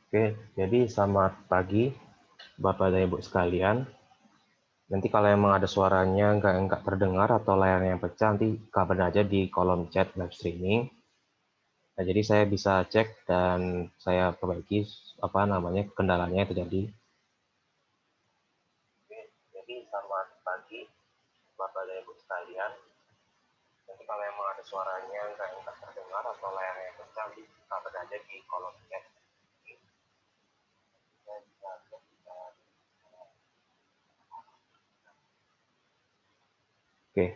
Oke, jadi selamat pagi Bapak dan Ibu sekalian. Nanti kalau emang ada suaranya nggak terdengar atau layarnya yang pecah, nanti kabarin aja di kolom chat live streaming. Nah, jadi saya bisa cek dan saya perbaiki apa namanya kendalanya yang terjadi. Oke, jadi selamat pagi Bapak dan Ibu sekalian. Nanti kalau emang ada suaranya nggak terdengar atau layarnya yang pecah, nanti kabarin aja di kolom chat. Oke,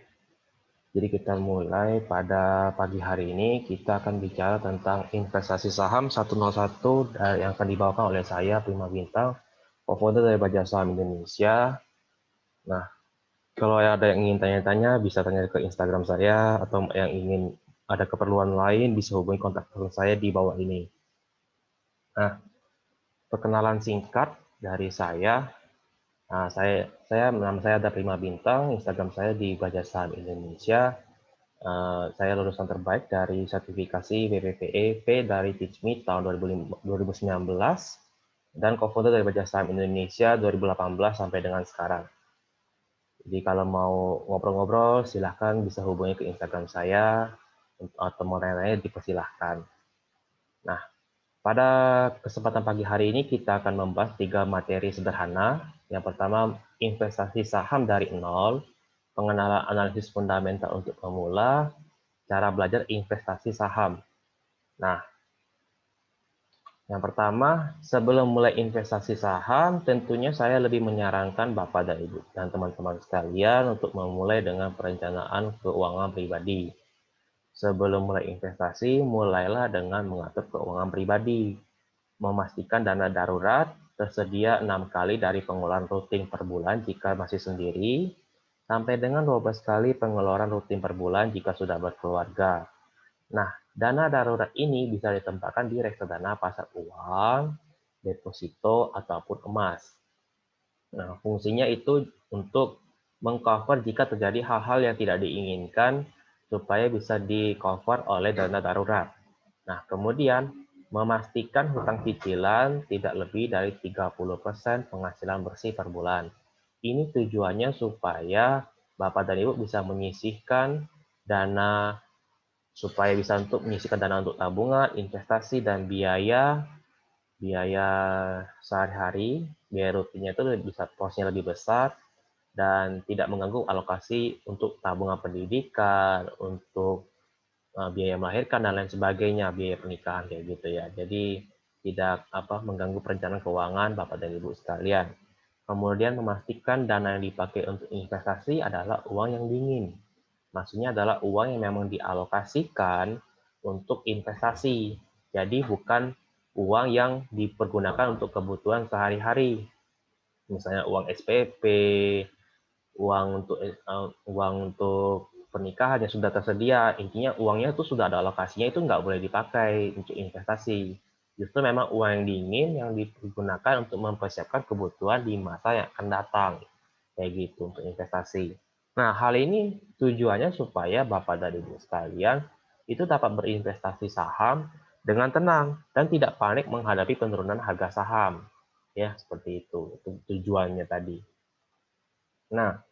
jadi kita mulai pada pagi hari ini, kita akan bicara tentang investasi saham 101 yang akan dibawakan oleh saya, Prima Bintang, co-founder dari Baja Saham Indonesia. Nah, kalau ada yang ingin tanya-tanya, bisa tanya ke Instagram saya, atau yang ingin ada keperluan lain, bisa hubungi kontak person saya di bawah ini. Nah, perkenalan singkat dari saya. Nah, nama saya ada Prima Bintang, Instagram saya di Baja Saham Indonesia. Saya lulusan terbaik dari sertifikasi BPPE dari Teachme tahun 2019 dan co-founder dari Baja Saham Indonesia 2018 sampai dengan sekarang. Jadi kalau mau ngobrol-ngobrol, silahkan bisa hubungi ke Instagram saya atau mau tanya-tanya dipersilahkan. Nah, pada kesempatan pagi hari ini kita akan membahas 3 materi sederhana. Yang pertama, investasi saham dari nol, pengenalan analisis fundamental untuk pemula, cara belajar investasi saham. Nah, yang pertama, sebelum mulai investasi saham, tentunya saya lebih menyarankan Bapak dan Ibu dan teman-teman sekalian untuk memulai dengan perencanaan keuangan pribadi. Sebelum mulai investasi, mulailah dengan mengatur keuangan pribadi. Memastikan dana darurat tersedia 6 kali dari pengeluaran rutin per bulan jika masih sendiri, sampai dengan 12 kali pengeluaran rutin per bulan jika sudah berkeluarga. Nah, dana darurat ini bisa ditempatkan di reksadana pasar uang, deposito, ataupun emas. Nah, fungsinya itu untuk mengcover jika terjadi hal-hal yang tidak diinginkan supaya bisa di-cover oleh dana darurat. Nah, kemudian memastikan hutang cicilan tidak lebih dari 30% penghasilan bersih per bulan. Ini tujuannya supaya Bapak dan Ibu bisa menyisihkan dana supaya bisa untuk menyisihkan dana untuk tabungan, investasi, dan biaya sehari-hari, biaya rutinnya itu bisa porsinya lebih besar dan tidak mengganggu alokasi untuk tabungan pendidikan, untuk biaya melahirkan dan lain sebagainya, biaya pernikahan kayak gitu ya. Jadi tidak mengganggu perencanaan keuangan Bapak dan Ibu sekalian. Kemudian memastikan dana yang dipakai untuk investasi adalah uang yang dingin. Maksudnya adalah uang yang memang dialokasikan untuk investasi. Jadi bukan uang yang dipergunakan untuk kebutuhan sehari-hari. Misalnya uang SPP, uang untuk pernikahan yang sudah tersedia. Intinya uangnya itu sudah ada alokasinya, itu nggak boleh dipakai untuk investasi. Justru memang uang yang dingin yang digunakan untuk mempersiapkan kebutuhan di masa yang akan datang. Kayak gitu untuk investasi. Nah, hal ini tujuannya supaya Bapak dan Ibu sekalian itu dapat berinvestasi saham dengan tenang dan tidak panik menghadapi penurunan harga saham. Ya, seperti itu tujuannya tadi. Nah,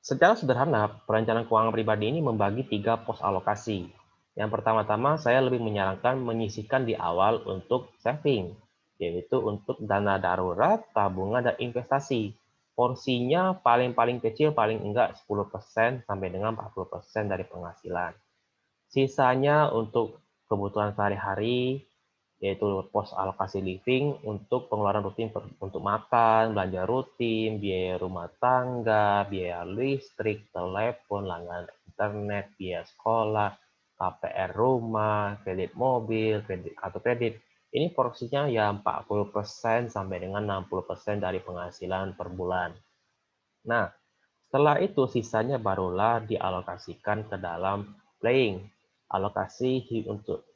secara sederhana, perencanaan keuangan pribadi ini membagi 3 pos alokasi. Yang pertama-tama, saya lebih menyarankan menyisihkan di awal untuk saving, yaitu untuk dana darurat, tabungan, dan investasi. Porsinya paling kecil, paling enggak 10% sampai dengan 40% dari penghasilan. Sisanya untuk kebutuhan sehari-hari, yaitu pos alokasi living untuk pengeluaran rutin untuk makan, belanja rutin, biaya rumah tangga, biaya listrik, telepon, langganan internet, biaya sekolah, KPR rumah, kredit mobil, kredit kartu kredit. Ini porsinya ya 40% sampai dengan 60% dari penghasilan per bulan. Nah, setelah itu sisanya barulah dialokasikan ke dalam playing. Alokasi untuk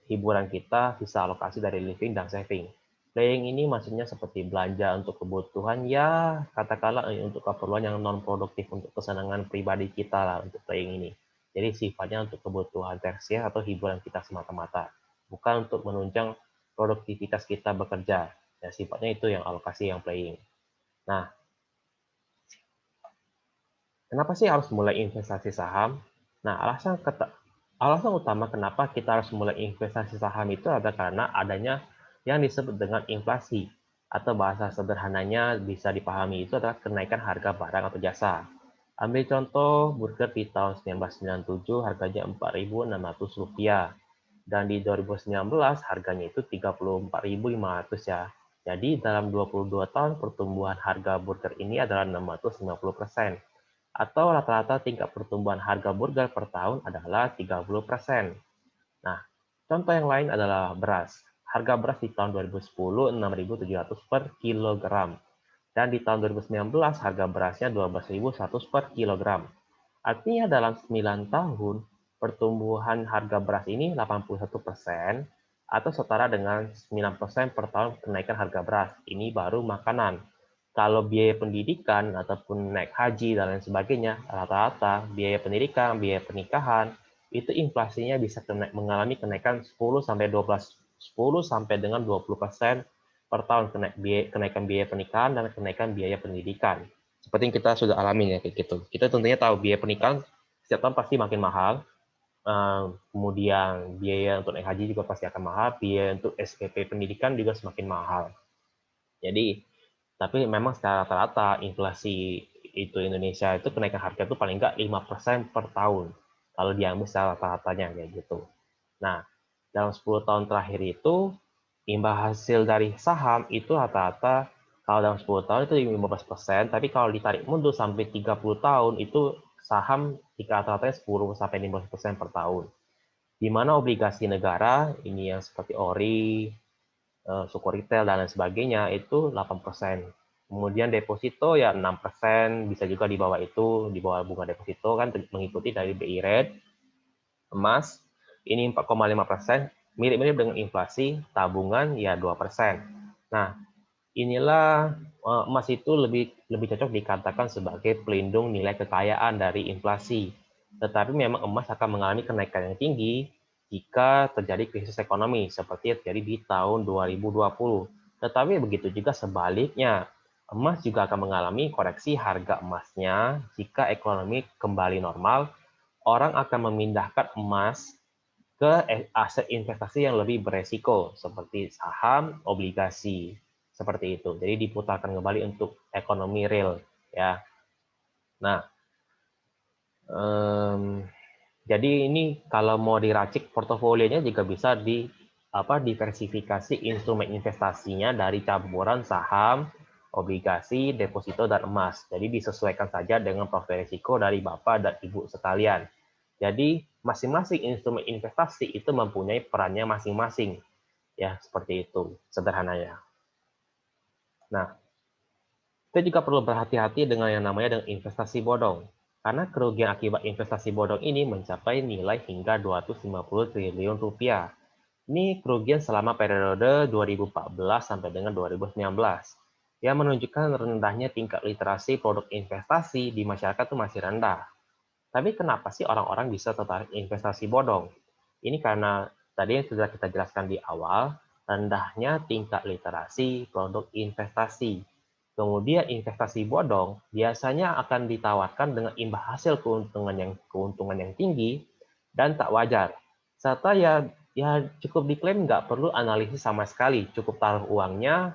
hiburan kita bisa alokasi dari living dan saving. Playing ini maksudnya seperti belanja untuk kebutuhan ya katakanlah untuk keperluan yang non produktif untuk kesenangan pribadi kita lah untuk playing ini. Jadi sifatnya untuk kebutuhan tersier atau hiburan kita semata-mata, bukan untuk menunjang produktivitas kita bekerja. Ya, sifatnya itu yang alokasi yang playing. Nah, kenapa sih harus mulai investasi saham? Nah, alasan utama kenapa kita harus mulai investasi saham itu adalah karena adanya yang disebut dengan inflasi, atau bahasa sederhananya bisa dipahami itu adalah kenaikan harga barang atau jasa. Ambil contoh, burger di tahun 1997 harganya Rp4.600, dan di 2019 harganya itu Rp34.500 ya. Jadi dalam 22 tahun pertumbuhan harga burger ini adalah 650%. Atau rata-rata tingkat pertumbuhan harga burger per tahun adalah 30%. Nah, contoh yang lain adalah beras. Harga beras di tahun 2010 6.700 per kilogram. Dan di tahun 2019 harga berasnya 12.100 per kilogram. Artinya dalam 9 tahun pertumbuhan harga beras ini 81% atau setara dengan 9% per tahun kenaikan harga beras. Ini baru makanan. Kalau biaya pendidikan ataupun naik haji dan lain sebagainya, rata-rata biaya pendidikan, biaya pernikahan, itu inflasinya bisa mengalami kenaikan 10 sampai 10 sampai dengan 20% per tahun kenaikan biaya pernikahan dan kenaikan biaya pendidikan. Seperti yang kita sudah alami ya kayak gitu. Kita tentunya tahu biaya pernikahan setiap tahun pasti makin mahal. Kemudian biaya untuk naik haji juga pasti akan mahal, biaya untuk SPP pendidikan juga semakin mahal. Jadi tapi memang secara rata-rata inflasi itu Indonesia itu kenaikan harga itu paling nggak 5% per tahun. Kalau diambil secara rata-ratanya kayak gitu. Nah, dalam 10 tahun terakhir itu, imbal hasil dari saham itu rata-rata kalau dalam 10 tahun itu 15%, tapi kalau ditarik mundur sampai 30 tahun itu saham rata-ratanya 10 sampai 15% per tahun. Di mana obligasi negara, ini yang seperti ORI, suku retail dan lain sebagainya itu 8%. Kemudian deposito ya 6%, bisa juga di bawah itu, di bawah bunga deposito kan mengikuti dari BI Rate. Emas ini 4,5%, mirip-mirip dengan inflasi, tabungan ya 2%. Nah, inilah emas itu lebih cocok dikatakan sebagai pelindung nilai kekayaan dari inflasi. Tetapi memang emas akan mengalami kenaikan yang tinggi jika terjadi krisis ekonomi seperti yang terjadi di tahun 2020. Tetapi begitu juga sebaliknya, emas juga akan mengalami koreksi harga emasnya jika ekonomi kembali normal. Orang akan memindahkan emas ke aset investasi yang lebih beresiko seperti saham, obligasi, seperti itu. Jadi diputarkan kembali untuk ekonomi real ya. Nah, jadi ini kalau mau diracik portofolionya juga bisa diversifikasi instrumen investasinya dari campuran saham, obligasi, deposito, dan emas. Jadi disesuaikan saja dengan profil risiko dari Bapak dan Ibu sekalian. Jadi masing-masing instrumen investasi itu mempunyai perannya masing-masing. Ya, seperti itu sederhananya. Nah, kita juga perlu berhati-hati dengan yang namanya dengan investasi bodong. Karena kerugian akibat investasi bodong ini mencapai nilai hingga 250 triliun rupiah. Ini kerugian selama periode 2014 sampai dengan 2019. Yang menunjukkan rendahnya tingkat literasi produk investasi di masyarakat itu masih rendah. Tapi kenapa sih orang-orang bisa tertarik investasi bodong? Ini karena tadi yang sudah kita jelaskan di awal, rendahnya tingkat literasi produk investasi. Kemudian investasi bodong biasanya akan ditawarkan dengan imbal hasil keuntungan yang tinggi dan tak wajar. Serta ya cukup diklaim nggak perlu analisis sama sekali, cukup taruh uangnya,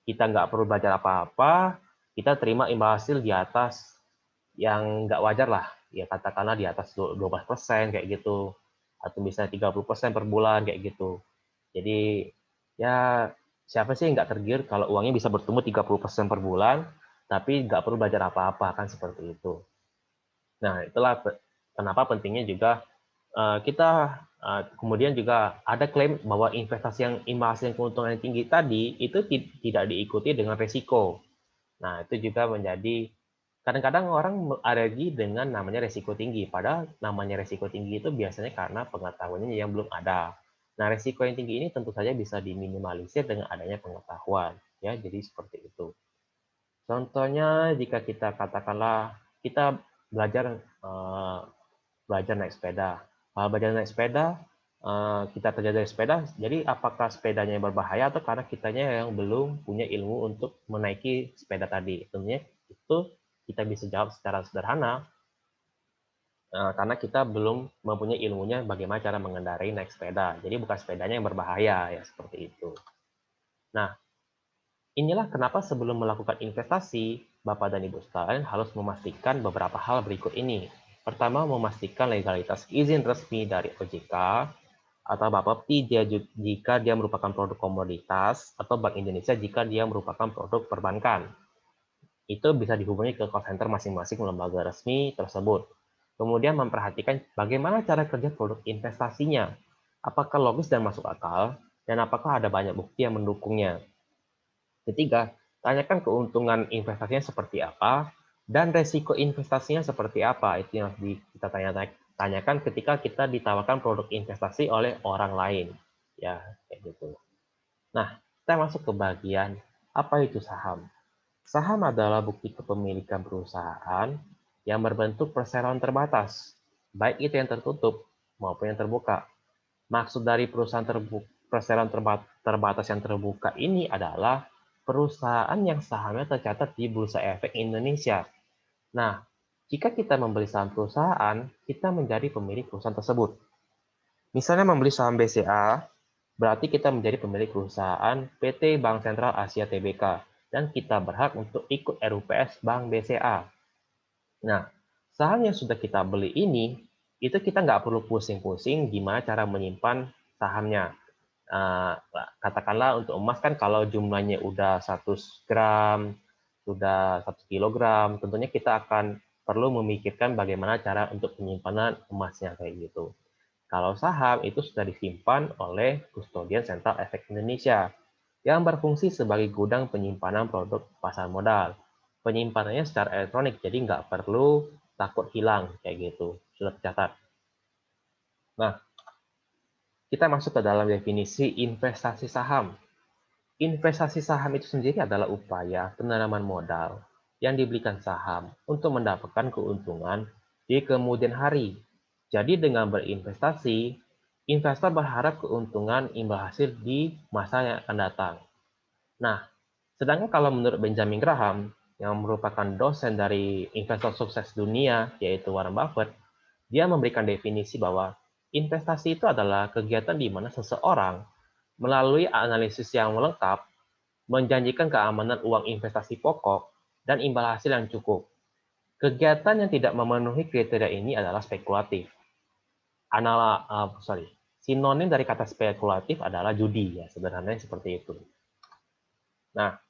kita nggak perlu belajar apa-apa, kita terima imbal hasil di atas yang nggak wajar lah, ya katakanlah di atas 12% kayak gitu, atau misalnya 30% per bulan kayak gitu. Jadi ya siapa sih nggak tergiur kalau uangnya bisa bertumbuh 30% per bulan, tapi nggak perlu belajar apa-apa, kan seperti itu. Nah, itulah kenapa pentingnya juga kita kemudian juga ada klaim bahwa investasi yang imbal hasil keuntungan yang tinggi tadi itu tidak diikuti dengan resiko. Nah, itu juga menjadi kadang-kadang orang alergi dengan namanya resiko tinggi, padahal namanya resiko tinggi itu biasanya karena pengetahuannya yang belum ada. Nah, resiko yang tinggi ini tentu saja bisa diminimalisir dengan adanya pengetahuan, ya. Jadi seperti itu. Contohnya jika kita katakanlah kita belajar belajar naik sepeda. Belajar naik sepeda kita terjadi dari sepeda, jadi apakah sepedanya yang berbahaya atau karena kitanya yang belum punya ilmu untuk menaiki sepeda tadi? Tentunya itu kita bisa jawab secara sederhana, karena kita belum mempunyai ilmunya bagaimana cara mengendarai naik sepeda. Jadi bukan sepedanya yang berbahaya, ya seperti itu. Nah, inilah kenapa sebelum melakukan investasi, Bapak dan Ibu sekalian harus memastikan beberapa hal berikut ini. Pertama, memastikan legalitas izin resmi dari OJK atau Bapepti jika dia merupakan produk komoditas, atau Bank Indonesia jika dia merupakan produk perbankan. Itu bisa dihubungi ke call center masing-masing lembaga resmi tersebut. Kemudian memperhatikan bagaimana cara kerja produk investasinya, apakah logis dan masuk akal, dan apakah ada banyak bukti yang mendukungnya. Ketiga, tanyakan keuntungan investasinya seperti apa, dan resiko investasinya seperti apa. Itu yang harus kita tanyakan ketika kita ditawarkan produk investasi oleh orang lain. Ya, kayak gitu. Nah, kita masuk ke bagian apa itu saham. Saham adalah bukti kepemilikan perusahaan yang berbentuk perseroan terbatas, baik itu yang tertutup maupun yang terbuka. Maksud dari perusahaan perseroan terbatas yang terbuka ini adalah perusahaan yang sahamnya tercatat di Bursa Efek Indonesia. Nah, jika kita membeli saham perusahaan, kita menjadi pemilik perusahaan tersebut. Misalnya membeli saham BCA, berarti kita menjadi pemilik perusahaan PT Bank Sentral Asia Tbk, dan kita berhak untuk ikut RUPS Bank BCA. Nah, saham yang sudah kita beli ini, itu kita nggak perlu pusing-pusing gimana cara menyimpan sahamnya. Katakanlah untuk emas kan kalau jumlahnya udah 100 gram, sudah 1 kilogram, tentunya kita akan perlu memikirkan bagaimana cara untuk penyimpanan emasnya kayak gitu. Kalau saham itu sudah disimpan oleh Kustodian Sentral Efek Indonesia yang berfungsi sebagai gudang penyimpanan produk pasar modal. Penyimpanannya secara elektronik, jadi nggak perlu takut hilang kayak gitu. Sudah tercatat. Nah, kita masuk ke dalam definisi investasi saham. Investasi saham itu sendiri adalah upaya penanaman modal yang diberikan saham untuk mendapatkan keuntungan di kemudian hari. Jadi dengan berinvestasi, investor berharap keuntungan imbal hasil di masa yang akan datang. Nah, sedangkan kalau menurut Benjamin Graham, yang merupakan dosen dari investor sukses dunia, yaitu Warren Buffett, dia memberikan definisi bahwa investasi itu adalah kegiatan di mana seseorang melalui analisis yang lengkap menjanjikan keamanan uang investasi pokok dan imbal hasil yang cukup. Kegiatan yang tidak memenuhi kriteria ini adalah spekulatif. Sinonim dari kata spekulatif adalah judi, ya sederhananya seperti itu. Nah,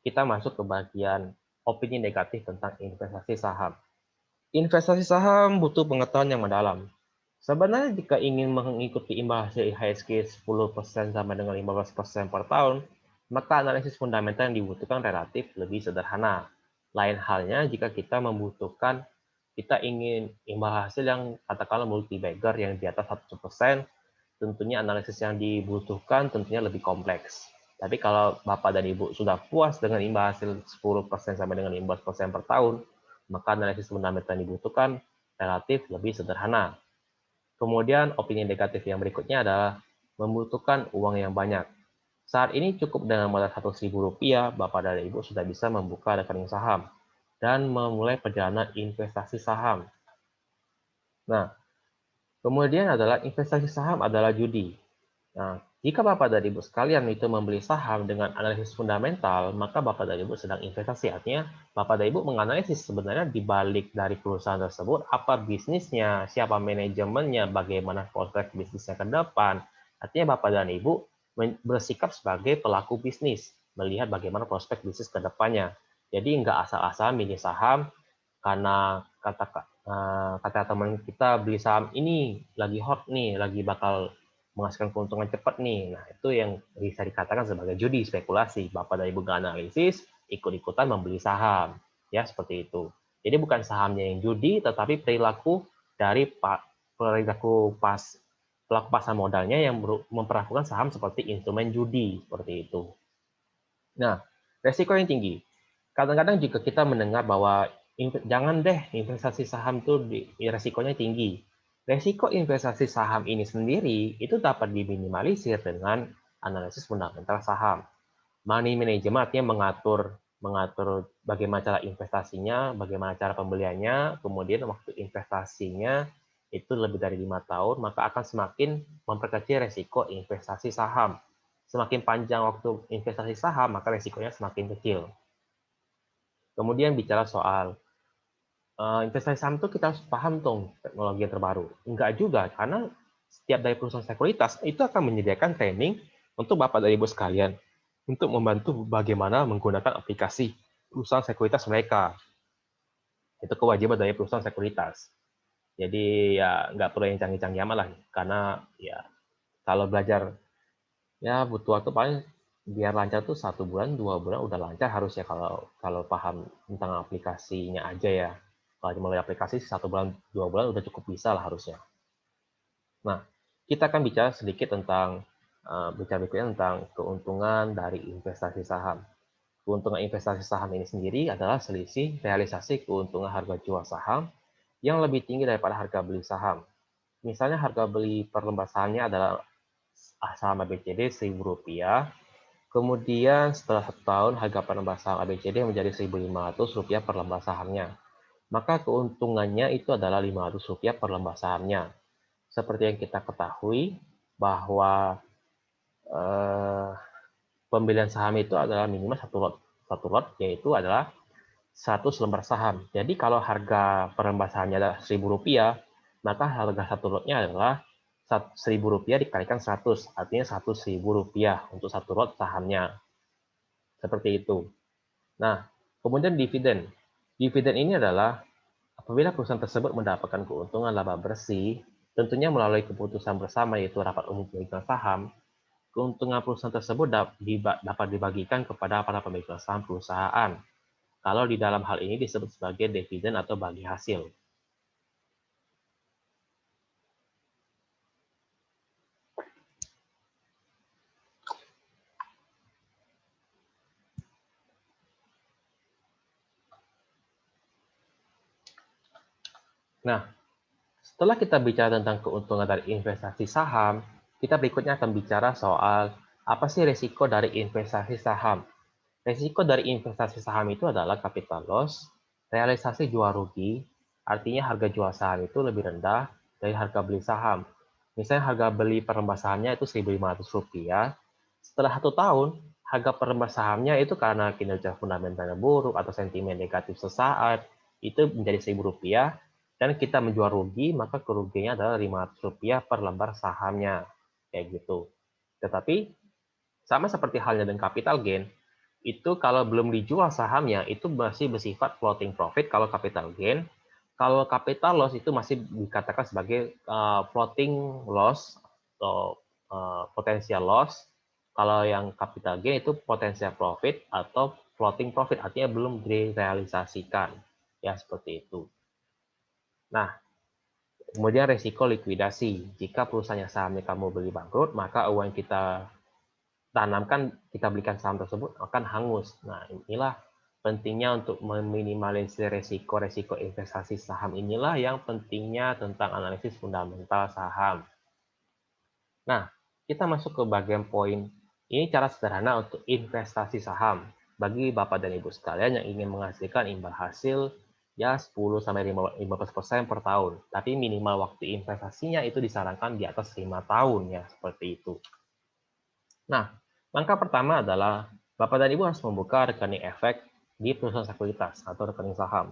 kita masuk ke bagian opini negatif tentang investasi saham. Investasi saham butuh pengetahuan yang mendalam. Sebenarnya jika ingin mengikuti imbal hasil IHSG 10% sampai dengan 15% per tahun, maka analisis fundamental yang dibutuhkan relatif lebih sederhana. Lain halnya jika kita ingin imbal hasil yang katakanlah multi-bagger yang di atas 100%, tentunya analisis yang dibutuhkan tentunya lebih kompleks. Tapi kalau Bapak dan Ibu sudah puas dengan imbal hasil 10% sampai dengan 15% per tahun, maka analisis fundamental yang dibutuhkan relatif lebih sederhana. Kemudian opini negatif yang berikutnya adalah membutuhkan uang yang banyak. Saat ini cukup dengan modal Rp100.000, Bapak dan Ibu sudah bisa membuka rekening saham dan memulai perjalanan investasi saham. Nah, kemudian adalah investasi saham adalah judi. Nah, jika Bapak dan Ibu sekalian itu membeli saham dengan analisis fundamental, maka Bapak dan Ibu sedang investasi. Artinya, Bapak dan Ibu menganalisis sebenarnya di balik dari perusahaan tersebut, apa bisnisnya, siapa manajemennya, bagaimana prospek bisnisnya ke depan. Artinya Bapak dan Ibu bersikap sebagai pelaku bisnis, melihat bagaimana prospek bisnis ke depannya. Jadi nggak asal-asal milih saham karena kata teman kita beli saham ini lagi hot nih, lagi bakal menghasilkan keuntungan cepat nih. Nah, itu yang bisa dikatakan sebagai judi, spekulasi. Bapak dan Ibu nggak analisis, ikut-ikutan membeli saham. Ya, seperti itu. Jadi bukan sahamnya yang judi, tetapi perilaku dari pelaku pasar modalnya yang memperlakukan saham seperti instrumen judi, seperti itu. Nah, resiko yang tinggi. Kadang-kadang juga kita mendengar bahwa jangan deh investasi saham itu resikonya tinggi. Resiko investasi saham ini sendiri itu dapat diminimalisir dengan analisis fundamental saham. Money management artinya mengatur bagaimana cara investasinya, bagaimana cara pembeliannya, kemudian waktu investasinya itu lebih dari 5 tahun, maka akan semakin memperkecil resiko investasi saham. Semakin panjang waktu investasi saham, maka resikonya semakin kecil. Kemudian bicara soal investasi saham itu kita harus paham dong teknologi yang terbaru. Enggak juga, karena setiap dari perusahaan sekuritas itu akan menyediakan training untuk Bapak dan Ibu sekalian untuk membantu bagaimana menggunakan aplikasi perusahaan sekuritas mereka. Itu kewajiban dari perusahaan sekuritas. Jadi ya nggak perlu yang canggih-canggih amat lah, karena ya kalau belajar ya butuh waktu paling biar lancar tuh 1 bulan, 2 bulan udah lancar harusnya kalau kalau paham tentang aplikasinya aja ya. Kalau melalui aplikasi 1 bulan, 2 bulan udah cukup bisa lah harusnya. Nah, kita akan bicara sedikit tentang bicara berikutnya tentang keuntungan dari investasi saham. Keuntungan investasi saham ini sendiri adalah selisih realisasi keuntungan harga jual saham yang lebih tinggi daripada harga beli saham. Misalnya harga beli per lembar sahamnya adalah saham ABCD Rp1.000, kemudian setelah 1 tahun harga per lembar saham ABCD menjadi Rp1.500 per lembar sahamnya. Maka keuntungannya itu adalah Rp500 per lembar sahamnya. Seperti yang kita ketahui bahwa eh, pembelian saham itu adalah minimal satu lot yaitu adalah 100 lembar saham. Jadi kalau harga per lembar sahamnya adalah Rp1.000, maka harga satu lotnya adalah Rp1.000 dikalikan 100, artinya Rp100.000 untuk satu lot sahamnya. Seperti itu. Nah, kemudian dividen. Dividen ini adalah apabila perusahaan tersebut mendapatkan keuntungan laba bersih, tentunya melalui keputusan bersama yaitu rapat umum pemegang saham, keuntungan perusahaan tersebut dapat dibagikan kepada para pemegang saham perusahaan. Kalau di dalam hal ini disebut sebagai dividen atau bagi hasil. Nah, setelah kita bicara tentang keuntungan dari investasi saham, kita berikutnya akan bicara soal apa sih risiko dari investasi saham. Risiko dari investasi saham itu adalah capital loss, realisasi jual rugi, artinya harga jual saham itu lebih rendah dari harga beli saham. Misalnya harga beli per lembar sahamnya itu Rp1.500, setelah 1 tahun, harga per lembar sahamnya itu karena kinerja fundamentalnya buruk atau sentimen negatif sesaat, itu menjadi Rp1.000, dan kita menjual rugi, maka kerugiannya adalah Rp500 per lembar sahamnya. Kayak gitu. Tetapi, sama seperti halnya dengan capital gain, itu kalau belum dijual sahamnya itu masih bersifat floating profit kalau capital gain. Kalau capital loss itu masih dikatakan sebagai floating loss atau potential loss. Kalau yang capital gain itu potential profit atau floating profit, artinya belum direalisasikan. Ya, seperti itu. Nah, kemudian resiko likuidasi. Jika perusahaan yang sahamnya kamu beli bangkrut, maka uang yang kita tanamkan, kita belikan saham tersebut akan hangus. Nah, inilah pentingnya untuk meminimalisir resiko-resiko investasi saham, inilah yang pentingnya tentang analisis fundamental saham. Nah, kita masuk ke bagian poin. Ini cara sederhana untuk investasi saham bagi Bapak dan Ibu sekalian yang ingin menghasilkan imbal hasil ya 10-15% per tahun. Tapi minimal waktu investasinya itu disarankan di atas 5 tahun ya, seperti itu. Nah, langkah pertama adalah Bapak dan Ibu harus membuka rekening efek di perusahaan sekuritas atau rekening saham.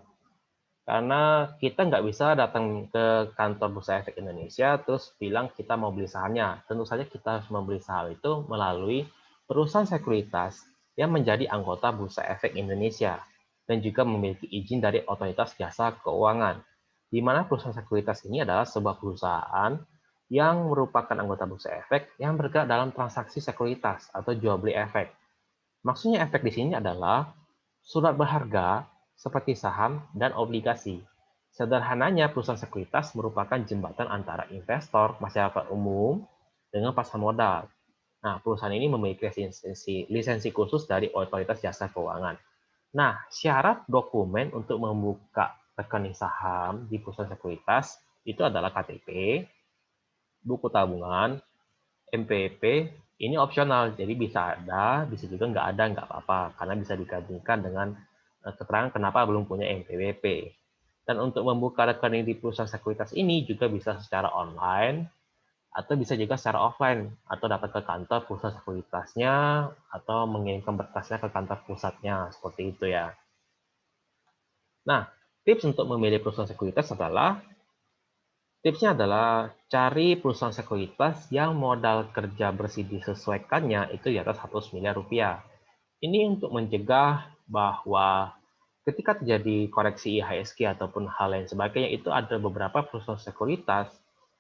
Karena kita nggak bisa datang ke kantor Bursa Efek Indonesia terus bilang kita mau beli sahamnya. Tentu saja kita harus membeli saham itu melalui perusahaan sekuritas yang menjadi anggota Bursa Efek Indonesia dan juga memiliki izin dari Otoritas Jasa Keuangan. Di mana perusahaan sekuritas ini adalah sebuah perusahaan yang merupakan anggota Bursa Efek yang bergerak dalam transaksi sekuritas atau jual beli efek. Maksudnya efek di sini adalah surat berharga seperti saham dan obligasi. Sederhananya, perusahaan sekuritas merupakan jembatan antara investor, masyarakat umum, dengan pasar modal. Nah, perusahaan ini memiliki lisensi khusus dari Otoritas Jasa Keuangan. Nah, syarat dokumen untuk membuka rekening saham di perusahaan sekuritas itu adalah KTP, buku tabungan, MPP, ini opsional, jadi bisa ada, bisa juga nggak ada, nggak apa-apa, karena bisa digabungkan dengan keterangan kenapa belum punya NPWP. Dan untuk membuka rekening di perusahaan sekuritas ini juga bisa secara online, atau bisa juga secara offline, atau datang ke kantor pusat sekuritasnya, atau mengirimkan berkasnya ke kantor pusatnya, seperti itu ya. Nah, tips untuk memilih perusahaan sekuritas adalah, tipsnya adalah cari perusahaan sekuritas yang modal kerja bersih disesuaikannya itu di atas 100 miliar rupiah. Ini untuk mencegah bahwa ketika terjadi koreksi IHSG ataupun hal lain sebagainya, itu ada beberapa perusahaan sekuritas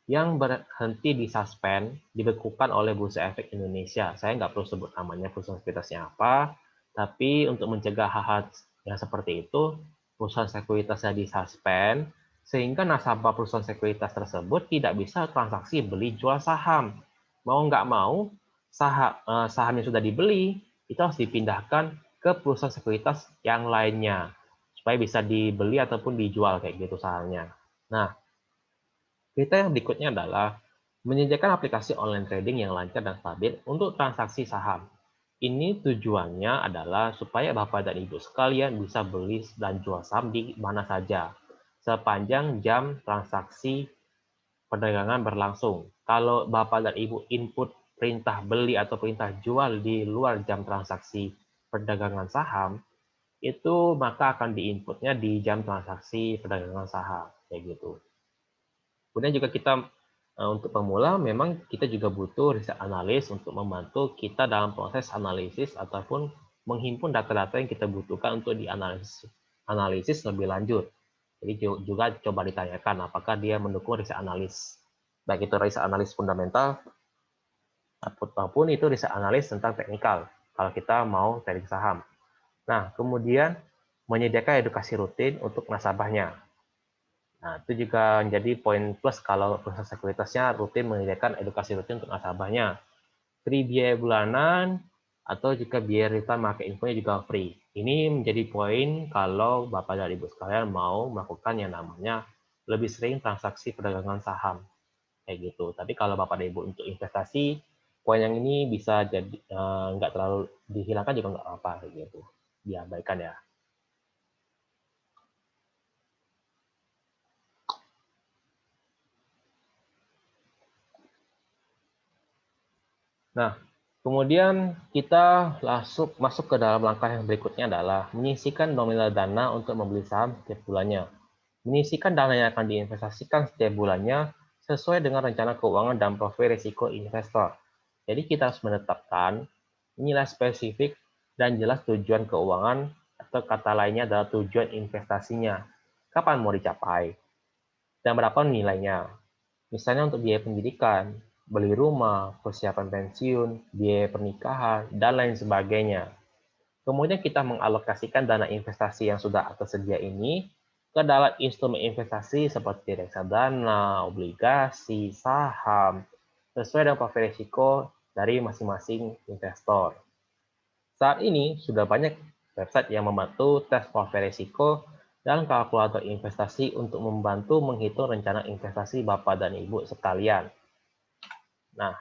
yang berhenti disuspend, dibekukan oleh Bursa Efek Indonesia. Saya nggak perlu sebut namanya perusahaan sekuritasnya apa, tapi untuk mencegah hal-hal yang seperti itu, perusahaan sekuritasnya disuspend, sehingga nasabah perusahaan sekuritas tersebut tidak bisa transaksi beli jual saham. Mau nggak mau, saham yang sudah dibeli itu harus dipindahkan ke perusahaan sekuritas yang lainnya supaya bisa dibeli ataupun dijual kayak gitu sahamnya. Nah, kita yang berikutnya adalah menyediakan aplikasi online trading yang lancar dan stabil untuk transaksi saham. Ini tujuannya adalah supaya Bapak dan Ibu sekalian bisa beli dan jual saham di mana saja sepanjang jam transaksi perdagangan berlangsung. Kalau Bapak dan Ibu input perintah beli atau perintah jual di luar jam transaksi perdagangan saham, itu maka akan diinputnya di jam transaksi perdagangan saham, kayak gitu. Kemudian juga kita untuk pemula memang kita juga butuh riset analis untuk membantu kita dalam proses analisis ataupun menghimpun data-data yang kita butuhkan untuk dianalisis lebih lanjut. Jadi juga coba ditanyakan apakah dia mendukung riset analis, baik itu riset analis fundamental ataupun itu riset analis tentang teknikal kalau kita mau trading saham. Nah, kemudian menyediakan edukasi rutin untuk nasabahnya. Nah, itu juga menjadi poin plus kalau perusahaan sekuritasnya rutin menyediakan edukasi rutin untuk nasabahnya. Free biaya bulanan, atau jika biaya real-time market info-nya juga free. Ini menjadi poin kalau Bapak dan Ibu sekalian mau melakukan yang namanya lebih sering transaksi perdagangan saham. Kayak gitu. Tapi kalau Bapak dan Ibu untuk investasi, poin yang ini bisa jadi nggak terlalu dihilangkan juga nggak apa-apa. Kayak gitu. Diabaikan ya. Nah, kemudian kita masuk ke dalam langkah yang berikutnya adalah menyisihkan nominal dana untuk membeli saham setiap bulannya. Menyisihkan dana yang akan diinvestasikan setiap bulannya sesuai dengan rencana keuangan dan profil risiko investor. Jadi kita harus menetapkan nilai spesifik dan jelas tujuan keuangan atau kata lainnya adalah tujuan investasinya. Kapan mau dicapai? Dan berapa nilainya? Misalnya untuk biaya pendidikan, beli rumah, persiapan pensiun, biaya pernikahan, dan lain sebagainya. Kemudian kita mengalokasikan dana investasi yang sudah tersedia ini ke dalam instrumen investasi seperti reksadana, obligasi, saham, sesuai dengan profil risiko dari masing-masing investor. Saat ini sudah banyak website yang membantu tes profil risiko dan kalkulator investasi untuk membantu menghitung rencana investasi Bapak dan Ibu sekalian. Nah,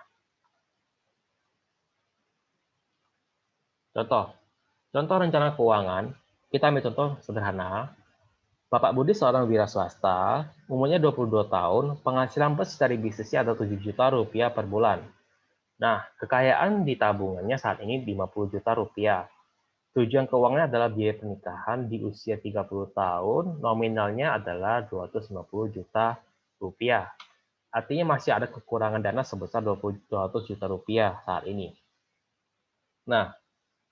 contoh rencana keuangan, kita ambil contoh sederhana. Bapak Budi seorang wira swasta, umurnya 22 tahun, penghasilan plus dari bisnisnya ada 7 juta rupiah per bulan. Nah, kekayaan di tabungannya saat ini 50 juta rupiah. Tujuan keuangannya adalah biaya pernikahan di usia 30 tahun, nominalnya adalah 250 juta rupiah. Artinya masih ada kekurangan dana sebesar 200 juta rupiah saat ini. Nah,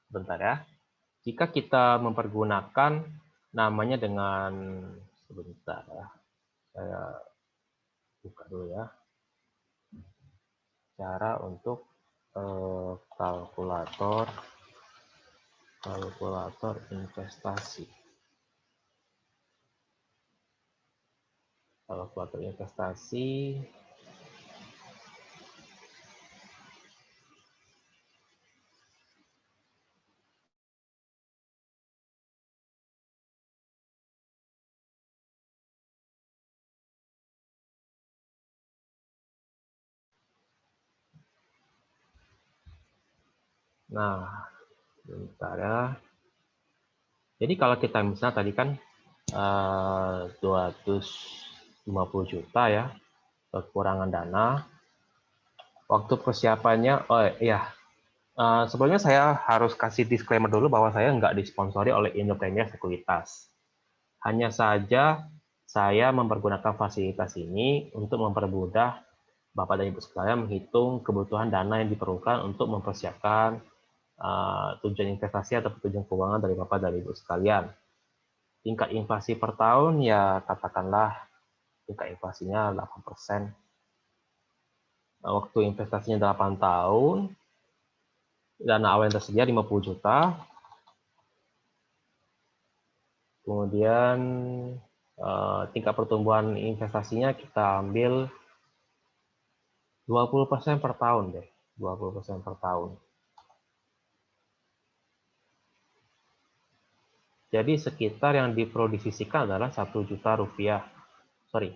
bentar ya. Jika kita mempergunakan namanya dengan, sebentar ya, saya buka dulu ya, cara untuk kalkulator investasi. Kalkulator investasi Nah, bentar ya. Jadi kalau kita misalnya tadi kan 250 juta ya, kekurangan dana. Waktu persiapannya, oh iya, sebelumnya saya harus kasih disclaimer dulu bahwa saya nggak disponsori oleh Indo Premier Sekuritas. Hanya saja saya mempergunakan fasilitas ini untuk mempermudah Bapak dan Ibu sekalian menghitung kebutuhan dana yang diperlukan untuk mempersiapkan tujuan investasi atau tujuan keuangan dari Bapak dan Ibu sekalian. Tingkat inflasi per tahun ya katakanlah tingkat inflasinya 8%. Waktu investasinya 8 tahun, dana awal yang tersedia 50 juta, kemudian tingkat pertumbuhan investasinya kita ambil 20% per tahun deh, 20% per tahun. Jadi sekitar yang diproduksikan adalah 1 juta rupiah. Sorry,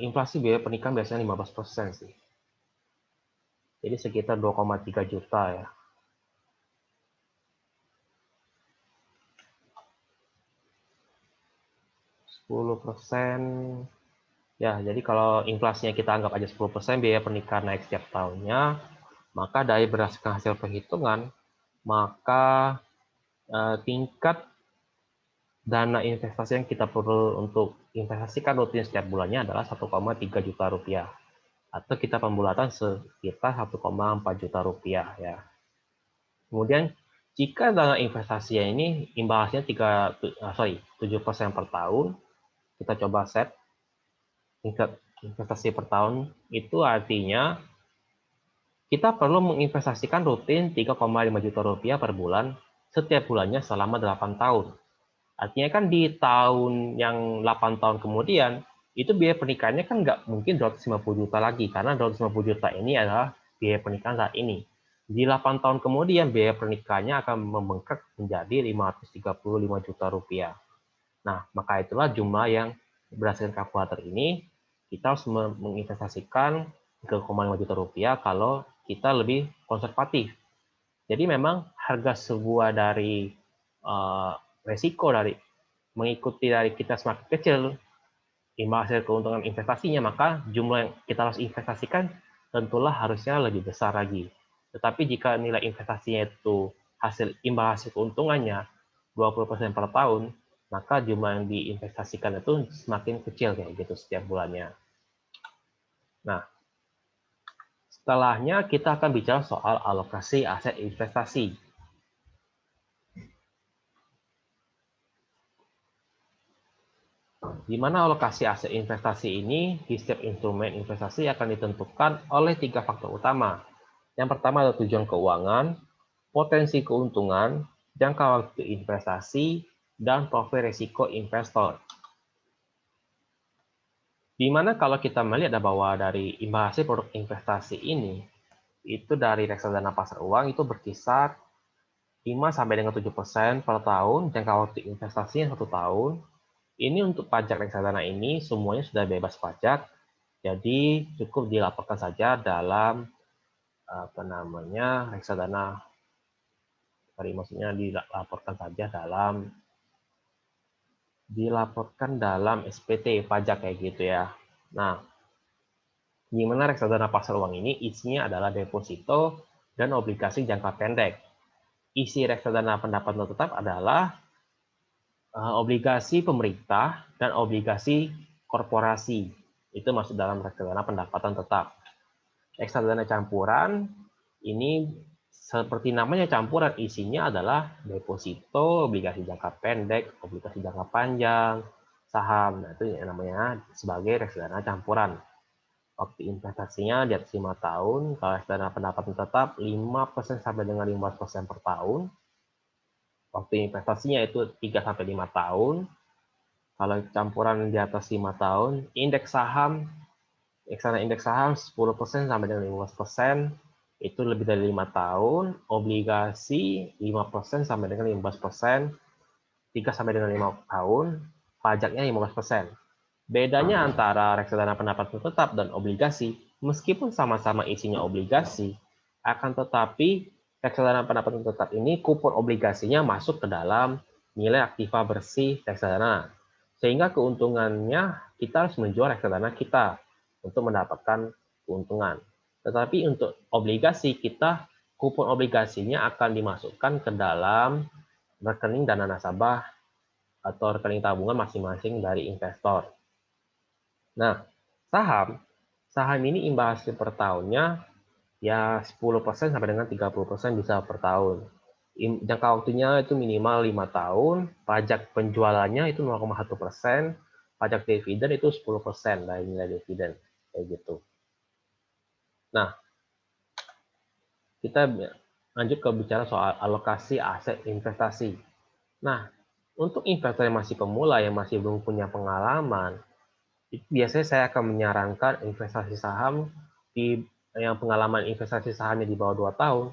inflasi biaya pernikahan biasanya 15% sih. Jadi sekitar 2,3 juta ya. %, ya, jadi kalau inflasinya kita anggap aja 10%, biaya pernikahan naik setiap tahunnya, maka dari berdasarkan hasil perhitungan, maka tingkat dana investasi yang kita perlu untuk investasikan rutin setiap bulannya adalah 1,3 juta rupiah. Atau kita pembulatan sekitar 1,4 juta rupiah ya. Kemudian jika dana investasinya ini imbasnya 7% per tahun, kita coba set tingkat investasi per tahun, itu artinya kita perlu menginvestasikan rutin 3,5 juta rupiah per bulan setiap bulannya selama 8 tahun. Artinya kan di tahun yang 8 tahun kemudian, itu biaya pernikahannya kan nggak mungkin 250 juta lagi, karena 250 juta ini adalah biaya pernikahan saat ini. Di 8 tahun kemudian, biaya pernikahannya akan membengkak menjadi 535 juta rupiah. Nah, maka itulah jumlah yang berdasarkan kalkulator ini, kita harus menginvestasikan 3,5 juta rupiah kalau kita lebih konservatif. Jadi memang harga sebuah dari resiko dari mengikuti dari kita semakin kecil imbal hasil keuntungan investasinya, maka jumlah yang kita harus investasikan tentulah harusnya lebih besar lagi. Tetapi jika nilai investasinya itu imbal hasil keuntungannya 20% per tahun, maka jumlah yang diinvestasikan itu semakin kecil kayak gitu setiap bulannya. Nah, setelahnya kita akan bicara soal alokasi aset investasi. Di mana alokasi aset investasi ini di setiap instrumen investasi akan ditentukan oleh 3 faktor utama. Yang pertama adalah tujuan keuangan, potensi keuntungan, jangka waktu investasi, dan profil risiko investor. Di mana kalau kita melihat bahwa dari imbal hasil produk investasi ini, itu dari reksadana pasar uang itu berkisar 5-7% per tahun, jangka waktu investasinya 1 tahun. Ini untuk pajak reksadana ini semuanya sudah bebas pajak, jadi cukup dilaporkan saja dalam reksadana. Maksudnya dilaporkan dalam SPT pajak kayak gitu ya. Nah, di mana reksadana pasar uang ini isinya adalah deposito dan obligasi jangka pendek. Isi reksadana pendapatan tetap adalah obligasi pemerintah dan obligasi korporasi. Itu masuk dalam reksadana pendapatan tetap. Reksadana campuran ini seperti namanya campuran, isinya adalah deposito, obligasi jangka pendek, obligasi jangka panjang, saham. Nah, itu yang namanya sebagai reksadana campuran. Waktu investasinya di atas 5 tahun, kalau reksadana pendapatan tetap 5% sampai dengan 15% per tahun. Waktu investasinya itu 3-5 tahun. Kalau campuran di atas 5 tahun, reksadana indeks saham 10% sampai dengan 15%, itu lebih dari 5 tahun, obligasi 5% sampai dengan 15%, 3 sampai dengan 5 tahun, pajaknya 15%. Bedanya antara reksadana pendapatan tetap dan obligasi, meskipun sama-sama isinya obligasi, akan tetapi reksadana pendapatan tetap ini kupon obligasinya masuk ke dalam nilai aktiva bersih reksadana. Sehingga keuntungannya kita harus menjual reksadana kita untuk mendapatkan keuntungan. Tetapi untuk obligasi kita, kupon obligasinya akan dimasukkan ke dalam rekening dana nasabah atau rekening tabungan masing-masing dari investor. Nah, saham ini imbal hasil per tahunnya ya 10% sampai dengan 30% bisa per tahun. Jangka waktunya itu minimal 5 tahun, pajak penjualannya itu 0,1%, pajak dividen itu 10% dari nilai dividen, kayak gitu. Nah, kita lanjut ke bicara soal alokasi aset investasi. Nah, untuk investor yang masih pemula, yang masih belum punya pengalaman, biasanya saya akan menyarankan investasi saham yang pengalaman investasi sahamnya di bawah 2 tahun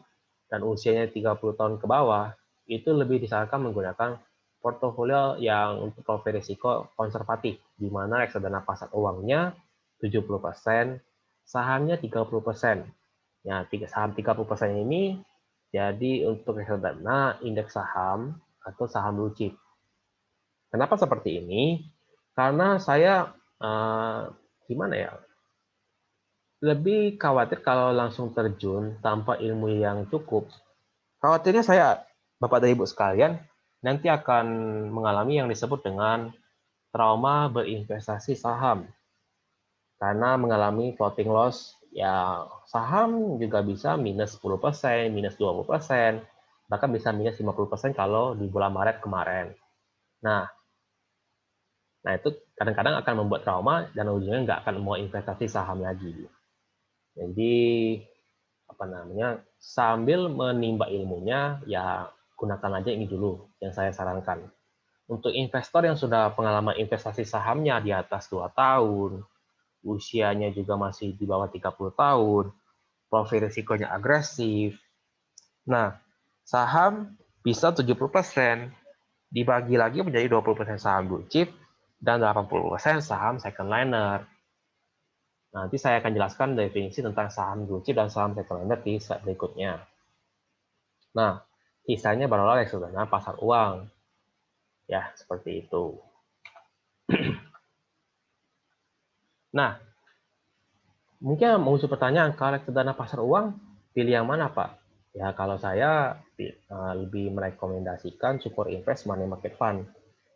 dan usianya 30 tahun ke bawah, itu lebih disarankan menggunakan portofolio yang untuk profil risiko konservatif, di mana reksadana pasar uangnya 70%, sahamnya 30%. Ya, saham 30% ini jadi untuk reksadana indeks saham atau saham blue chip. Kenapa seperti ini? Karena saya gimana ya, lebih khawatir kalau langsung terjun tanpa ilmu yang cukup. Khawatirnya saya, Bapak dan Ibu sekalian, nanti akan mengalami yang disebut dengan trauma berinvestasi saham. Karena mengalami floating loss, ya saham juga bisa minus 10%, minus 20%, bahkan bisa minus 50% kalau di bulan Maret kemarin. Nah itu kadang-kadang akan membuat trauma dan ujungnya nggak akan mau investasi saham lagi. Jadi sambil menimba ilmunya, ya gunakan aja ini dulu yang saya sarankan. Untuk investor yang sudah pengalaman investasi sahamnya di atas 2 tahun, usianya juga masih di bawah 30 tahun, profil risikonya agresif. Nah, saham bisa 70%, dibagi lagi menjadi 20% saham blue chip dan 80% saham second liner. Nanti saya akan jelaskan definisi tentang saham blue chip dan saham second liner di slide berikutnya. Nah, sisanya barulah reksadana pasar uang. Ya, seperti itu. Nah, mungkin muncul pertanyaan, kalau reksadana pasar uang, pilih yang mana, Pak? Ya, kalau saya lebih merekomendasikan Sukor Invest Money Market Fund,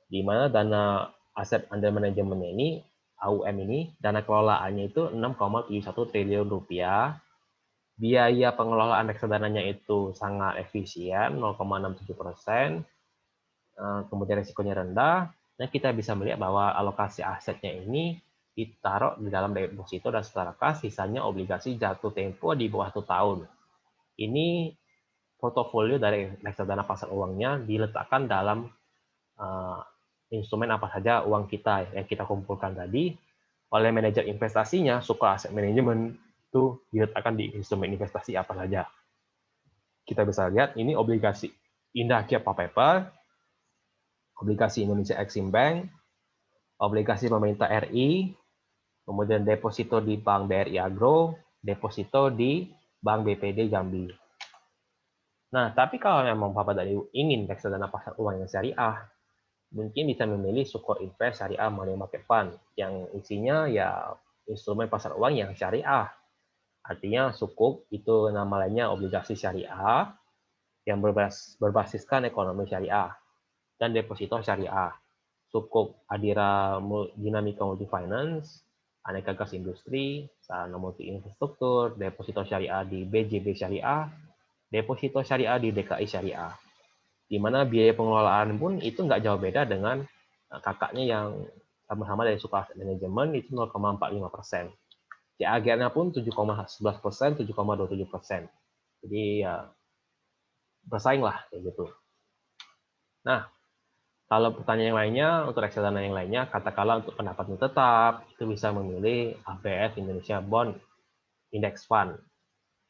di mana dana aset under management ini, AUM ini, dana kelolaannya itu 6,71 triliun rupiah, biaya pengelolaan reksadananya itu sangat efisien, 0,67%, kemudian risikonya rendah, dan kita bisa melihat bahwa alokasi asetnya ini ditaruh di dalam deposito dan secara kas, sisanya obligasi jatuh tempo di bawah 1 tahun. Ini portofolio dari reksadana pasar uangnya diletakkan dalam instrumen apa saja uang kita yang kita kumpulkan tadi oleh manajer investasinya, Sukor Asset Management, itu diletakkan di instrumen investasi apa saja. Kita bisa lihat ini obligasi Indah Kiat Paper, obligasi Indonesia Exim Bank, obligasi pemerintah RI, kemudian deposito di Bank BRI Agro, deposito di Bank BPD Jambi. Nah, tapi kalau memang Bapak dari ingin reksadana pasar uang yang syariah, mungkin bisa memilih Sukor Invest Syariah Money Market Fund yang isinya ya instrumen pasar uang yang syariah. Artinya Sukuk itu nama lainnya obligasi syariah yang berbasiskan ekonomi syariah dan deposito syariah. Sukuk Adira Dinamika Multi Finance, Aneka Gas Industri, Sarana Multi Infrastruktur, deposito syariah di BJB Syariah, deposito syariah di DKI Syariah. Di mana biaya pengelolaan pun itu nggak jauh beda dengan kakaknya yang sama-sama dari Sukor Asset Management, itu 0,45%. CAGR-nya pun 7,11%, 7,27%. Jadi ya bersaing lah kayak gitu. Nah, kalau pertanyaan yang lainnya, untuk reksadana yang lainnya, katakanlah untuk pendapatan tetap, itu bisa memilih ABF Indonesia Bond Index Fund.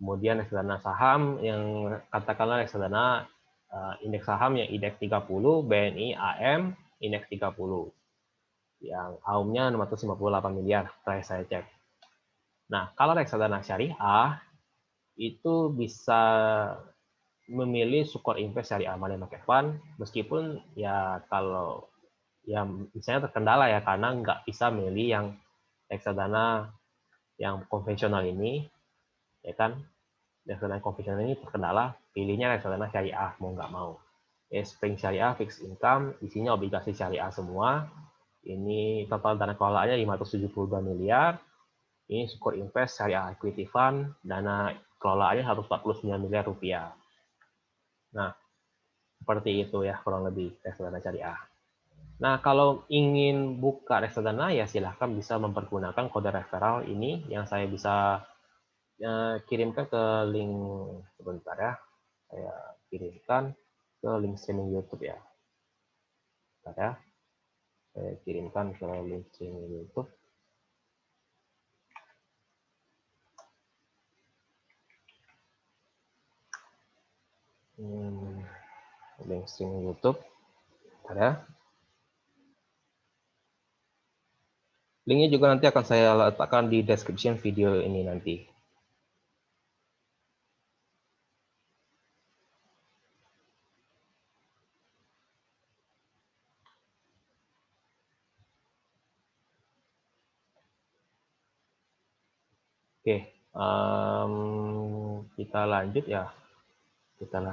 Kemudian reksadana saham yang katakanlah reksadana indeks saham yang indeks 30, BNI AM indeks 30. Yang AUM-nya 658 miliar, terakhir saya cek. Nah, kalau reksadana syariah, itu bisa memilih Sukor Invest Syariah Money Market Fund, meskipun ya kalau ya misalnya terkendala ya karena nggak bisa milih yang reksadana yang konvensional ini, ya kan? Reksadana konvensional ini terkendala, pilihnya reksadana syariah mau nggak mau. Spring Syariah Fixed Income, isinya obligasi syariah semua. Ini total dana kelolaannya 572 miliar. Ini Sukor Invest Syariah Equity Fund, dana kelolaannya 149 miliar rupiah. Nah, seperti itu ya kurang lebih reksadana syariah. Nah, kalau ingin buka reksadana ya silahkan bisa mempergunakan kode referral ini yang saya bisa kirimkan ke link sebentar ya. Saya kirimkan ke link streaming YouTube ya. Bentar ya. Saya kirimkan ke link streaming YouTube. Link streaming YouTube. Bentar ya. Linknya juga nanti akan saya letakkan di description video ini nanti. Oke, kita lanjut ya. Kita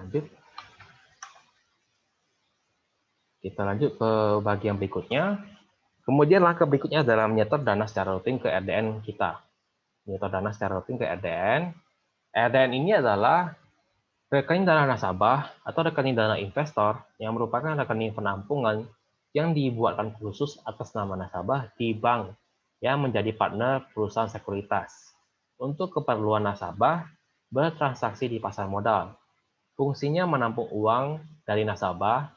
lanjut ke bagian berikutnya. Kemudian langkah berikutnya adalah menyetor dana secara rutin ke RDN kita. Menyetor dana secara rutin ke RDN. RDN ini adalah rekening dana nasabah atau rekening dana investor yang merupakan rekening penampungan yang dibuatkan khusus atas nama nasabah di bank yang menjadi partner perusahaan sekuritas. Untuk keperluan nasabah bertransaksi di pasar modal. Fungsinya menampung uang dari nasabah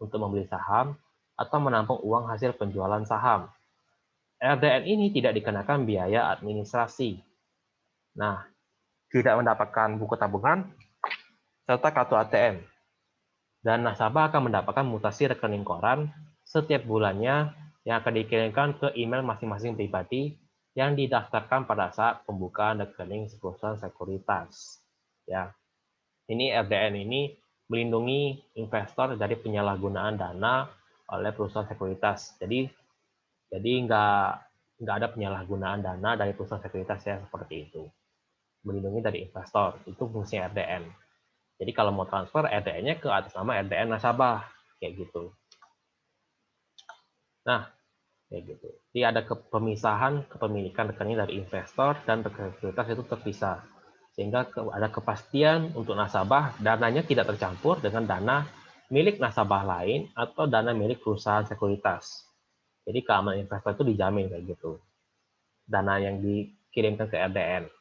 untuk membeli saham atau menampung uang hasil penjualan saham. RDN ini tidak dikenakan biaya administrasi. Nah, tidak mendapatkan buku tabungan serta kartu ATM. Dan nasabah akan mendapatkan mutasi rekening koran setiap bulannya yang akan dikirimkan ke email masing-masing pribadi yang didaftarkan pada saat pembukaan rekening perusahaan sekuritas. Ya, ini RDN ini melindungi investor dari penyalahgunaan dana oleh perusahaan sekuritas. Jadi nggak ada penyalahgunaan dana dari perusahaan sekuritas ya seperti itu. Melindungi dari investor itu fungsi RDN. Jadi kalau mau transfer RDN-nya ke atas nama RDN nasabah kayak gitu. Nah, kayak gitu. Jadi ada pemisahan kepemilikan rekening dari investor dan sekuritas itu terpisah. Sehingga ada kepastian untuk nasabah dananya tidak tercampur dengan dana milik nasabah lain atau dana milik perusahaan sekuritas. Jadi keamanan investor itu dijamin kayak gitu. Dana yang dikirimkan ke RDN.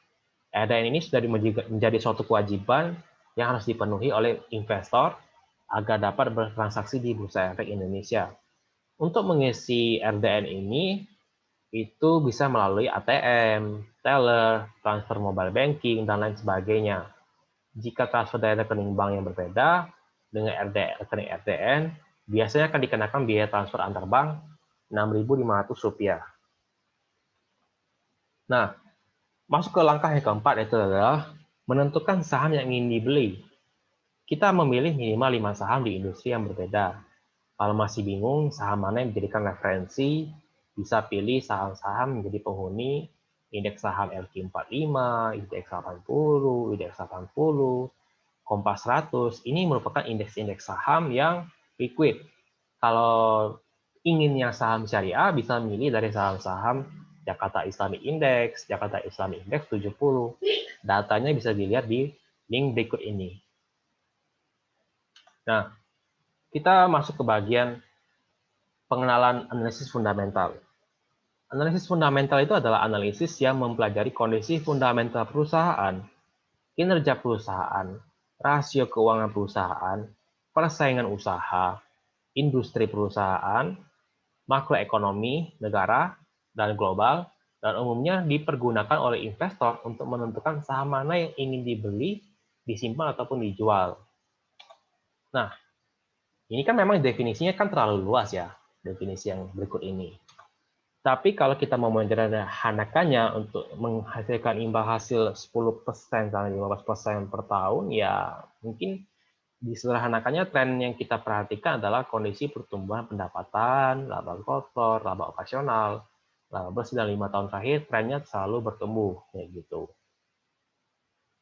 RDN ini sudah menjadi suatu kewajiban yang harus dipenuhi oleh investor agar dapat bertransaksi di Bursa Efek Indonesia. Untuk mengisi RDN ini, itu bisa melalui ATM, teller, transfer mobile banking, dan lain sebagainya. Jika transfer dari rekening bank yang berbeda dengan rekening RDN, biasanya akan dikenakan biaya transfer antar bank Rp6.500. Nah, masuk ke langkah yang keempat itu adalah menentukan saham yang ingin dibeli. Kita memilih minimal 5 saham di industri yang berbeda. Kalau masih bingung saham mana yang dijadikan referensi, bisa pilih saham-saham menjadi penghuni indeks saham LQ45, indeks 80, indeks 80, Kompas 100. Ini merupakan indeks-indeks saham yang liquid. Kalau inginnya saham syariah, bisa milih dari saham-saham Jakarta Islamic Index, Jakarta Islamic Index 70. Datanya bisa dilihat di link berikut ini. Nah, kita masuk ke bagian pengenalan analisis fundamental. Analisis fundamental itu adalah analisis yang mempelajari kondisi fundamental perusahaan, kinerja perusahaan, rasio keuangan perusahaan, persaingan usaha, industri perusahaan, makroekonomi negara dan global, dan umumnya dipergunakan oleh investor untuk menentukan saham mana yang ingin dibeli, disimpan, ataupun dijual. Nah, ini kan memang definisinya kan terlalu luas ya, definisi yang berikut ini. Tapi kalau kita mau menyederhanakannya untuk menghasilkan imbal hasil 10% sampai 15% per tahun, ya mungkin Disederhanakannya, tren yang kita perhatikan adalah kondisi pertumbuhan pendapatan, laba kotor, laba operasional, laba bersih dalam 5 tahun terakhir trennya selalu bertumbuh, kayak gitu.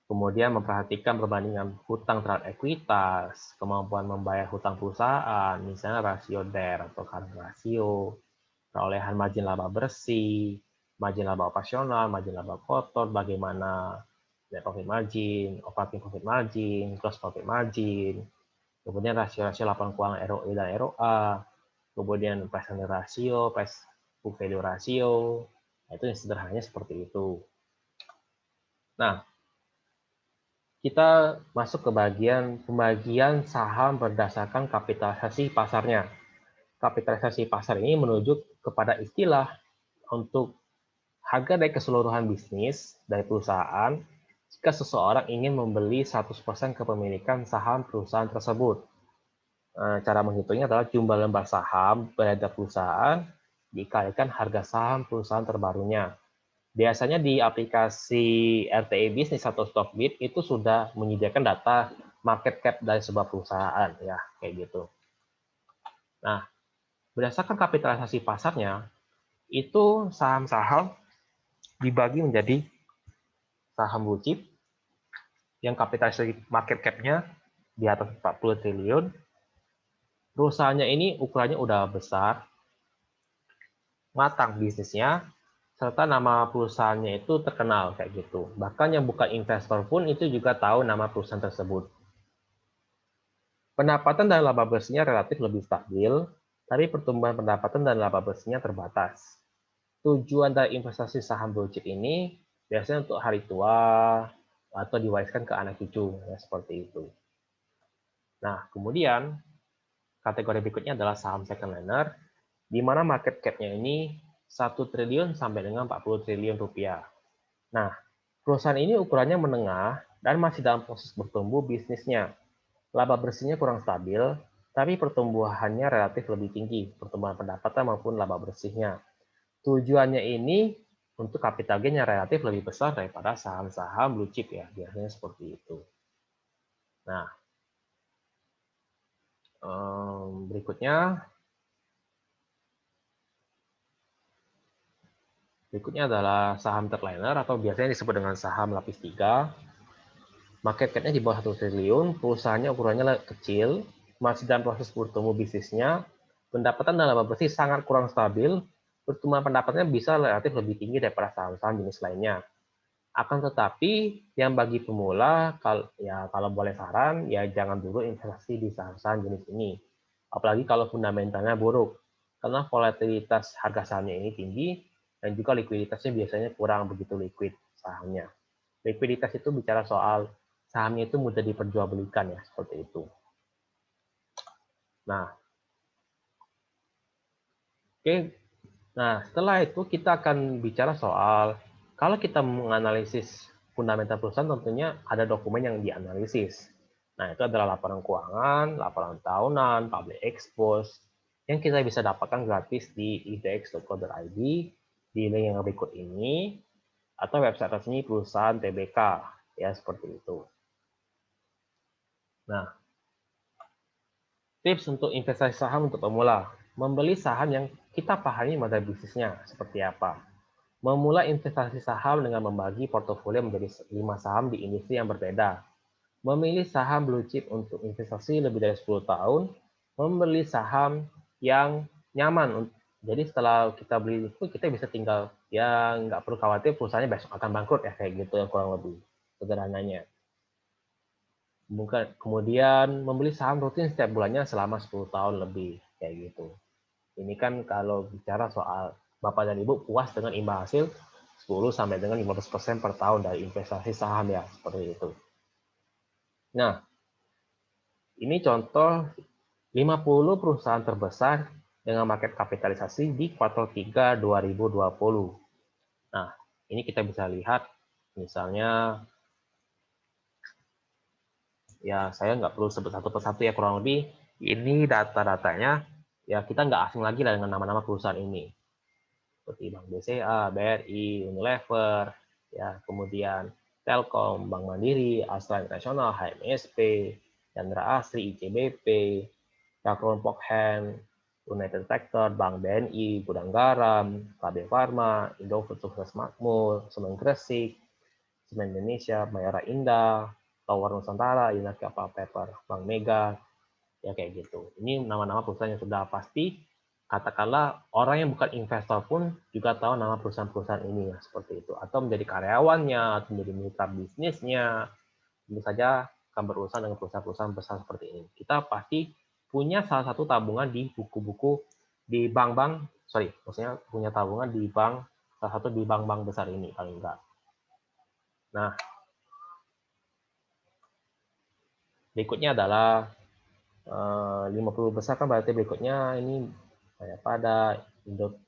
Kemudian memperhatikan perbandingan hutang terhadap ekuitas, kemampuan membayar hutang perusahaan, misalnya rasio DER atau current ratio, perolehan margin laba bersih, margin laba operasional, margin laba kotor, bagaimana net profit margin, operating profit margin, gross profit margin, kemudian rasio-rasio laporan keuangan ROE dan ROA, kemudian price earning ratio, price book value ratio, nah, itu yang sederhananya seperti itu. Nah, kita masuk ke bagian pembagian saham berdasarkan kapitalisasi pasarnya. Kapitalisasi pasar ini menunjuk kepada istilah untuk harga dari keseluruhan bisnis dari perusahaan jika seseorang ingin membeli 100% kepemilikan saham perusahaan tersebut. Cara menghitungnya adalah jumlah lembar saham beredar perusahaan dikalikan harga saham perusahaan terbarunya. Biasanya di aplikasi RTE Bisnis atau Stockbit itu sudah menyediakan data market cap dari sebuah perusahaan, ya kayak gitu. Nah, berdasarkan kapitalisasi pasarnya, itu saham-saham dibagi menjadi saham blue chip yang kapitalisasi market cap-nya di atas 40 triliun. Perusahaannya ini ukurannya udah besar, matang bisnisnya, serta nama perusahaannya itu terkenal kayak gitu. Bahkan yang bukan investor pun itu juga tahu nama perusahaan tersebut. Pendapatan dan laba bersihnya relatif lebih stabil, tapi pertumbuhan pendapatan dan laba bersihnya terbatas. Tujuan dari investasi saham blue chip ini biasanya untuk hari tua atau diwariskan ke anak cucu, ya seperti itu. Nah, kemudian kategori berikutnya adalah saham second liner, di mana market cap-nya ini 1 triliun sampai dengan 40 triliun rupiah. Nah, perusahaan ini ukurannya menengah dan masih dalam proses bertumbuh bisnisnya. Laba bersihnya kurang stabil, tapi pertumbuhannya relatif lebih tinggi, pertumbuhan pendapatan maupun laba bersihnya. Tujuannya ini untuk capital gain yang relatif lebih besar daripada saham-saham blue chip ya, biasanya seperti itu. Nah, berikutnya adalah saham third liner atau biasanya disebut dengan saham lapis 3. Market cap-nya di bawah 1 triliun, perusahaannya ukurannya kecil, masih dalam proses bertumbuh bisnisnya, pendapatan dan laba bersih sangat kurang stabil, pertumbuhan pendapatannya bisa relatif lebih tinggi daripada saham-saham jenis lainnya. Akan tetapi, yang bagi pemula, kalau boleh saran, ya jangan dulu investasi di saham-saham jenis ini. Apalagi kalau fundamentalnya buruk, karena volatilitas harga sahamnya ini tinggi, dan juga likuiditasnya biasanya kurang begitu liquid sahamnya. Likuiditas itu bicara soal sahamnya itu mudah diperjualbelikan ya, seperti itu. Nah, oke. Nah, setelah itu kita akan bicara soal kalau kita menganalisis fundamental perusahaan tentunya ada dokumen yang dianalisis. Nah, itu adalah laporan keuangan, laporan tahunan, public expose, yang kita bisa dapatkan gratis di idx.co.id di link yang berikut ini, atau website resmi perusahaan TBK, ya seperti itu. Nah, tips untuk investasi saham untuk pemula. Membeli saham yang kita pahami model bisnisnya seperti apa. Memulai investasi saham dengan membagi portofolio menjadi 5 saham di industri yang berbeda. Memilih saham blue chip untuk investasi lebih dari 10 tahun. Membeli saham yang nyaman. Jadi setelah kita beli itu kita bisa tinggal, ya nggak perlu khawatir perusahaannya besok akan bangkrut ya kayak gitu yang kurang lebih sederhananya. Kemudian membeli saham rutin setiap bulannya selama 10 tahun lebih kayak gitu. Ini kan kalau bicara soal Bapak dan Ibu puas dengan imbal hasil 10 sampai dengan 15% per tahun dari investasi saham ya, seperti itu. Nah, ini contoh 50 perusahaan terbesar dengan market kapitalisasi di kuartal 3 2020. Nah, ini kita bisa lihat misalnya, ya saya nggak perlu sebut satu persatu ya, kurang lebih ini data-datanya ya kita nggak asing lagi lah dengan nama-nama perusahaan ini seperti Bank BCA, BRI, Unilever, ya kemudian Telkom, Bank Mandiri, Astra International, HMSP, Chandra Asri, ICBP, Yakron Pokhen, United Tractor, Bank BNI, Gudang Garam, KB Farma, Indofood Sukses Makmur, Semen Gresik, Semen Indonesia, Mayora Indah, Tower Nusantara, United Kapal Paper, Bank Mega, ya kayak gitu. Ini nama-nama perusahaan yang sudah pasti, katakanlah orang yang bukan investor pun juga tahu nama perusahaan-perusahaan ini, ya, seperti itu. Atau menjadi karyawannya, atau menjadi mitra bisnisnya, tentu saja akan berurusan dengan perusahaan-perusahaan besar seperti ini. Kita pasti punya salah satu tabungan di buku-buku di bank-bank, maksudnya punya tabungan di bank, salah satu di bank-bank besar ini paling enggak. Nah, berikutnya adalah 50 besar kan berarti berikutnya ini kayak pada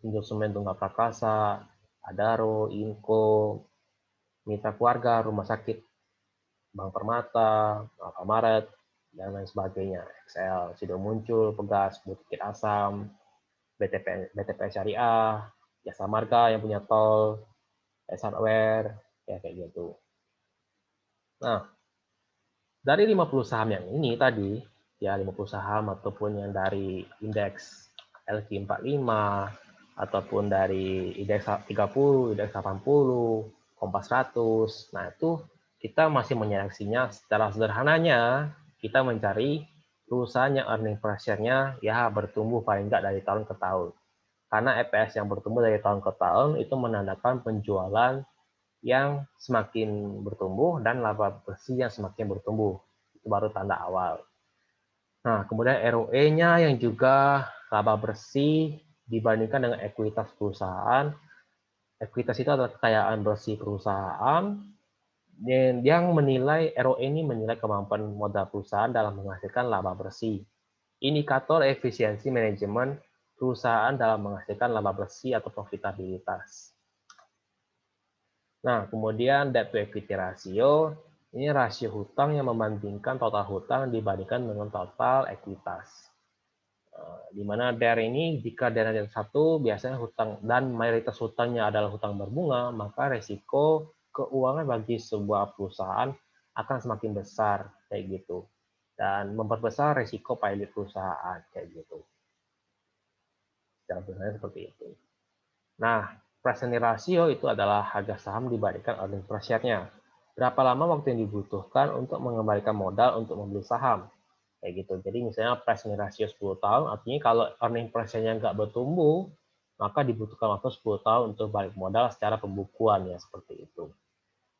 Indosemen Tunggal Prakasa, Adaro, Inco, Mitra Keluarga, Rumah Sakit, Bank Permata, Alfamaret, dan lain sebagainya. XL, Sido Muncul, Pegas, Bukit Asam, BTP Syariah, Jasa Marga yang punya tol, Hardware, ya kayak gitu. Nah, dari 50 saham yang ini tadi, ya 50 saham ataupun yang dari indeks LQ45, ataupun dari indeks 30, indeks 80, Kompas 100, nah itu kita masih menyeleksinya secara sederhananya, kita mencari perusahaan yang earning per share-nya ya bertumbuh paling enggak dari tahun ke tahun. Karena EPS yang bertumbuh dari tahun ke tahun itu menandakan penjualan yang semakin bertumbuh dan laba bersih yang semakin bertumbuh. Itu baru tanda awal. Nah, kemudian ROE-nya yang juga laba bersih dibandingkan dengan ekuitas perusahaan. Ekuitas itu adalah kekayaan bersih perusahaan yang menilai ROE ini menilai kemampuan modal perusahaan dalam menghasilkan laba bersih. Indikator efisiensi manajemen perusahaan dalam menghasilkan laba bersih atau profitabilitas. Nah, kemudian debt to equity ratio, ini rasio hutang yang membandingkan total hutang dibandingkan dengan total ekuitas. Di mana DER ini, jika DER yang satu, biasanya hutang dan mayoritas hutangnya adalah hutang berbunga, maka resiko keuangan bagi sebuah perusahaan akan semakin besar, kayak gitu. Dan memperbesar resiko pilot perusahaan, kayak gitu. Secara biasanya seperti itu. Nah, price earning ratio itu adalah harga saham dibandingkan earning per share-nya. Berapa lama waktu yang dibutuhkan untuk mengembalikan modal untuk membeli saham. Kayak gitu. Jadi misalnya price earning ratio 10 tahun, artinya kalau earning per share-nya nggak bertumbuh, maka dibutuhkan waktu 10 tahun untuk balik modal secara pembukuan, ya seperti itu.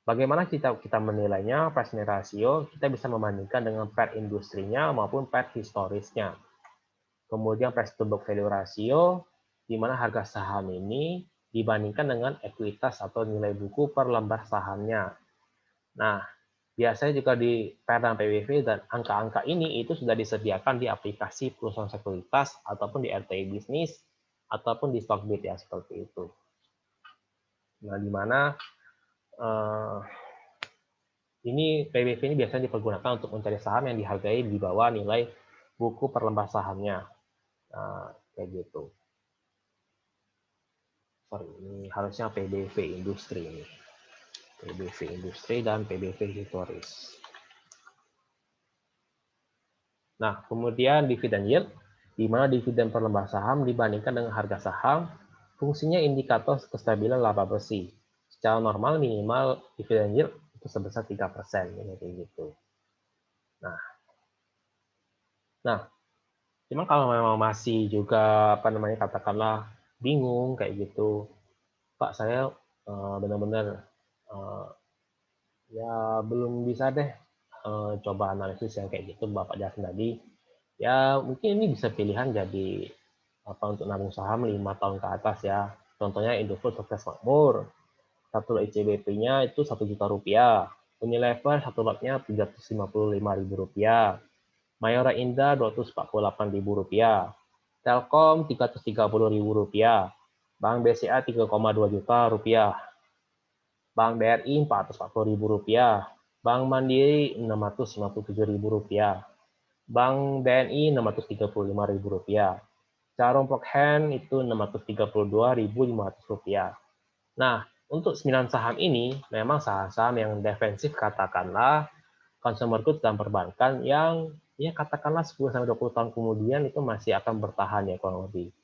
Bagaimana kita menilainya price earning ratio? Kita bisa membandingkan dengan PER industrinya maupun PER historisnya. Kemudian price to book value ratio, di mana harga saham ini dibandingkan dengan ekuitas atau nilai buku per lembar sahamnya. Nah, biasanya juga di PER dan PBV dan angka-angka ini itu sudah disediakan di aplikasi perusahaan sekuritas ataupun di RTI bisnis ataupun di Stockbit, ya seperti itu. Nah, di mana ini PBV ini biasanya dipergunakan untuk mencari saham yang dihargai di bawah nilai buku per lembar sahamnya. Nah, kayak gitu. Sorry, ini harusnya PBV industri ini. PBV industri dan PBV historis. Nah, kemudian dividen yield, di mana dividen per lembar saham dibandingkan dengan harga saham, fungsinya indikator kestabilan laba bersih. Secara normal minimal dividen yield itu sebesar 3%, kayak gitu. Nah, cuma kalau memang masih juga katakanlah bingung kayak gitu, Pak saya benar-benar ya belum bisa deh coba analisis yang kayak gitu Bapak jelasin tadi. Ya mungkin ini bisa pilihan jadi untuk nabung saham 5 tahun ke atas ya. Contohnya Indofood Sukses Makmur. Satu ICBP-nya itu 1 juta rupiah. Unilever satu lotnya 355.000 rupiah. Mayora Indah 248.000 rupiah. Telkom 330.000 rupiah. Bank BCA 3,2 juta rupiah. Bank BRI 440.000 rupiah. Bank Mandiri 657.000 rupiah. Bank BNI 635.000 rupiah. Carom Hand itu 632.500 rupiah. Nah, untuk 9 saham ini memang saham-saham yang defensif katakanlah consumer goods dan perbankan yang ya katakanlah 10-20 tahun kemudian itu masih akan bertahan ya kurang lebih.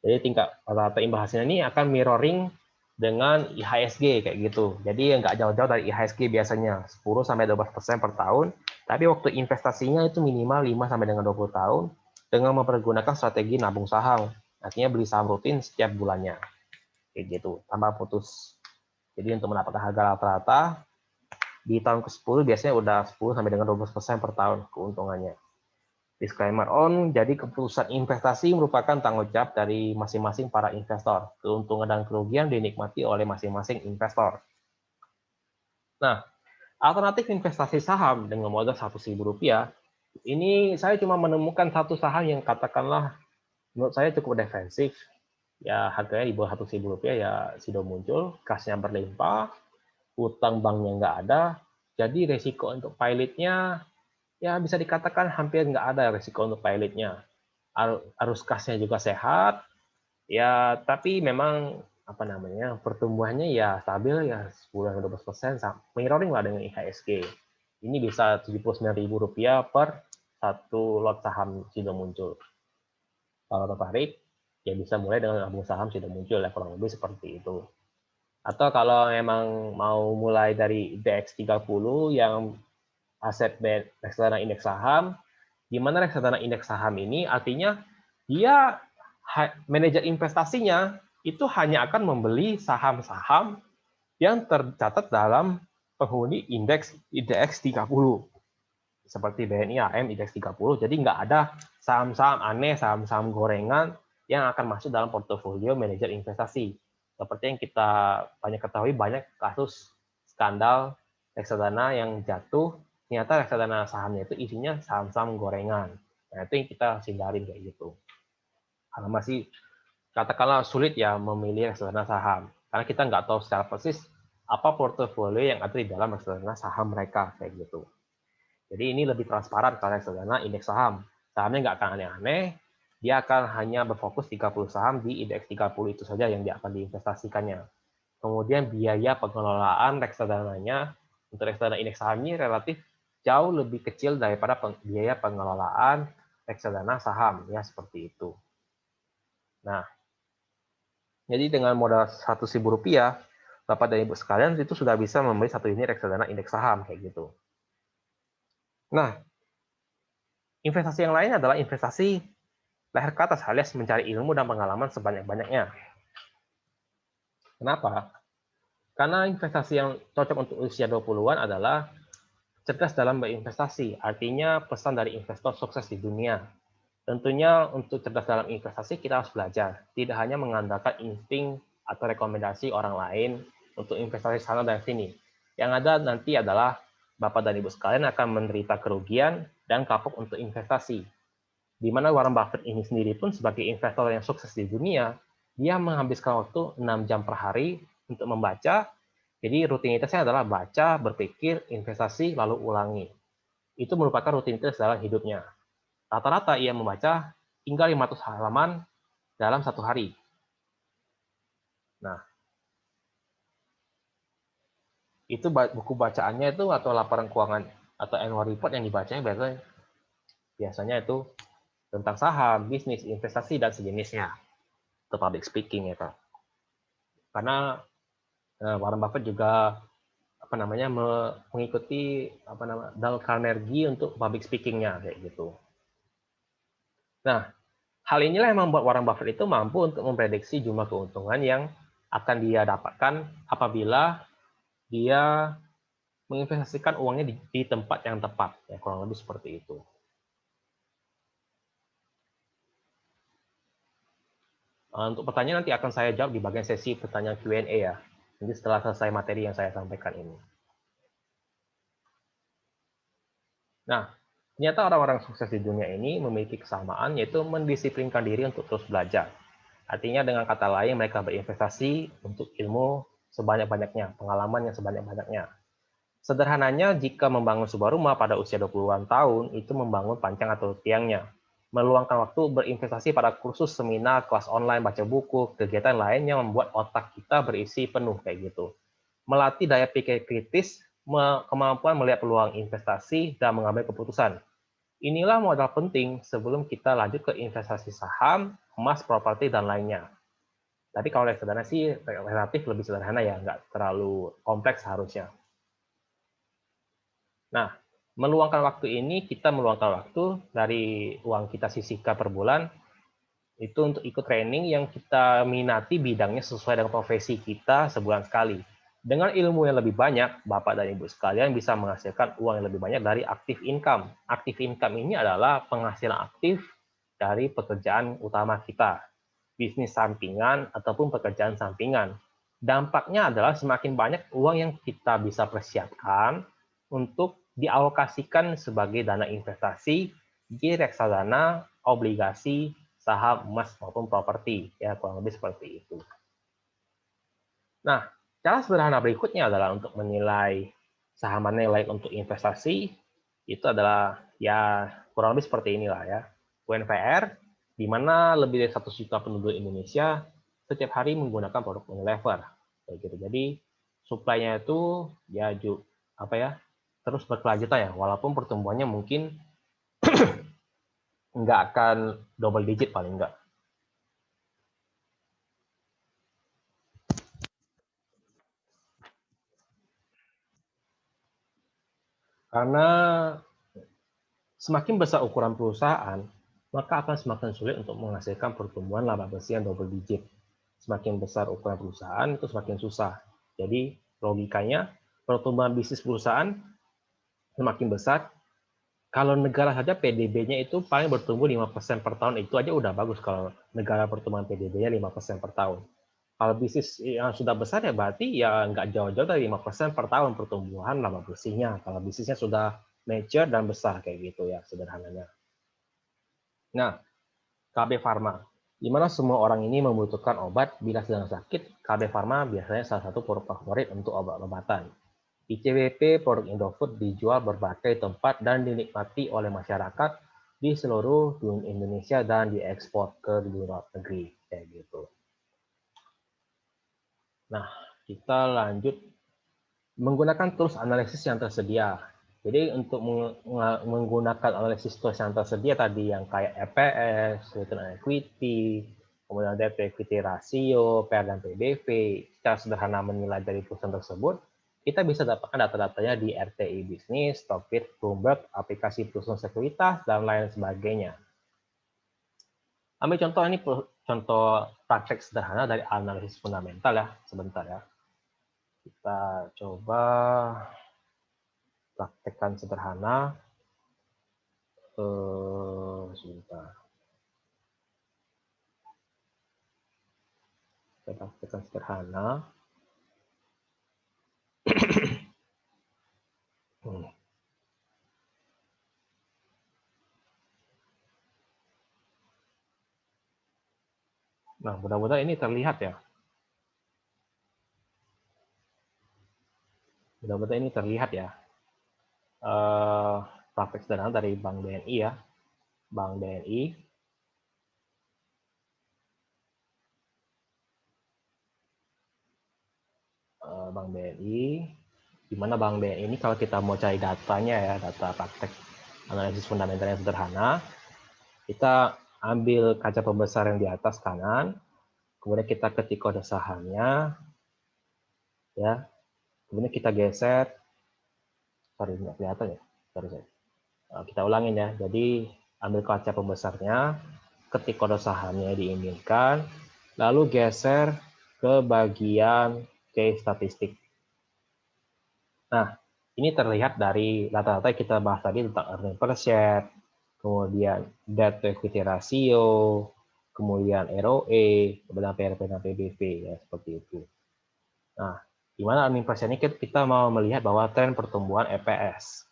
Jadi tingkat rata imbal hasilnya ini akan mirroring dengan IHSG kayak gitu. Jadi nggak jauh-jauh dari IHSG biasanya 10-12% per tahun, tapi waktu investasinya itu minimal 5-20 tahun dengan mempergunakan strategi nabung saham. Artinya beli saham rutin setiap bulannya. Kayak gitu, tanpa putus. Jadi untuk mendapatkan harga rata-rata di tahun ke-10 biasanya udah 10-12% per tahun keuntungannya. Disclaimer on, jadi keputusan investasi merupakan tanggung jawab dari masing-masing para investor. Keuntungan dan kerugian dinikmati oleh masing-masing investor. Nah, alternatif investasi saham dengan modal Rp100.000, ini saya cuma menemukan satu saham yang katakanlah menurut saya cukup defensif. Ya harganya di bawah Rp100.000 ya sudah muncul, kasnya berlimpah, utang banknya nggak ada, jadi resiko untuk pilotnya ya bisa dikatakan hampir nggak ada resiko untuk pilotnya. Arus kasnya juga sehat, ya tapi memang apa namanya pertumbuhannya ya stabil ya 10-12%, mirroring lah dengan IHSG. Ini bisa Rp79.000 per satu lot saham sudah muncul. Kalau tertarik, ya bisa mulai dengan nabung saham sudah muncul ya kurang lebih seperti itu. Atau kalau memang mau mulai dari IDX 30 yang aset reksadana indeks saham, di mana reksadana indeks saham ini artinya dia manajer investasinya itu hanya akan membeli saham-saham yang tercatat dalam penghuni indeks IDX 30. Seperti BNI AM indeks 30, jadi nggak ada saham-saham aneh, saham-saham gorengan yang akan masuk dalam portofolio manajer investasi. Seperti yang kita banyak ketahui, banyak kasus skandal reksadana yang jatuh, ternyata reksadana sahamnya itu isinya saham-saham gorengan. Nah, itu yang kita hindarin kayak gitu. Karena masih katakanlah sulit ya memilih reksadana saham, karena kita nggak tahu secara persis apa portofolio yang ada di dalam reksadana saham mereka kayak gitu. Jadi ini lebih transparan kalau reksadana indeks saham. Sahamnya nggak akan aneh-aneh, dia akan hanya berfokus 30 saham di indeks 30 itu saja yang dia akan diinvestasikannya. Kemudian biaya pengelolaan reksadananya untuk reksadana indeks saham ini relatif jauh lebih kecil daripada biaya pengelolaan reksadana saham, ya seperti itu. Nah, jadi dengan modal Rp100.000, Bapak dan Ibu sekalian itu sudah bisa membeli satu unit reksadana indeks saham kayak gitu. Nah, investasi yang lain adalah investasi leher ke atas alias mencari ilmu dan pengalaman sebanyak-banyaknya. Kenapa? Karena investasi yang cocok untuk usia 20-an adalah cerdas dalam berinvestasi. Artinya pesan dari investor sukses di dunia. Tentunya untuk cerdas dalam investasi kita harus belajar. Tidak hanya mengandalkan insting atau rekomendasi orang lain untuk investasi sana dan sini. Yang ada nanti adalah Bapak dan Ibu sekalian akan menderita kerugian dan kapok untuk investasi. Di mana Warren Buffett ini sendiri pun sebagai investor yang sukses di dunia, dia menghabiskan waktu 6 jam per hari untuk membaca. Jadi rutinitasnya adalah baca, berpikir, investasi, lalu ulangi. Itu merupakan rutinitas dalam hidupnya. Rata-rata ia membaca hingga 500 halaman dalam satu hari. Nah, itu buku bacaannya itu atau laporan keuangan atau annual report yang dibacanya biasanya itu tentang saham, bisnis, investasi, dan sejenisnya. Itu public speaking ya, Kak. Karena Warren Buffett juga mengikuti Dale Carnegie untuk public speaking-nya kayak gitu. Nah, hal inilah yang membuat Warren Buffett itu mampu untuk memprediksi jumlah keuntungan yang akan dia dapatkan apabila dia menginvestasikan uangnya di tempat yang tepat, ya kurang lebih seperti itu. Untuk pertanyaan nanti akan saya jawab di bagian sesi pertanyaan Q&A ya. Nanti setelah selesai materi yang saya sampaikan ini. Nah, ternyata orang-orang sukses di dunia ini memiliki kesamaan, yaitu mendisiplinkan diri untuk terus belajar. Artinya dengan kata lain mereka berinvestasi untuk ilmu sebanyak-banyaknya, pengalaman yang sebanyak-banyaknya. Sederhananya, jika membangun sebuah rumah pada usia 20-an tahun, itu membangun pancang atau tiangnya. Meluangkan waktu berinvestasi pada kursus, seminar, kelas online, baca buku, kegiatan lain yang membuat otak kita berisi penuh kayak gitu. Melatih daya pikir kritis kemampuan melihat peluang investasi dan mengambil keputusan. Inilah modal penting sebelum kita lanjut ke investasi saham, emas, properti, dan lainnya. Tapi kalau reksadana sih relatif lebih sederhana ya, nggak terlalu kompleks harusnya. Nah, meluangkan waktu ini, kita meluangkan waktu dari uang kita sisihkan per bulan, itu untuk ikut training yang kita minati bidangnya sesuai dengan profesi kita sebulan sekali. Dengan ilmu yang lebih banyak, Bapak dan Ibu sekalian bisa menghasilkan uang yang lebih banyak dari aktif income. Aktif income ini adalah penghasilan aktif dari pekerjaan utama kita, bisnis sampingan ataupun pekerjaan sampingan. Dampaknya adalah semakin banyak uang yang kita bisa persiapkan untuk dialokasikan sebagai dana investasi di reksadana, obligasi, saham, emas maupun properti, ya kurang lebih seperti itu. Nah, cara sederhana berikutnya adalah untuk menilai saham mana yang layak untuk investasi, itu adalah ya kurang lebih seperti inilah ya. UNVR, di mana lebih dari 1 juta penduduk Indonesia setiap hari menggunakan produk Unilever. Kayak gitu. Jadi supply-nya itu ya terus berkelanjutan ya, walaupun pertumbuhannya mungkin nggak akan double digit paling nggak. Karena semakin besar ukuran perusahaan, maka akan semakin sulit untuk menghasilkan pertumbuhan laba bersih yang double digit. Semakin besar ukuran perusahaan, itu semakin susah. Jadi, logikanya, pertumbuhan bisnis perusahaan semakin besar, kalau negara saja PDB-nya itu paling bertumbuh 5% per tahun, itu aja udah bagus kalau negara pertumbuhan PDB-nya 5% per tahun. Kalau bisnis yang sudah besar ya berarti ya nggak jauh-jauh dari 5% per tahun pertumbuhan laba bersihnya. Kalau bisnisnya sudah mature dan besar kayak gitu ya sederhananya. Nah, KB Pharma. Di mana semua orang ini membutuhkan obat bila sedang sakit, KB Pharma biasanya salah satu produk favorit untuk obat-obatan. ICBP produk Indofood dijual berbagai tempat dan dinikmati oleh masyarakat di seluruh Indonesia dan diekspor ke luar negeri kayak gitu. Nah, kita lanjut menggunakan tools analisis yang tersedia. Jadi untuk menggunakan analisis tools yang tersedia tadi yang kayak EPS, return on equity, kemudian debt to equity ratio, PR dan PBV, secara sederhana menilai dari perusahaan tersebut, kita bisa dapatkan data-datanya di RTI Bisnis, Stockbit, Bloomberg, aplikasi perusahaan sekuritas, dan lain sebagainya. Ambil contoh ini contoh praktek sederhana dari analisis fundamental ya, sebentar ya. Kita coba praktekkan sederhana. Sebentar. Kita praktekkan sederhana. Nah, mudah-mudahan ini terlihat ya. Mudah-mudahan ini terlihat ya. Praktek sederhana dari Bank BNI ya. Bank BNI. Bank BNI. Di mana Bank BNI ini kalau kita mau cari datanya ya, data praktek analisis fundamental yang sederhana, kita ambil kaca pembesar yang di atas kanan, kemudian kita ketik kode sahamnya, ya, kemudian kita geser, sorry nggak kelihatan ya, sorry. Kita ulangin ya, jadi ambil kaca pembesarnya, ketik kode sahamnya diinginkan, lalu geser ke bagian case statistik. Nah, ini terlihat dari data-data yang kita bahas tadi tentang earning per share, kemudian debt to equity ratio, kemudian ROE, kemudian PRP dan PBV, ya seperti itu. Nah, di mana earning per share ini kita mau melihat bahwa tren pertumbuhan EPS.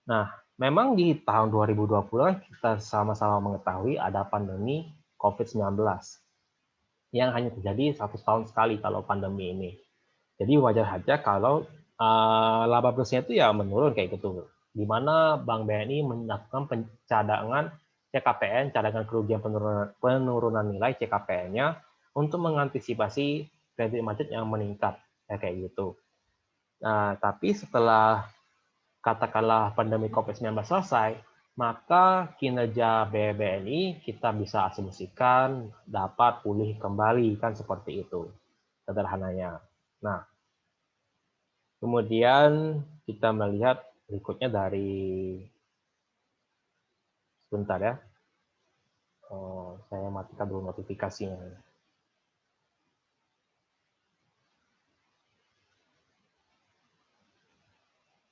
Nah, memang di tahun 2020 kita sama-sama mengetahui ada pandemi COVID-19 yang hanya terjadi 1 tahun sekali kalau pandemi ini. Jadi wajar saja kalau laba bersihnya itu ya menurun kayak gitu. Di mana Bank BNI melakukan pencadangan CKPN, cadangan kerugian penurunan nilai CKPN-nya untuk mengantisipasi kredit macet yang meningkat ya kayak gitu. Nah, tapi setelah katakanlah pandemi COVID-19 selesai, maka kinerja BBNI kita bisa asumsikan dapat pulih kembali, kan seperti itu sederhananya. Nah, kemudian kita melihat berikutnya dari, sebentar ya, saya matikan dulu notifikasinya.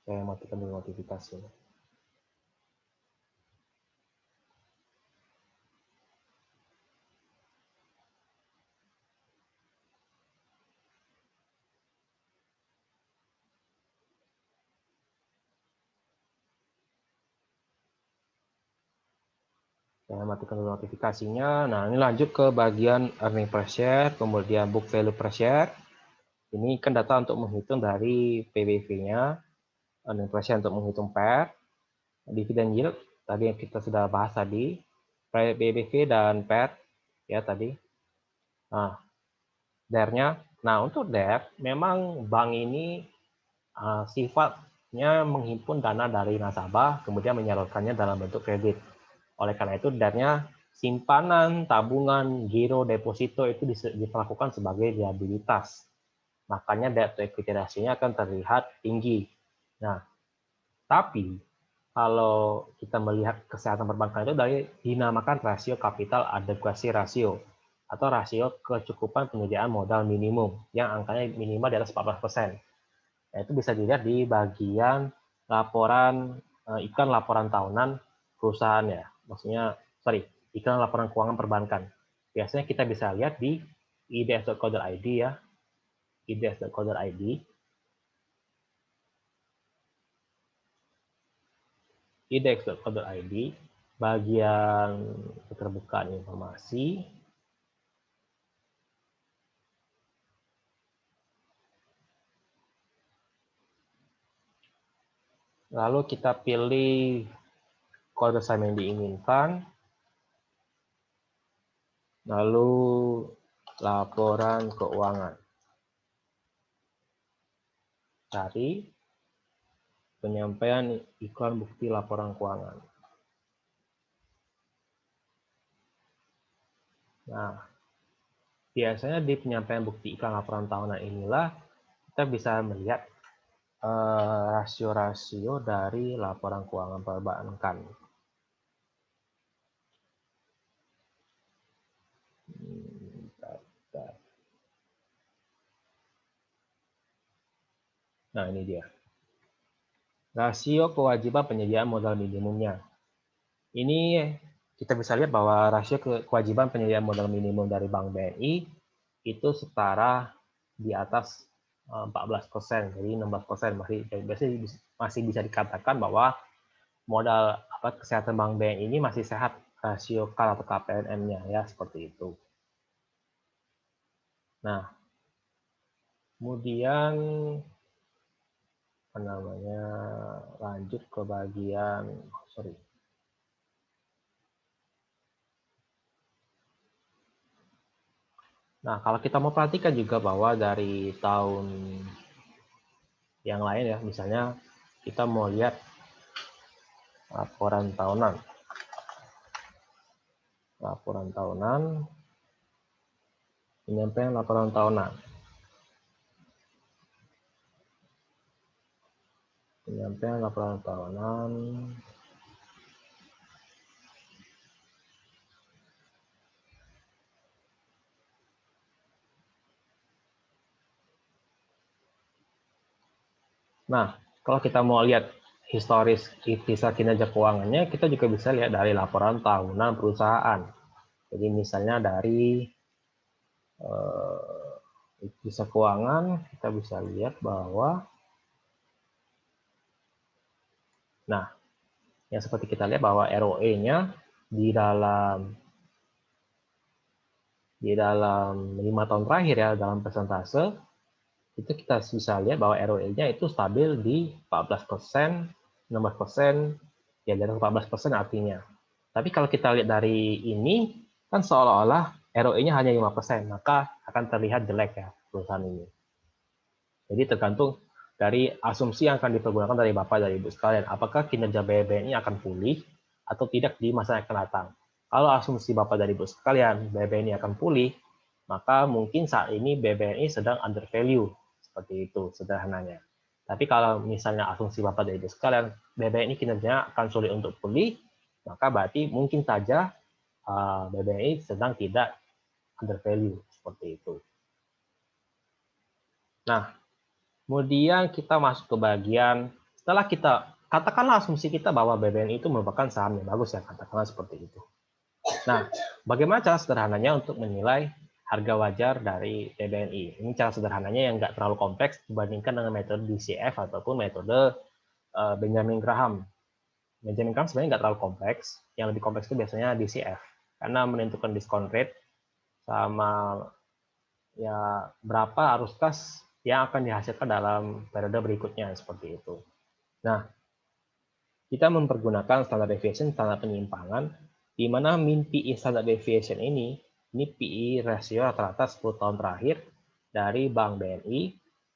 Saya matikan dulu notifikasinya. Saya matikan dulu notifikasinya. Nah, ini lanjut ke bagian earning per share, kemudian book value per share. Ini kan data untuk menghitung dari PBV-nya, earning per share untuk menghitung PER, dividend yield, tadi yang kita sudah bahas tadi, PBV dan PER, ya tadi. Nah, DER-nya, nah untuk DER, memang bank ini sifatnya menghimpun dana dari nasabah, kemudian menyalurkannya dalam bentuk kredit. Oleh karena itu, DER-nya simpanan, tabungan, giro, deposito itu diperlakukan sebagai liabilitas. Makanya debt to equity ratio-nya akan terlihat tinggi. Nah, tapi kalau kita melihat kesehatan perbankan itu dari dinamakan rasio capital adequacy ratio atau rasio kecukupan penyediaan modal minimum yang angkanya minimal di atas 14%. Nah, itu bisa dilihat di bagian laporan iklan laporan tahunan perusahaan ya. Maksudnya, iklan laporan keuangan perbankan. Biasanya kita bisa lihat di ids.co.id ya, ids.co.id. ids.co.id, bagian keterbukaan informasi. Lalu kita pilih kode saham yang diinginkan. Lalu laporan keuangan. Cari penyampaian iklan bukti laporan keuangan. Nah, biasanya di penyampaian bukti iklan laporan tahunan inilah kita bisa melihat rasio-rasio dari laporan keuangan perbankan. Nah, ini dia. Rasio kewajiban penyediaan modal minimumnya. Ini kita bisa lihat bahwa rasio kewajiban penyediaan modal minimum dari Bank BNI itu setara di atas 14%, jadi 16%. Masih bisa dikatakan bahwa modal kesehatan Bank BNI ini masih sehat, rasio KAL atau KPNM-nya ya, seperti itu. Nah, kemudian lanjut ke bagian Nah, kalau kita mau perhatikan juga bahwa dari tahun yang lain ya, misalnya kita mau lihat laporan tahunan, penyampaian laporan tahunan. Nah, kalau kita mau lihat historis kisah kinerja keuangannya, kita juga bisa lihat dari laporan tahunan perusahaan. Jadi misalnya dari kisah keuangan, kita bisa lihat bahwa, nah, yang seperti kita lihat bahwa ROE-nya di dalam 5 tahun terakhir ya, dalam persentase, itu kita bisa lihat bahwa ROE-nya itu stabil di 14%, 16%, ya di atas 14% artinya. Tapi kalau kita lihat dari ini, kan seolah-olah ROE-nya hanya 5%, maka akan terlihat jelek ya perusahaan ini. Jadi tergantung dari asumsi yang akan dipergunakan dari Bapak dan Ibu sekalian. Apakah kinerja BBNI akan pulih atau tidak di masa yang akan datang? Kalau asumsi Bapak dan Ibu sekalian, BBNI akan pulih, maka mungkin saat ini BBNI sedang under value. Seperti itu sederhananya. Tapi kalau misalnya asumsi Bapak dan Ibu sekalian, BBNI kinerjanya akan sulit untuk pulih, maka berarti mungkin saja BBNI sedang tidak under value. Seperti itu. Nah, kemudian kita masuk ke bagian, setelah kita, katakanlah asumsi kita bahwa BBNI itu merupakan saham yang bagus ya, katakanlah seperti itu. Nah, bagaimana cara sederhananya untuk menilai harga wajar dari BBNI? Ini cara sederhananya yang nggak terlalu kompleks dibandingkan dengan metode DCF ataupun metode Benjamin Graham. Benjamin Graham sebenarnya nggak terlalu kompleks, yang lebih kompleks itu biasanya DCF, karena menentukan discount rate sama ya berapa arus kas yang akan dihasilkan dalam periode berikutnya seperti itu. Nah, kita mempergunakan standard deviation, standar penyimpangan, di mana mean PE standard deviation ini PE rasio rata-rata 10 tahun terakhir dari Bank BNI,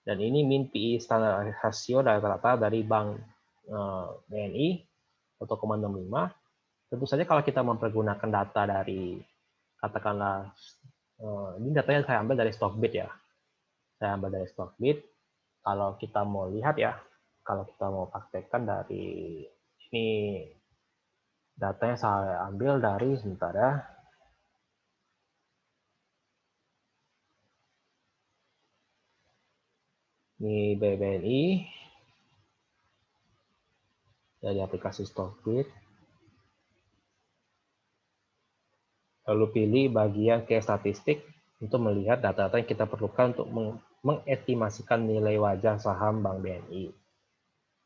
dan ini mean PE standar rasio rata-rata dari Bank BNI 1,65. Tentu saja kalau kita mempergunakan data dari, katakanlah, ini datanya saya ambil dari Stockbit ya. Saya ambil dari Stockbit. Kalau kita mau lihat ya, kalau kita mau praktekkan dari ini, datanya saya ambil dari, sebentar ya. Ini BBNI dari aplikasi Stockbit. Lalu pilih bagian case statistik untuk melihat data-data yang kita perlukan untuk mengestimasikan nilai wajar saham Bank BNI.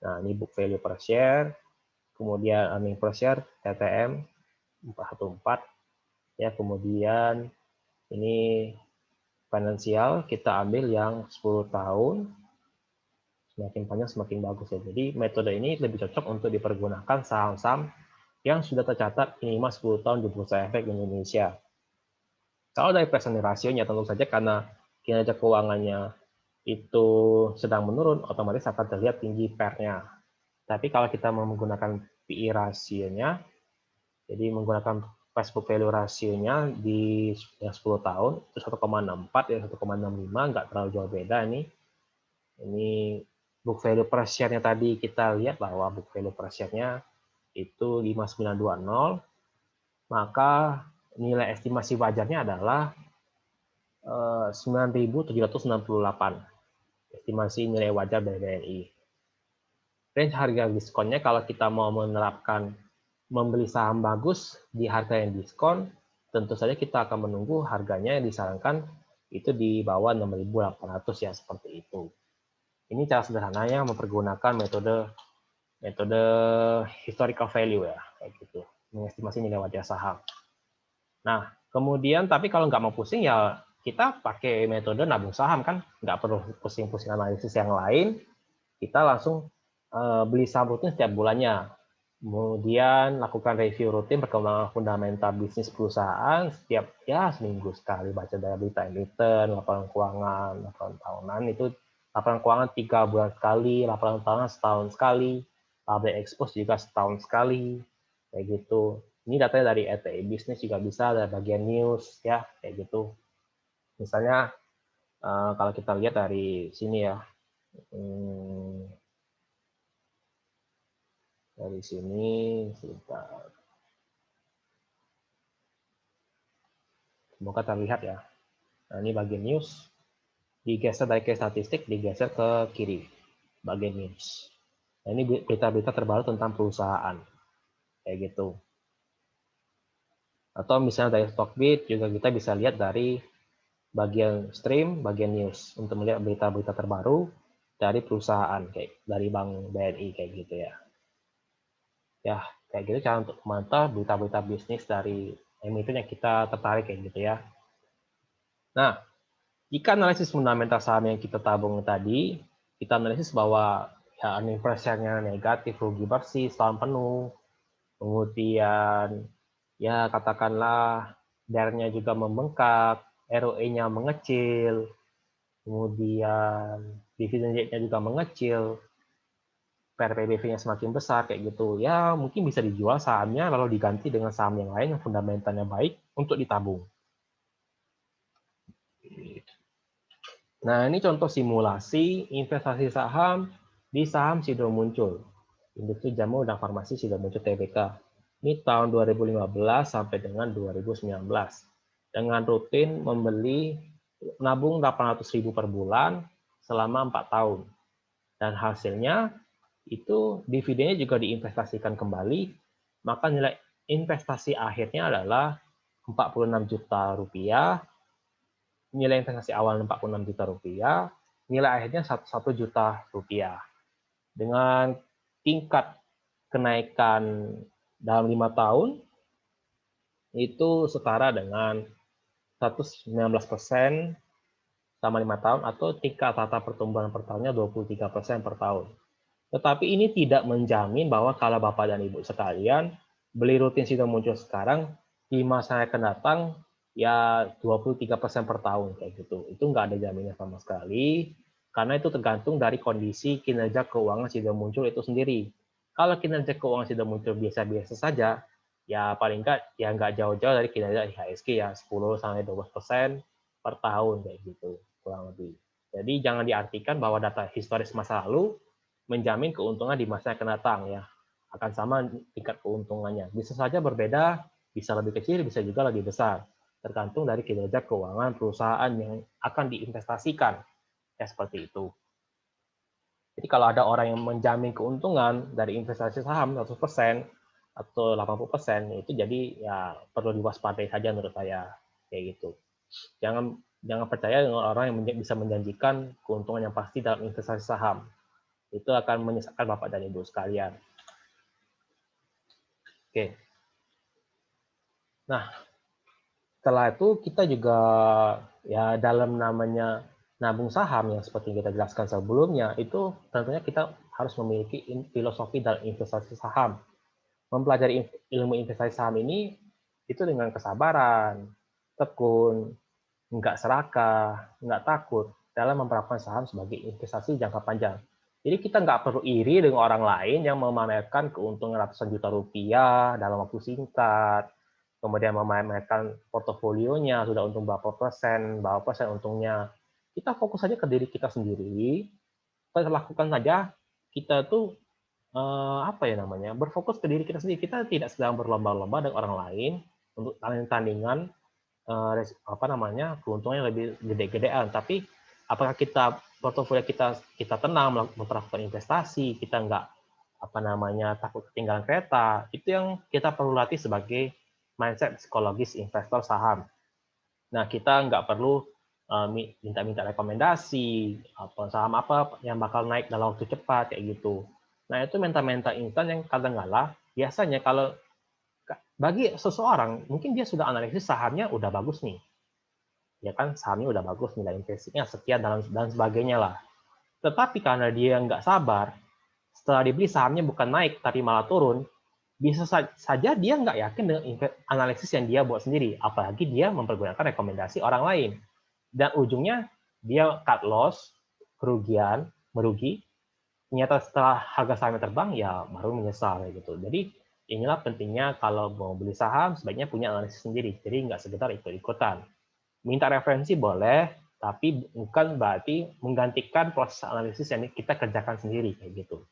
Nah, ini book value per share, kemudian earning per share, TTM 414, ya, kemudian ini finansial, kita ambil yang 10 tahun, semakin panjang semakin bagus ya. Jadi metode ini lebih cocok untuk dipergunakan saham-saham yang sudah tercatat minimal 10 tahun di Bursa Efek Indonesia. Kalau dari present rasionya tentu saja karena kinerja keuangannya itu sedang menurun, otomatis akan terlihat tinggi PER-nya. Tapi kalau kita menggunakan PE rasionya, jadi menggunakan price book value rasionya di 10 tahun, itu 1,64 ya 1,65, nggak terlalu jauh beda ini. Ini book value per share-nya tadi kita lihat bahwa book value per share-nya itu 5920, maka nilai estimasi wajarnya adalah 9.768 estimasi nilai wajar dari BNI. Range harga diskonnya kalau kita mau menerapkan membeli saham bagus di harga yang diskon, tentu saja kita akan menunggu harganya yang disarankan itu di bawah 6.800 ya, seperti itu. Ini cara sederhananya mempergunakan metode historical value ya, kayak gitu, mengestimasi nilai wajar saham. Nah, kemudian tapi kalau nggak mau pusing ya kita pakai metode nabung saham kan, nggak perlu pusing-pusing analisis yang lain, kita langsung beli saham rutin setiap bulannya. Kemudian lakukan review rutin perkembangan fundamental bisnis perusahaan setiap ya seminggu sekali, baca dari berita emiten, laporan keuangan, laporan tahunan itu, laporan keuangan 3 bulan sekali, laporan tahunan setahun sekali, public expose juga setahun sekali, kayak gitu. Ini datanya dari RTI Bisnis juga bisa, dari bagian news ya, kayak gitu. Misalnya kalau kita lihat dari sini ya, dari sini sebentar. Semoga terlihat ya. Nah, ini bagian news. Digeser dari case statistik, digeser ke kiri. Bagian news. Nah, ini berita-berita terbaru tentang perusahaan. Kayak gitu. Atau misalnya dari Stockbit juga kita bisa lihat dari bagian stream, bagian news. Untuk melihat berita-berita terbaru dari perusahaan. Kayak dari Bank BNI kayak gitu ya. Ya, kayak gitu cara untuk memantau berita-berita bisnis dari emiten yang kita tertarik kayak gitu ya. Nah, jika analisis fundamental saham yang kita tabung tadi, kita analisis bahwa ya earning per share-nya negatif, rugi bersih setahun penuh, kemudian ya katakanlah DER-nya juga membengkak, ROE-nya mengecil, kemudian dividen yield-nya juga mengecil, PRPBV-nya semakin besar kayak gitu, ya mungkin bisa dijual sahamnya lalu diganti dengan saham yang lain yang fundamentalnya baik untuk ditabung. Nah, ini contoh simulasi investasi saham di saham Sido Muncul. Industri Jamu dan Farmasi Sido Muncul Tbk. Ini tahun 2015 sampai dengan 2019. Dengan rutin membeli nabung 800.000 per bulan selama 4 tahun. Dan hasilnya itu dividennya juga diinvestasikan kembali, maka nilai investasi akhirnya adalah 46 juta rupiah, nilai investasi awal 46 juta rupiah, nilai akhirnya 1 juta rupiah. Dengan tingkat kenaikan dalam 5 tahun, itu setara dengan 119% selama 5 tahun, atau tingkat rata pertumbuhan per tahunnya 23% per tahun. Tetapi ini tidak menjamin bahwa kalau Bapak dan Ibu sekalian beli rutin Sido Muncul sekarang, di masa yang akan datang ya 23% per tahun kayak gitu. Itu nggak ada jaminnya sama sekali, karena itu tergantung dari kondisi kinerja keuangan Sido Muncul itu sendiri. Kalau kinerja keuangan Sido Muncul biasa-biasa saja, ya paling nggak jauh-jauh dari kinerja IHSG ya 10-12% per tahun kayak gitu kurang lebih. Jadi jangan diartikan bahwa data historis masa lalu menjamin keuntungan di masa yang akan datang ya. Akan sama tingkat keuntungannya. Bisa saja berbeda, bisa lebih kecil, bisa juga lebih besar. Tergantung dari kinerja keuangan perusahaan yang akan diinvestasikan. Ya seperti itu. Jadi kalau ada orang yang menjamin keuntungan dari investasi saham 100% atau 80%, itu jadi ya perlu diwaspadai saja menurut saya kayak gitu. Jangan percaya dengan orang yang bisa menjanjikan keuntungan yang pasti dalam investasi saham. Itu akan menyesatkan Bapak dan Ibu sekalian. Oke. Nah, setelah itu kita juga ya dalam namanya nabung saham yang seperti kita jelaskan sebelumnya, itu tentunya kita harus memiliki filosofi dalam investasi saham. Mempelajari ilmu investasi saham ini itu dengan kesabaran, tekun, nggak serakah, nggak takut dalam memperlakukan saham sebagai investasi jangka panjang. Jadi kita nggak perlu iri dengan orang lain yang memamerkan keuntungan ratusan juta rupiah dalam waktu singkat, kemudian memamerkan portofolionya sudah untung berapa persen untungnya. Kita fokus saja ke diri kita sendiri, kita lakukan saja, kita tuh apa ya namanya, berfokus ke diri kita sendiri. Kita tidak sedang berlomba-lomba dengan orang lain untuk tanding-tandingan apa namanya keuntungannya lebih gede-gedean, tapi apakah kita portofolio kita tenang melakukan investasi, kita nggak apa namanya takut ketinggalan kereta, itu yang kita perlu latih sebagai mindset psikologis investor saham. Nah, kita nggak perlu minta-minta rekomendasi apa saham apa yang bakal naik dalam waktu cepat kayak gitu. Nah, itu mental-mental instan yang kadang-kala biasanya kalau bagi seseorang mungkin dia sudah analisis sahamnya udah bagus nih, ya kan sahamnya udah bagus, nilai investasinya sekian dan sebagainya lah. Tetapi karena dia nggak sabar, setelah dibeli sahamnya bukan naik tapi malah turun, bisa saja dia nggak yakin dengan analisis yang dia buat sendiri, apalagi dia mempergunakan rekomendasi orang lain. Dan ujungnya dia cut loss, kerugian, merugi, ternyata setelah harga sahamnya terbang, ya baru menyesal gitu. Jadi inilah pentingnya kalau mau beli saham, sebaiknya punya analisis sendiri, jadi nggak sekedar ikut-ikutan. Minta referensi boleh, tapi bukan berarti menggantikan proses analisis yang kita kerjakan sendiri kayak gitu.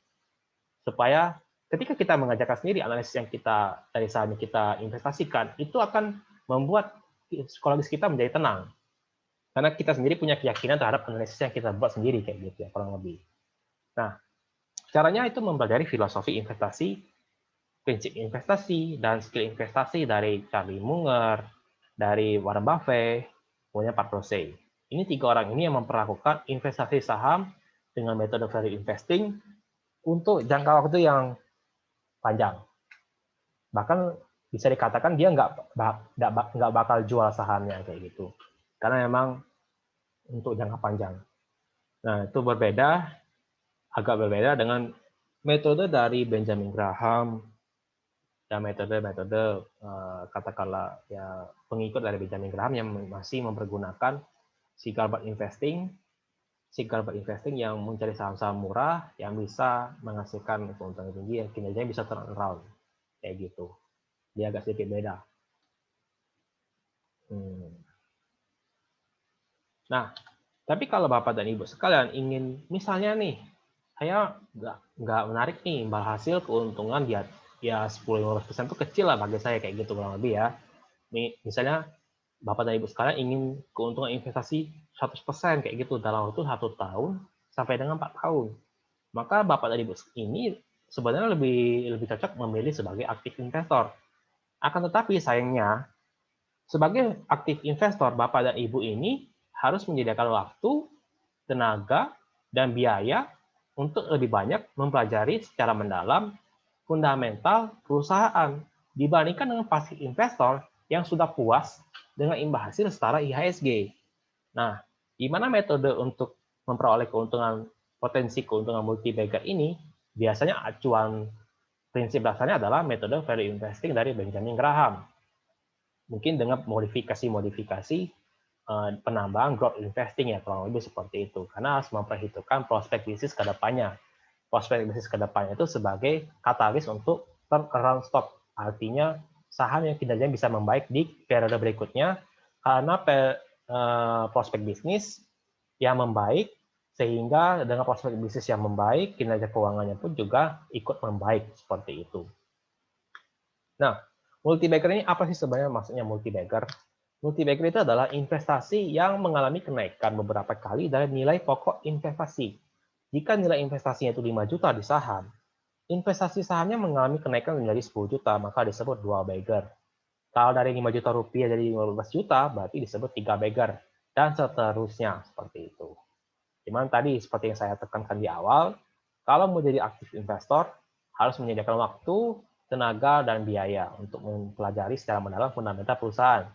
Supaya ketika kita mengerjakan sendiri analisis yang kita dari saham yang kita investasikan, itu akan membuat psikologis kita menjadi tenang. Karena kita sendiri punya keyakinan terhadap analisis yang kita buat sendiri kayak gitu ya kurang lebih. Nah, caranya itu mempelajari filosofi investasi, prinsip investasi, dan skill investasi dari Charlie Munger, dari Warren Buffett, kemudian Pat Rosey. Ini 3 orang ini yang memperlakukan investasi saham dengan metode value investing untuk jangka waktu yang panjang. Bahkan bisa dikatakan dia nggak bakal jual sahamnya kayak gitu. Karena memang untuk jangka panjang. Nah, itu agak berbeda dengan metode dari Benjamin Graham dan metode-metode katakanlah ya pengikut dari Benjamin Graham yang masih mempergunakan si Gilbert investing seeker investing yang mencari saham-saham murah yang bisa menghasilkan keuntungan tinggi yang kinerjanya bisa turn around kayak gitu. Dia agak sedikit beda. Nah, tapi kalau Bapak dan Ibu sekalian ingin, misalnya nih, saya nggak menarik nih hasil keuntungan dia ya 10-15% itu kecil lah bagi saya kayak gitu kurang lebih ya. Misalnya Bapak dan Ibu sekalian ingin keuntungan investasi 100% kayak gitu dalam waktu 1 tahun sampai dengan 4 tahun. Maka Bapak dan Ibu ini sebenarnya lebih cocok memilih sebagai aktif investor. Akan tetapi sayangnya sebagai aktif investor, Bapak dan Ibu ini harus menyediakan waktu, tenaga, dan biaya untuk lebih banyak mempelajari secara mendalam fundamental perusahaan dibandingkan dengan pasif investor yang sudah puas dengan imbal hasil setara IHSG. Nah, gimana metode untuk memperoleh potensi keuntungan multi bagger ini? Biasanya acuan prinsip dasarnya adalah metode value investing dari Benjamin Graham. Mungkin dengan modifikasi penambahan growth investing ya, kurang lebih seperti itu. Karena harus memperhitungkan prospek bisnis ke depannya. Prospek bisnis ke depannya itu sebagai katalis untuk turnaround stock. Artinya saham yang kinerjanya bisa membaik di periode berikutnya karena prospek bisnis yang membaik, sehingga dengan prospek bisnis yang membaik, kinerja keuangannya pun juga ikut membaik seperti itu. Nah, multi-bagger ini apa sih sebenarnya maksudnya multi-bagger? Multi-bagger itu adalah investasi yang mengalami kenaikan beberapa kali dari nilai pokok investasi. Jika nilai investasinya itu 5 juta di saham, investasi sahamnya mengalami kenaikan menjadi 10 juta, maka disebut dual bagger. Kalau dari 5 juta rupiah jadi 15 juta, berarti disebut 3 bagger. Dan seterusnya, seperti itu. Cuman tadi, seperti yang saya tekankan di awal, kalau mau jadi aktif investor, harus menyediakan waktu, tenaga, dan biaya untuk mempelajari secara mendalam fundamental perusahaan.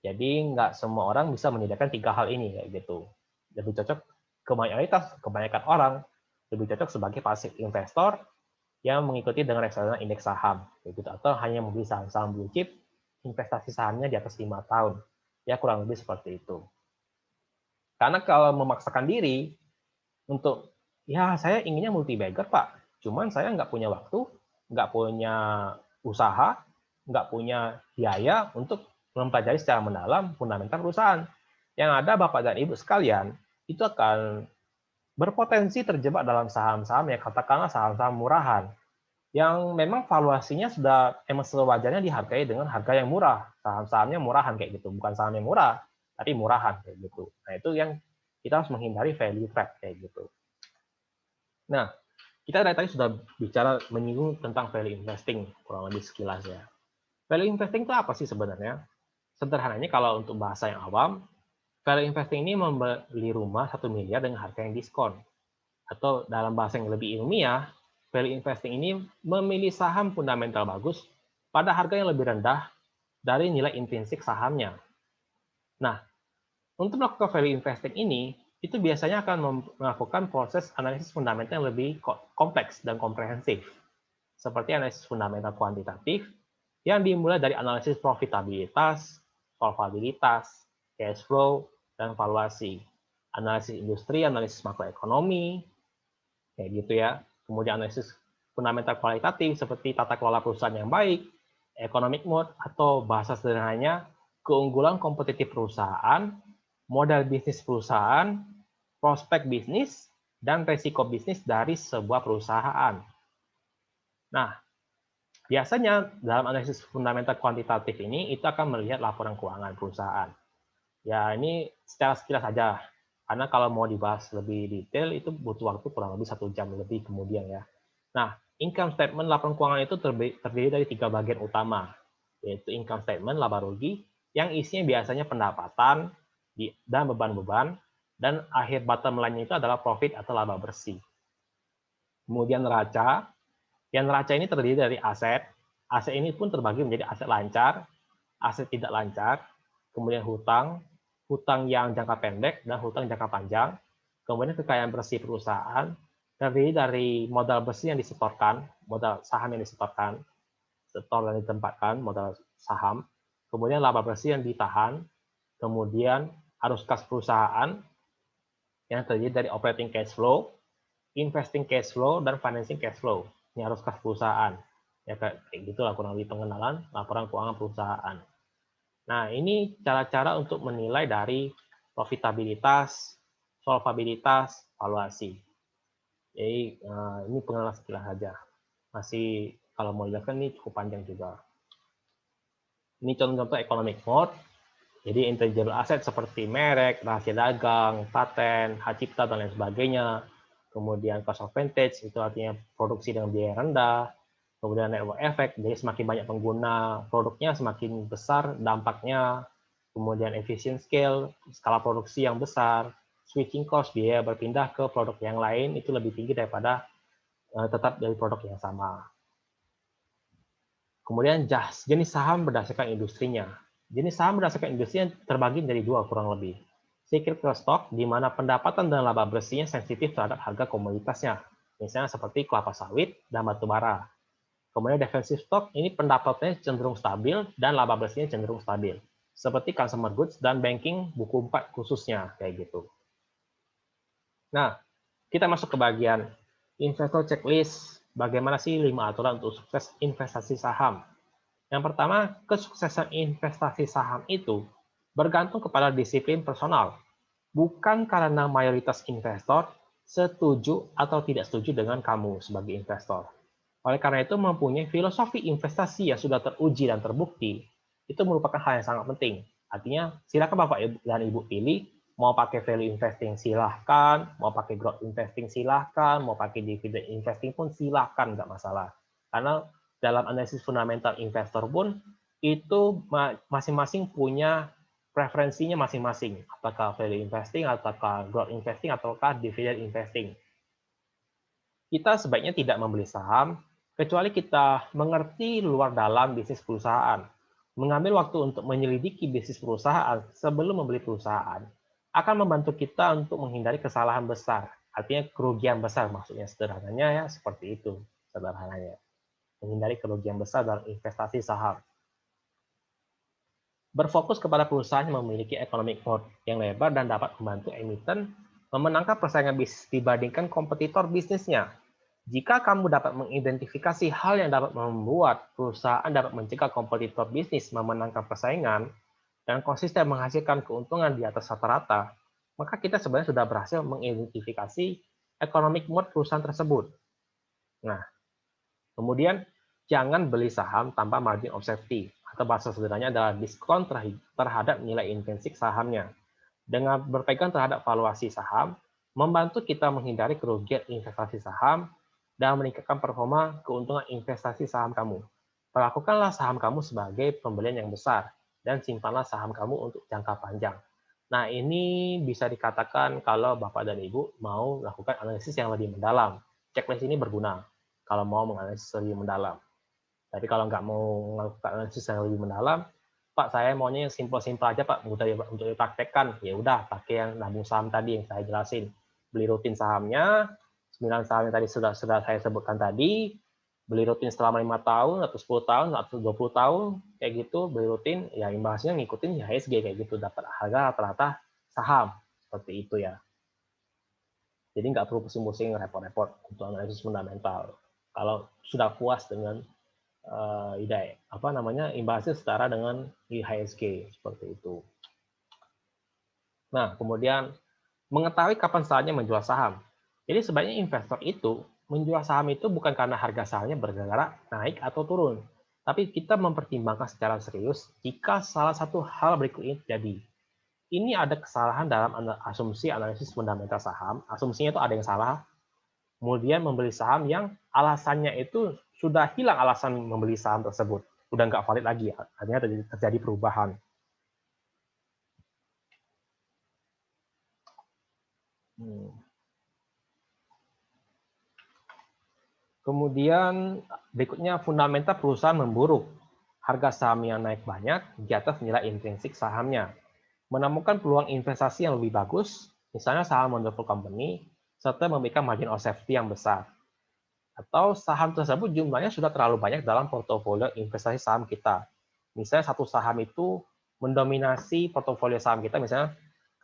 Jadi nggak semua orang bisa menyediakan 3 hal ini kayak gitu. Lebih cocok kebanyakan orang lebih cocok sebagai passive investor yang mengikuti dengan reksadana indeks saham gitu, atau hanya membeli saham-saham blue chip, investasi sahamnya di atas 5 tahun. Ya kurang lebih seperti itu. Karena kalau memaksakan diri untuk ya saya inginnya multi bagger Pak, cuman saya nggak punya waktu, nggak punya usaha, nggak punya biaya untuk mempelajari secara mendalam fundamental perusahaan. Yang ada Bapak dan Ibu sekalian, itu akan berpotensi terjebak dalam saham-saham yang katakanlah saham-saham murahan, yang memang valuasinya sudah emang sewajarnya dihargai dengan harga yang murah. Saham-sahamnya murahan kayak gitu, bukan saham yang murah, tapi murahan kayak gitu. Nah itu yang kita harus menghindari value trap kayak gitu. Nah, kita dari tadi sudah bicara menyinggung tentang value investing, kurang lebih sekilas ya. Value investing itu apa sih sebenarnya? Sederhananya kalau untuk bahasa yang awam, value investing ini membeli rumah 1 miliar dengan harga yang diskon. Atau dalam bahasa yang lebih ilmiah, value investing ini memilih saham fundamental bagus pada harga yang lebih rendah dari nilai intrinsik sahamnya. Nah, untuk melakukan value investing ini, itu biasanya akan melakukan proses analisis fundamental yang lebih kompleks dan komprehensif, seperti analisis fundamental kuantitatif, yang dimulai dari analisis profitabilitas, solvabilitas, cash flow, dan valuasi. Analisis industri, analisis makroekonomi, kayak gitu ya. Kemudian analisis fundamental kualitatif seperti tata kelola perusahaan yang baik, economic mode, atau bahasa sederhananya, keunggulan kompetitif perusahaan, modal bisnis perusahaan, prospek bisnis, dan resiko bisnis dari sebuah perusahaan. Nah, biasanya dalam analisis fundamental kuantitatif ini, itu akan melihat laporan keuangan perusahaan. Ya, ini secara sekilas saja. Karena kalau mau dibahas lebih detail, itu butuh waktu kurang lebih 1 jam lebih kemudian ya. Nah, income statement laporan keuangan itu terdiri dari 3 bagian utama, yaitu income statement, laba rugi, yang isinya biasanya pendapatan dan beban-beban, dan akhir bottom line itu adalah profit atau laba bersih. Kemudian neraca, yang neraca ini terdiri dari aset. Aset ini pun terbagi menjadi aset lancar, aset tidak lancar, kemudian hutang, hutang yang jangka pendek, dan hutang jangka panjang. Kemudian kekayaan bersih perusahaan, terdiri dari modal bersih yang disetorkan, modal saham yang disetorkan, setor dan ditempatkan, modal saham. Kemudian laba bersih yang ditahan, kemudian arus kas perusahaan, yang terdiri dari operating cash flow, investing cash flow, dan financing cash flow. Ini harus kas perusahaan. Ya kayak gitulah kurang lebih pengenalan laporan keuangan perusahaan. Nah, ini cara-cara untuk menilai dari profitabilitas, solvabilitas, valuasi. Jadi ini pengenalan sekilas saja. Masih kalau mau dijelaskan ini cukup panjang juga. Ini contoh-contoh economic mode. Jadi intangible asset seperti merek, rahasia dagang, paten, hak cipta, dan lain sebagainya. Kemudian cost of advantage, itu artinya produksi dengan biaya rendah. Kemudian network effect, jadi semakin banyak pengguna produknya, semakin besar dampaknya. Kemudian efficient scale, skala produksi yang besar. Switching cost, biaya berpindah ke produk yang lain, itu lebih tinggi daripada tetap dari produk yang sama. Kemudian jenis saham berdasarkan industrinya. Jenis saham berdasarkan industri terbagi dari dua kurang lebih. Cyclical stock, di mana pendapatan dan laba bersihnya sensitif terhadap harga komoditasnya. Misalnya seperti kelapa sawit dan batu bara. Kemudian defensive stock, ini pendapatannya cenderung stabil dan laba bersihnya cenderung stabil. Seperti consumer goods dan banking buku 4 khususnya, kayak gitu. Nah, kita masuk ke bagian investor checklist. Bagaimana sih 5 aturan untuk sukses investasi saham? Yang pertama, kesuksesan investasi saham itu bergantung kepada disiplin personal, bukan karena mayoritas investor setuju atau tidak setuju dengan kamu sebagai investor. Oleh karena itu, mempunyai filosofi investasi yang sudah teruji dan terbukti, itu merupakan hal yang sangat penting. Artinya, silakan Bapak dan Ibu pilih, mau pakai value investing silahkan, mau pakai growth investing silahkan, mau pakai dividend investing pun silahkan, nggak masalah. Karena dalam analisis fundamental investor pun, itu masing-masing punya preferensinya masing-masing. Apakah value investing, ataukah growth investing, ataukah dividend investing. Kita sebaiknya tidak membeli saham, kecuali kita mengerti luar dalam bisnis perusahaan. Mengambil waktu untuk menyelidiki bisnis perusahaan sebelum membeli perusahaan akan membantu kita untuk menghindari kesalahan besar. Artinya kerugian besar, maksudnya sederhananya ya seperti itu. Sederhananya. Menghindari kerugian besar dalam investasi saham. Berfokus kepada perusahaan yang memiliki economic moat yang lebar dan dapat membantu emiten memenangkan persaingan bisnis dibandingkan kompetitor bisnisnya. Jika kamu dapat mengidentifikasi hal yang dapat membuat perusahaan dapat mencegah kompetitor bisnis memenangkan persaingan dan konsisten menghasilkan keuntungan di atas rata-rata, maka kita sebenarnya sudah berhasil mengidentifikasi economic moat perusahaan tersebut. Nah, kemudian jangan beli saham tanpa margin of safety, atau bahasa sederhananya adalah diskon terhadap nilai intrinsik sahamnya. Dengan berpegang terhadap valuasi saham, membantu kita menghindari kerugian investasi saham dan meningkatkan performa keuntungan investasi saham kamu. Perlakukanlah saham kamu sebagai pembelian yang besar dan simpanlah saham kamu untuk jangka panjang. Nah, ini bisa dikatakan kalau Bapak dan Ibu mau melakukan analisis yang lebih mendalam. Checklist ini berguna kalau mau menganalisis lebih mendalam. Tapi kalau nggak mau melakukan analisis yang lebih mendalam, Pak, saya maunya yang simpel-simpel aja, Pak, untuk dipraktekkan. Ya udah, pakai yang nabung saham tadi yang saya jelasin. Beli rutin sahamnya, 9 saham yang tadi sudah saya sebutkan tadi, beli rutin selama 5 tahun, atau 10 tahun, atau 20 tahun, kayak gitu, beli rutin, ya imbasnya ngikutin IHSG kayak gitu, dapat harga rata-rata saham. Seperti itu ya. Jadi nggak perlu pusing-pusing repot-repot untuk analisis fundamental. Kalau sudah puas dengan imbasnya setara dengan IHSG seperti itu. Nah, kemudian mengetahui kapan saatnya menjual saham. Jadi sebaiknya investor itu menjual saham itu bukan karena harga sahamnya bergerak naik atau turun, tapi kita mempertimbangkan secara serius jika salah satu hal berikut ini terjadi. Ini ada kesalahan dalam asumsi analisis fundamental saham. Asumsinya itu ada yang salah. Kemudian membeli saham yang alasannya itu sudah hilang alasan membeli saham tersebut. Udah nggak valid lagi, artinya terjadi perubahan. Kemudian berikutnya fundamental perusahaan memburuk. Harga saham yang naik banyak di atas nilai intrinsik sahamnya. Menemukan peluang investasi yang lebih bagus, misalnya saham wonderful company, serta memberikan margin of safety yang besar. Atau saham tersebut jumlahnya sudah terlalu banyak dalam portofolio investasi saham kita. Misalnya satu saham itu mendominasi portofolio saham kita, misalnya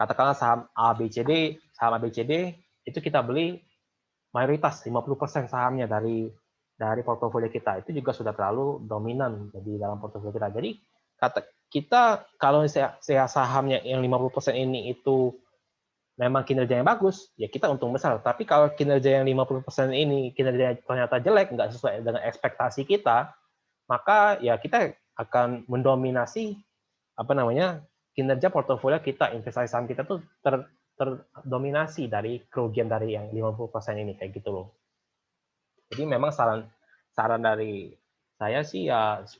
katakanlah saham ABCD itu kita beli mayoritas 50% sahamnya dari portofolio kita, itu juga sudah terlalu dominan jadi dalam portofolio kita. Jadi kita kalau sahamnya yang 50% ini itu memang kinerjanya bagus, ya kita untung besar. Tapi kalau kinerja yang 50% ini kinerjanya ternyata jelek, nggak sesuai dengan ekspektasi kita, maka ya kita akan mendominasi kinerja portofolio kita, investasi saham kita tuh terdominasi dari kerugian dari yang 50% ini, kayak gitu loh. Jadi memang saran dari saya sih ya 15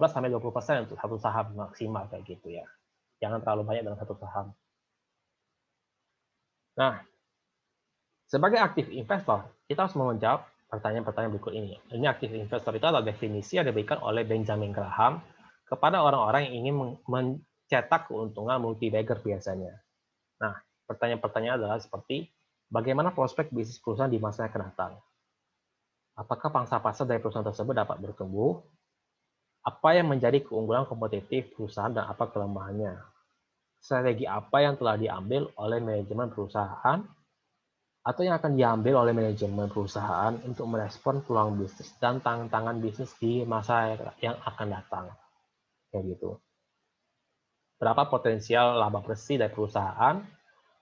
sampai 20% untuk satu saham maksimal, kayak gitu ya. Jangan terlalu banyak dalam satu saham. Nah, sebagai aktif investor, kita harus menjawab pertanyaan-pertanyaan berikut ini. Ini aktif investor itu adalah definisi yang diberikan oleh Benjamin Graham kepada orang-orang yang ingin mencetak keuntungan multi-bagger biasanya. Nah, pertanyaan-pertanyaan adalah seperti, bagaimana prospek bisnis perusahaan di masa yang akan datang? Apakah pangsa pasar dari perusahaan tersebut dapat bertumbuh? Apa yang menjadi keunggulan kompetitif perusahaan dan apa kelemahannya? Strategi apa yang telah diambil oleh manajemen perusahaan atau yang akan diambil oleh manajemen perusahaan untuk merespon peluang bisnis dan tantangan bisnis di masa yang akan datang? Kayak gitu. Berapa potensial laba bersih dari perusahaan?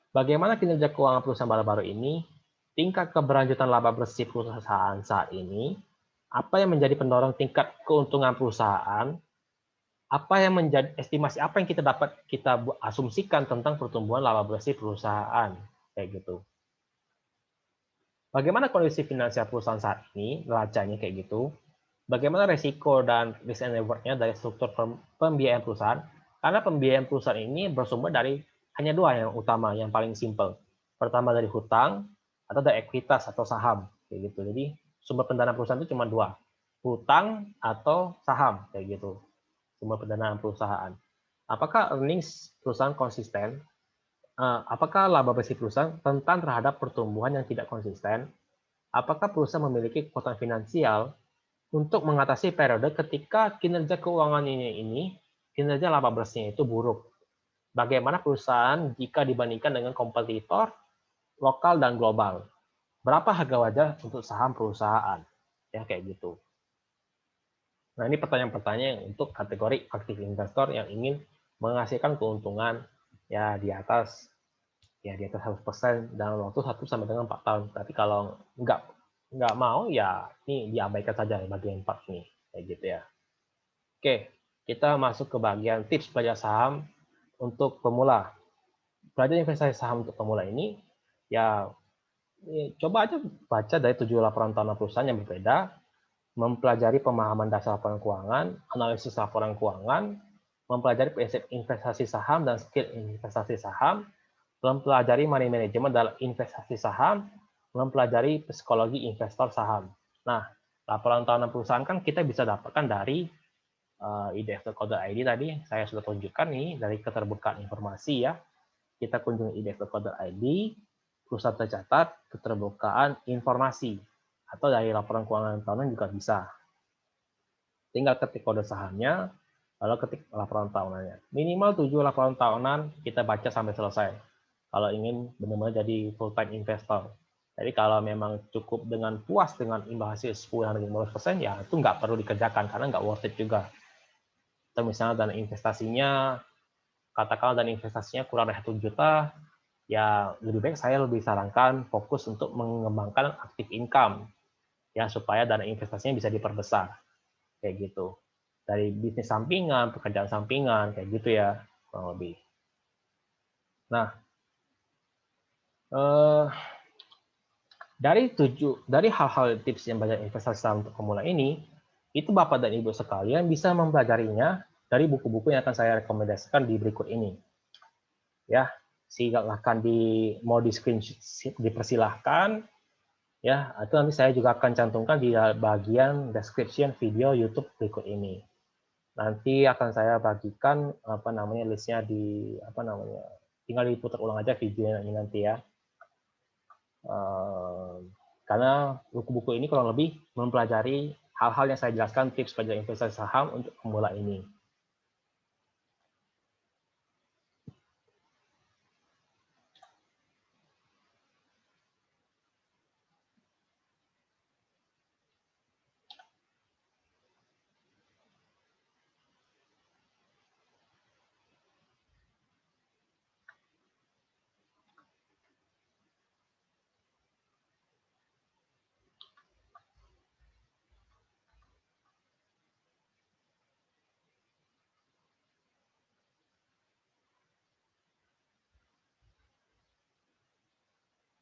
Bagaimana kinerja keuangan perusahaan baru-baru ini? Tingkat keberlanjutan laba bersih perusahaan saat ini? Apa yang menjadi pendorong tingkat keuntungan perusahaan? Apa yang menjadi estimasi apa yang kita asumsikan tentang pertumbuhan laba bersih perusahaan, kayak gitu. Bagaimana kondisi finansial perusahaan saat ini, neracanya kayak gitu. Bagaimana resiko dan risk and reward-nya dari struktur pembiayaan perusahaan? Karena pembiayaan perusahaan ini bersumber dari hanya dua yang utama, yang paling simple. Pertama dari hutang atau dari ekuitas atau saham, kayak gitu. Jadi sumber pendanaan perusahaan itu cuma dua, hutang atau saham, kayak gitu. Sumber pendanaan perusahaan. Apakah earnings perusahaan konsisten? Apakah laba bersih perusahaan rentan terhadap pertumbuhan yang tidak konsisten? Apakah perusahaan memiliki kekuatan finansial untuk mengatasi periode ketika kinerja keuangannya ini, kinerja laba bersihnya itu buruk? Bagaimana perusahaan jika dibandingkan dengan kompetitor lokal dan global? Berapa harga wajar untuk saham perusahaan? Ya, kayak gitu. Nah, ini pertanyaan-pertanyaan untuk kategori aktif investor yang ingin menghasilkan keuntungan ya di atas 100% dalam waktu 1 sampai dengan 4 tahun. Tapi kalau nggak mau ya ini diabaikan saja bagian 4 ini, kayak gitu ya. Oke, kita masuk ke bagian tips belajar saham untuk pemula. Belajar investasi saham untuk pemula ini ya coba aja baca dari 7 laporan tahunan perusahaan yang berbeda, mempelajari pemahaman dasar laporan keuangan, analisis laporan keuangan, mempelajari prinsip investasi saham dan skill investasi saham, mempelajari money management dalam investasi saham, mempelajari psikologi investor saham. Nah, laporan tahunan perusahaan kan kita bisa dapatkan dari idf.co.id tadi, saya sudah tunjukkan nih dari keterbukaan informasi ya. Kita kunjungi idf.co.id, perusahaan tercatat, keterbukaan informasi, atau dari laporan keuangan tahunan juga bisa. Tinggal ketik kode sahamnya, lalu ketik laporan tahunannya. Minimal 7 laporan tahunan kita baca sampai selesai. Kalau ingin benar-benar jadi full-time investor. Jadi kalau memang cukup dengan puas dengan imbal hasil 10-15%, ya itu nggak perlu dikerjakan karena nggak worth it juga. Atau misalnya dana investasinya, katakanlah dana investasinya kurang dari 1 juta, ya lebih baik saya lebih sarankan fokus untuk mengembangkan aktif income ya supaya dana investasinya bisa diperbesar kayak gitu dari bisnis sampingan, pekerjaan sampingan kayak gitu ya kurang lebih. Nah dari hal-hal tips yang banyak investasi saham untuk pemula ini, itu Bapak dan Ibu sekalian bisa mempelajarinya dari buku-buku yang akan saya rekomendasikan di berikut ini. Ya, silakan mau di screen dipersilahkan ya, itu nanti saya juga akan cantumkan di bagian description video YouTube berikut ini. Nanti akan saya bagikan listnya di tinggal diputar ulang aja videonya ini nanti ya. Karena buku-buku ini kurang lebih mempelajari hal-hal yang saya jelaskan tips belajar investasi saham untuk pemula ini.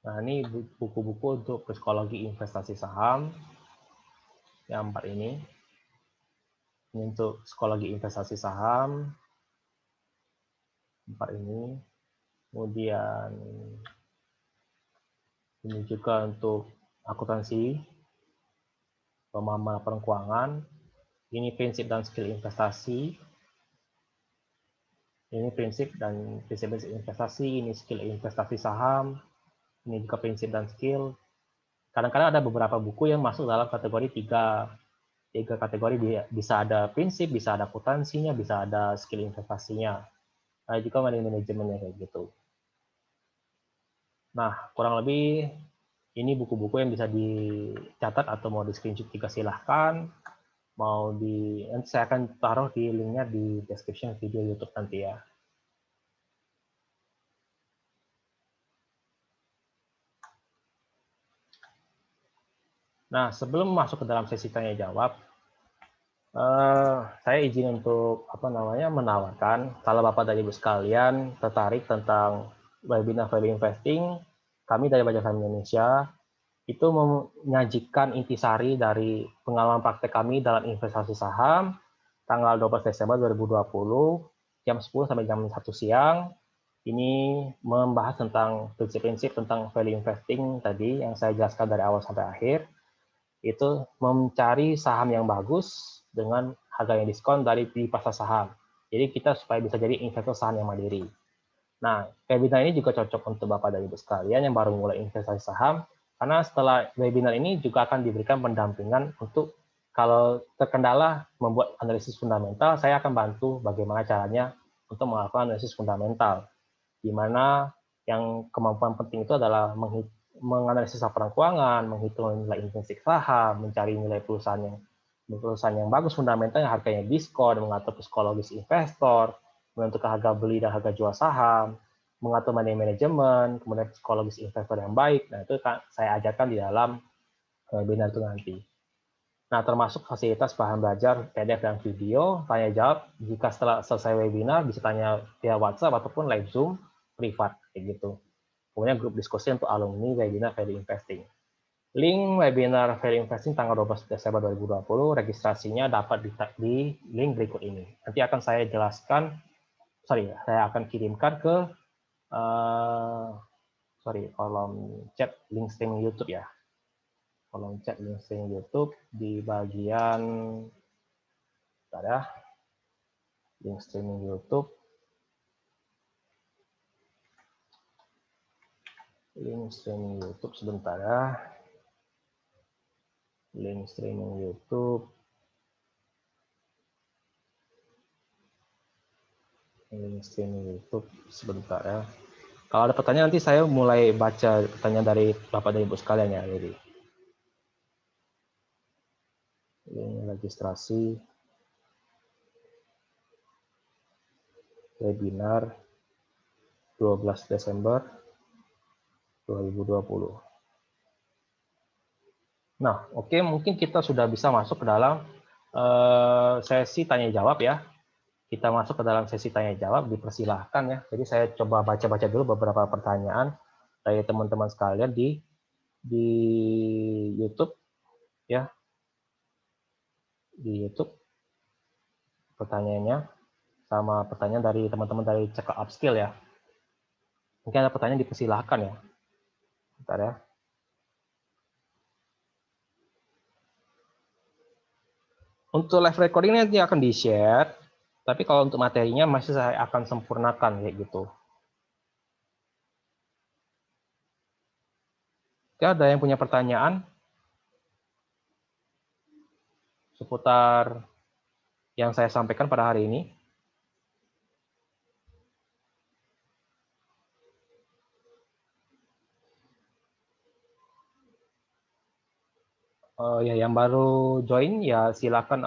Nah, ini buku-buku untuk psikologi investasi saham yang 4 ini. Ini untuk psikologi investasi saham 4 ini. Kemudian ini juga untuk akuntansi, pemahaman laporan keuangan. Ini prinsip dan skill investasi. Ini prinsip investasi, ini skill investasi saham, ini juga prinsip dan skill. Kadang-kadang ada beberapa buku yang masuk dalam kategori tiga kategori, bisa ada prinsip, bisa ada akuntansinya, bisa ada skill investasinya. Ada juga manajemennya kayak gitu. Nah, kurang lebih ini buku-buku yang bisa dicatat atau mau di screenshot juga silahkan. Nanti saya akan taruh di linknya di description video YouTube nanti ya. Nah, sebelum masuk ke dalam sesi tanya jawab, saya izin untuk menawarkan kalau Bapak dan Ibu sekalian tertarik tentang webinar value investing, kami dari Baja Saham Indonesia itu menyajikan intisari dari pengalaman praktek kami dalam investasi saham tanggal 12 Desember 2020 jam 10 sampai jam 1 siang. Ini membahas tentang prinsip-prinsip tentang value investing tadi yang saya jelaskan dari awal sampai akhir. Itu mencari saham yang bagus dengan harga yang diskon di pasar saham. Jadi kita supaya bisa jadi investor saham yang mandiri. Nah, webinar ini juga cocok untuk Bapak dan Ibu sekalian yang baru mulai investasi saham, karena setelah webinar ini juga akan diberikan pendampingan untuk kalau terkendala membuat analisis fundamental, saya akan bantu bagaimana caranya untuk melakukan analisis fundamental, di mana yang kemampuan penting itu adalah menganalisis laporan keuangan, menghitung nilai intrinsik saham, mencari nilai perusahaan yang bagus fundamental, yang harganya diskon, mengatur psikologis investor, menentukan harga beli dan harga jual saham, mengatur money management, kemudian psikologis investor yang baik. Nah, itu kan saya ajarkan di dalam webinar itu nanti. Nah, termasuk fasilitas bahan belajar, PDF dan video, tanya jawab. Jika setelah selesai webinar, bisa tanya via WhatsApp ataupun live Zoom, privat, kayak gitu. Kemudian grup diskusi untuk alumni webinar value investing. Link webinar value investing tanggal 12 Desember 2020, registrasinya dapat di link berikut ini. Nanti akan saya jelaskan, saya akan kirimkan ke kolom chat link streaming YouTube ya. Kolom chat link streaming YouTube di bagian link streaming YouTube. Link streaming YouTube sebentar ya. Link streaming YouTube. Link streaming YouTube sebentar ya. Kalau ada pertanyaan nanti saya mulai baca pertanyaan dari Bapak dan Ibu sekalian ya. Jadi ini registrasi webinar 12 Desember 2020. Nah, oke, mungkin kita sudah bisa masuk ke dalam sesi tanya jawab ya. Kita masuk ke dalam sesi tanya jawab, dipersilahkan ya. Jadi saya coba baca-baca dulu beberapa pertanyaan dari teman-teman sekalian di YouTube ya. Di YouTube pertanyaannya sama pertanyaan dari teman-teman dari Check Upskill ya. Mungkin ada pertanyaan, dipersilahkan ya. Bentar ya. Untuk live recording nanti akan di-share, tapi kalau untuk materinya masih saya akan sempurnakan kayak gitu. Oke, ada yang punya pertanyaan seputar yang saya sampaikan pada hari ini? Ya, yang baru join ya silakan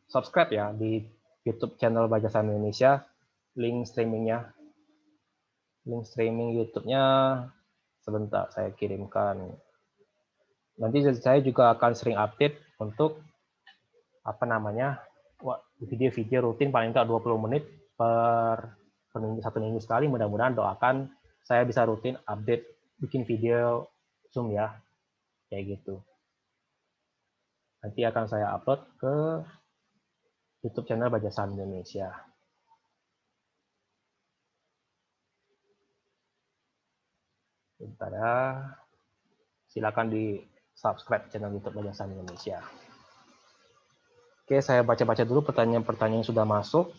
subscribe ya di YouTube channel Baja Saham Indonesia. Link streaming YouTube-nya sebentar saya kirimkan. Nanti saya juga akan sering update untuk video-video rutin paling enggak 20 menit per minggu, 1 minggu sekali. Mudah-mudahan doakan saya bisa rutin update bikin video Zoom ya, kayak gitu. Nanti akan saya upload ke YouTube channel Baca Saham Indonesia. Bentar ya. Silakan di subscribe channel YouTube Baca Saham Indonesia. Oke, saya baca-baca dulu pertanyaan-pertanyaan yang sudah masuk.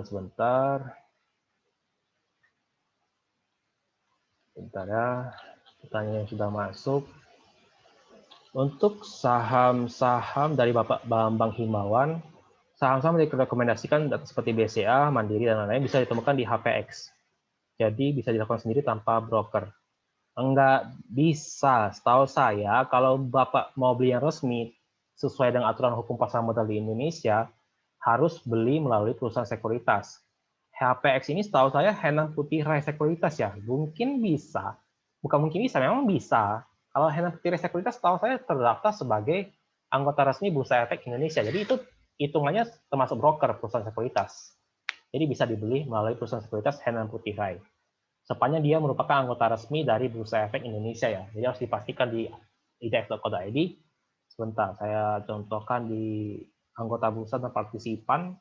Sebentar. Bentar ya. Pertanyaan yang sudah masuk. Untuk saham-saham dari Bapak Bambang Himawan, saham-saham yang direkomendasikan seperti BCA, Mandiri, dan lain-lain bisa ditemukan di HPX. Jadi bisa dilakukan sendiri tanpa broker. Enggak bisa, setahu saya kalau Bapak mau beli yang resmi, sesuai dengan aturan hukum pasar modal di Indonesia, harus beli melalui perusahaan sekuritas. HPX ini setahu saya Henan Putih Rai Sekuritas ya, mungkin bisa. Bukan mungkin bisa, memang bisa. Kalau Henan Putih Rai Sekuritas setahu saya terdaftar sebagai anggota resmi Bursa Efek Indonesia. Jadi itu hitungannya termasuk broker perusahaan sekuritas. Jadi bisa dibeli melalui perusahaan sekuritas Henan Putih Rai. Sepanjang dia merupakan anggota resmi dari Bursa Efek Indonesia ya. Jadi harus dipastikan di idf.co.id. Sebentar, saya contohkan di anggota bursa dan partisipan.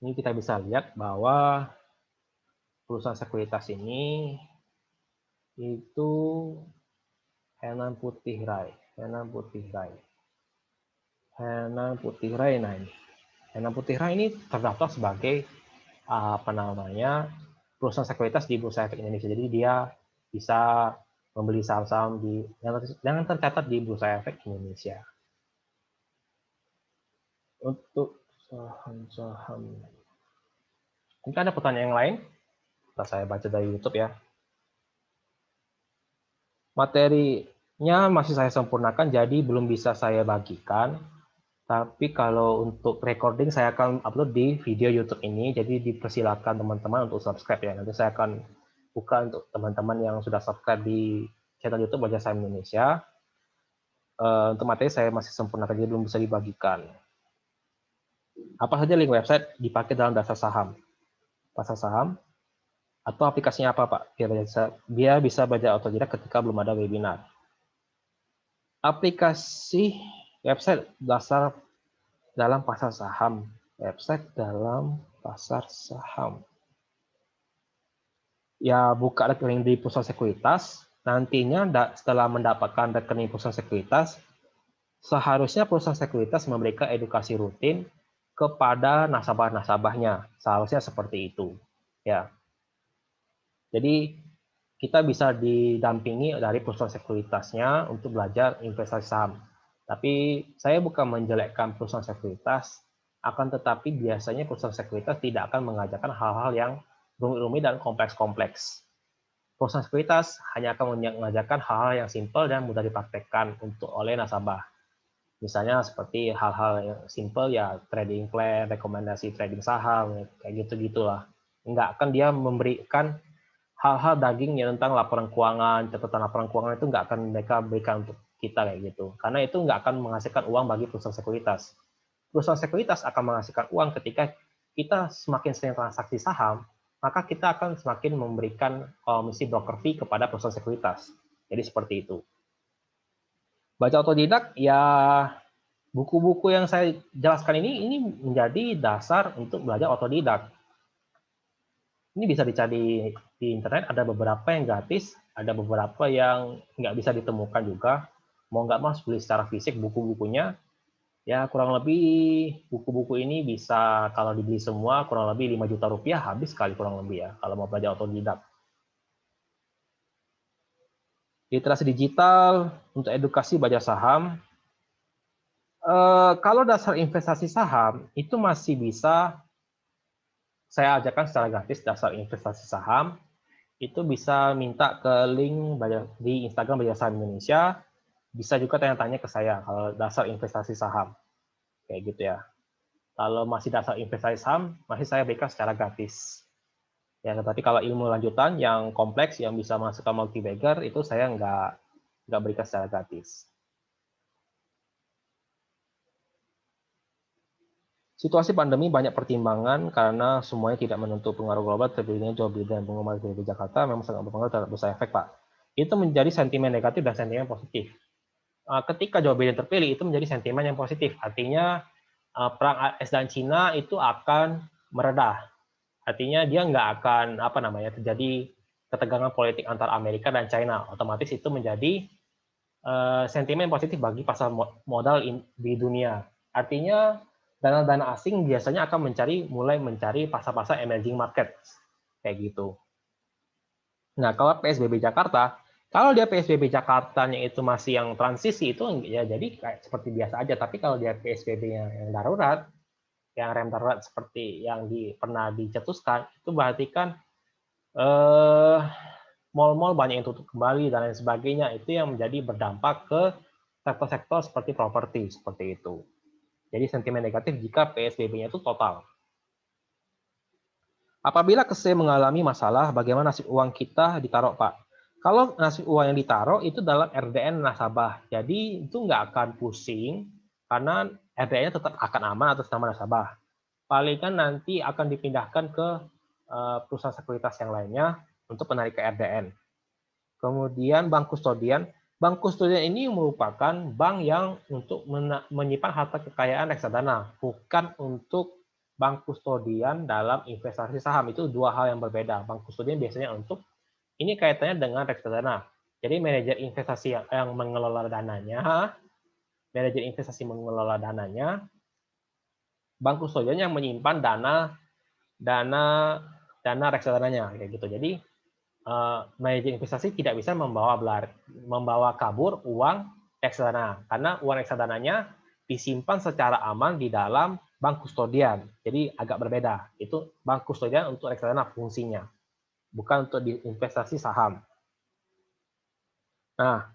Ini kita bisa lihat bahwa perusahaan sekuritas ini itu Henan Putih Rai. Henan Putih Rai. Henan Putih Rai. Nah, Henan Putih Rai ini terdaftar sebagai perusahaan sekuritas di Bursa Efek Indonesia. Jadi dia bisa membeli saham-saham yang tercatat di Bursa Efek Indonesia. Untuk saham-saham, mungkin ada pertanyaan yang lain? Saya baca dari YouTube ya. Materinya masih saya sempurnakan, jadi belum bisa saya bagikan. Tapi kalau untuk recording saya akan upload di video YouTube ini, jadi dipersilakan teman-teman untuk subscribe ya. Nanti saya akan buka untuk teman-teman yang sudah subscribe di channel YouTube Baca Saham Indonesia. Untuk materi saya masih sempurnakan, jadi belum bisa dibagikan. Apa saja link website dipakai dalam dasar saham? Pasar saham? Atau aplikasinya apa, Pak? Biar bisa belajar otodidak ketika belum ada webinar. Aplikasi website dasar dalam pasar saham. Website dalam pasar saham. Ya, buka rekening di perusahaan sekuritas. Nantinya setelah mendapatkan rekening perusahaan sekuritas, seharusnya perusahaan sekuritas memberikan edukasi rutin kepada nasabah-nasabahnya. Seharusnya seperti itu. Ya. Jadi kita bisa didampingi dari perusahaan sekuritasnya untuk belajar investasi saham. Tapi saya bukan menjelekkan perusahaan sekuritas, akan tetapi biasanya perusahaan sekuritas tidak akan mengajarkan hal-hal yang rumit-rumit dan kompleks-kompleks. Perusahaan sekuritas hanya akan mengajarkan hal-hal yang simpel dan mudah dipraktekkan oleh nasabah. Misalnya seperti hal-hal yang simpel ya trading plan, rekomendasi trading saham, kayak gitu-gitulah. Enggak akan dia memberikan hal-hal daging yang tentang laporan keuangan, catatan laporan keuangan itu nggak akan mereka berikan untuk kita kayak gitu. Karena itu nggak akan menghasilkan uang bagi perusahaan sekuritas. Perusahaan sekuritas akan menghasilkan uang ketika kita semakin sering transaksi saham, maka kita akan semakin memberikan komisi broker fee kepada perusahaan sekuritas. Jadi seperti itu. Baca otodidak, ya buku-buku yang saya jelaskan ini menjadi dasar untuk belajar otodidak. Ini bisa dicari di internet, ada beberapa yang gratis, ada beberapa yang nggak bisa ditemukan juga. Mau nggak mau beli secara fisik buku-bukunya, ya kurang lebih buku-buku ini bisa kalau dibeli semua kurang lebih 5 juta rupiah habis sekali kurang lebih ya kalau mau belajar otodidak. Literasi digital untuk edukasi baca saham. Kalau dasar investasi saham itu masih bisa saya ajarkan secara gratis dasar investasi saham. Itu bisa minta ke link di Instagram Baca Saham Indonesia. Bisa juga tanya-tanya ke saya kalau dasar investasi saham. Kayak gitu ya. Kalau masih dasar investasi saham, masih saya berikan secara gratis. Ya, tetapi kalau ilmu lanjutan yang kompleks, yang bisa masuk ke multi-bagger, itu saya nggak berikan secara gratis. Situasi pandemi banyak pertimbangan karena semuanya tidak menentu pengaruh global terjadinya jual beli dan pengumuman di Jakarta memang sangat berpengaruh terhadap bursa efek, Pak. Itu menjadi sentimen negatif dan sentimen positif. Ketika Joe Biden terpilih itu menjadi sentimen yang positif, artinya perang AS dan Cina itu akan meredah. Artinya dia nggak akan terjadi ketegangan politik antara Amerika dan China. Otomatis itu menjadi sentimen positif bagi pasar modal di dunia. Artinya dana-dana asing biasanya akan mulai mencari pasar-pasar emerging market kayak gitu. Nah, kalau PSBB Jakarta, kalau dia PSBB Jakartanya itu masih yang transisi itu ya jadi kayak seperti biasa aja. Tapi kalau dia PSBB-nya yang darurat, yang rem darurat seperti yang pernah dicetuskan, itu berarti kan mal-mal banyak yang tutup kembali dan lain sebagainya. Itu yang menjadi berdampak ke sektor-sektor seperti properti seperti itu. Jadi sentimen negatif jika PSBB-nya itu total. Apabila KSE mengalami masalah, bagaimana nasib uang kita ditaruh, Pak? Kalau nasib uang yang ditaruh itu dalam RDN nasabah. Jadi itu nggak akan pusing karena RDN-nya tetap akan aman atas nama nasabah. Paling kan nanti akan dipindahkan ke perusahaan sekuritas yang lainnya untuk menarik ke RDN. Kemudian bank kustodian. Bank kustodian ini merupakan bank yang untuk menyimpan harta kekayaan reksadana, bukan untuk bank kustodian dalam investasi saham. Itu dua hal yang berbeda. Bank kustodian biasanya untuk ini kaitannya dengan reksadana. Jadi manajer investasi yang mengelola dananya, bank kustodian yang menyimpan dana reksadananya kayak gitu. Jadi manajer investasi tidak bisa membawa kabur uang reksadana karena uang reksadananya disimpan secara aman di dalam bank kustodian. Jadi agak berbeda. Itu bank kustodian untuk reksadana fungsinya, bukan untuk investasi saham. Nah,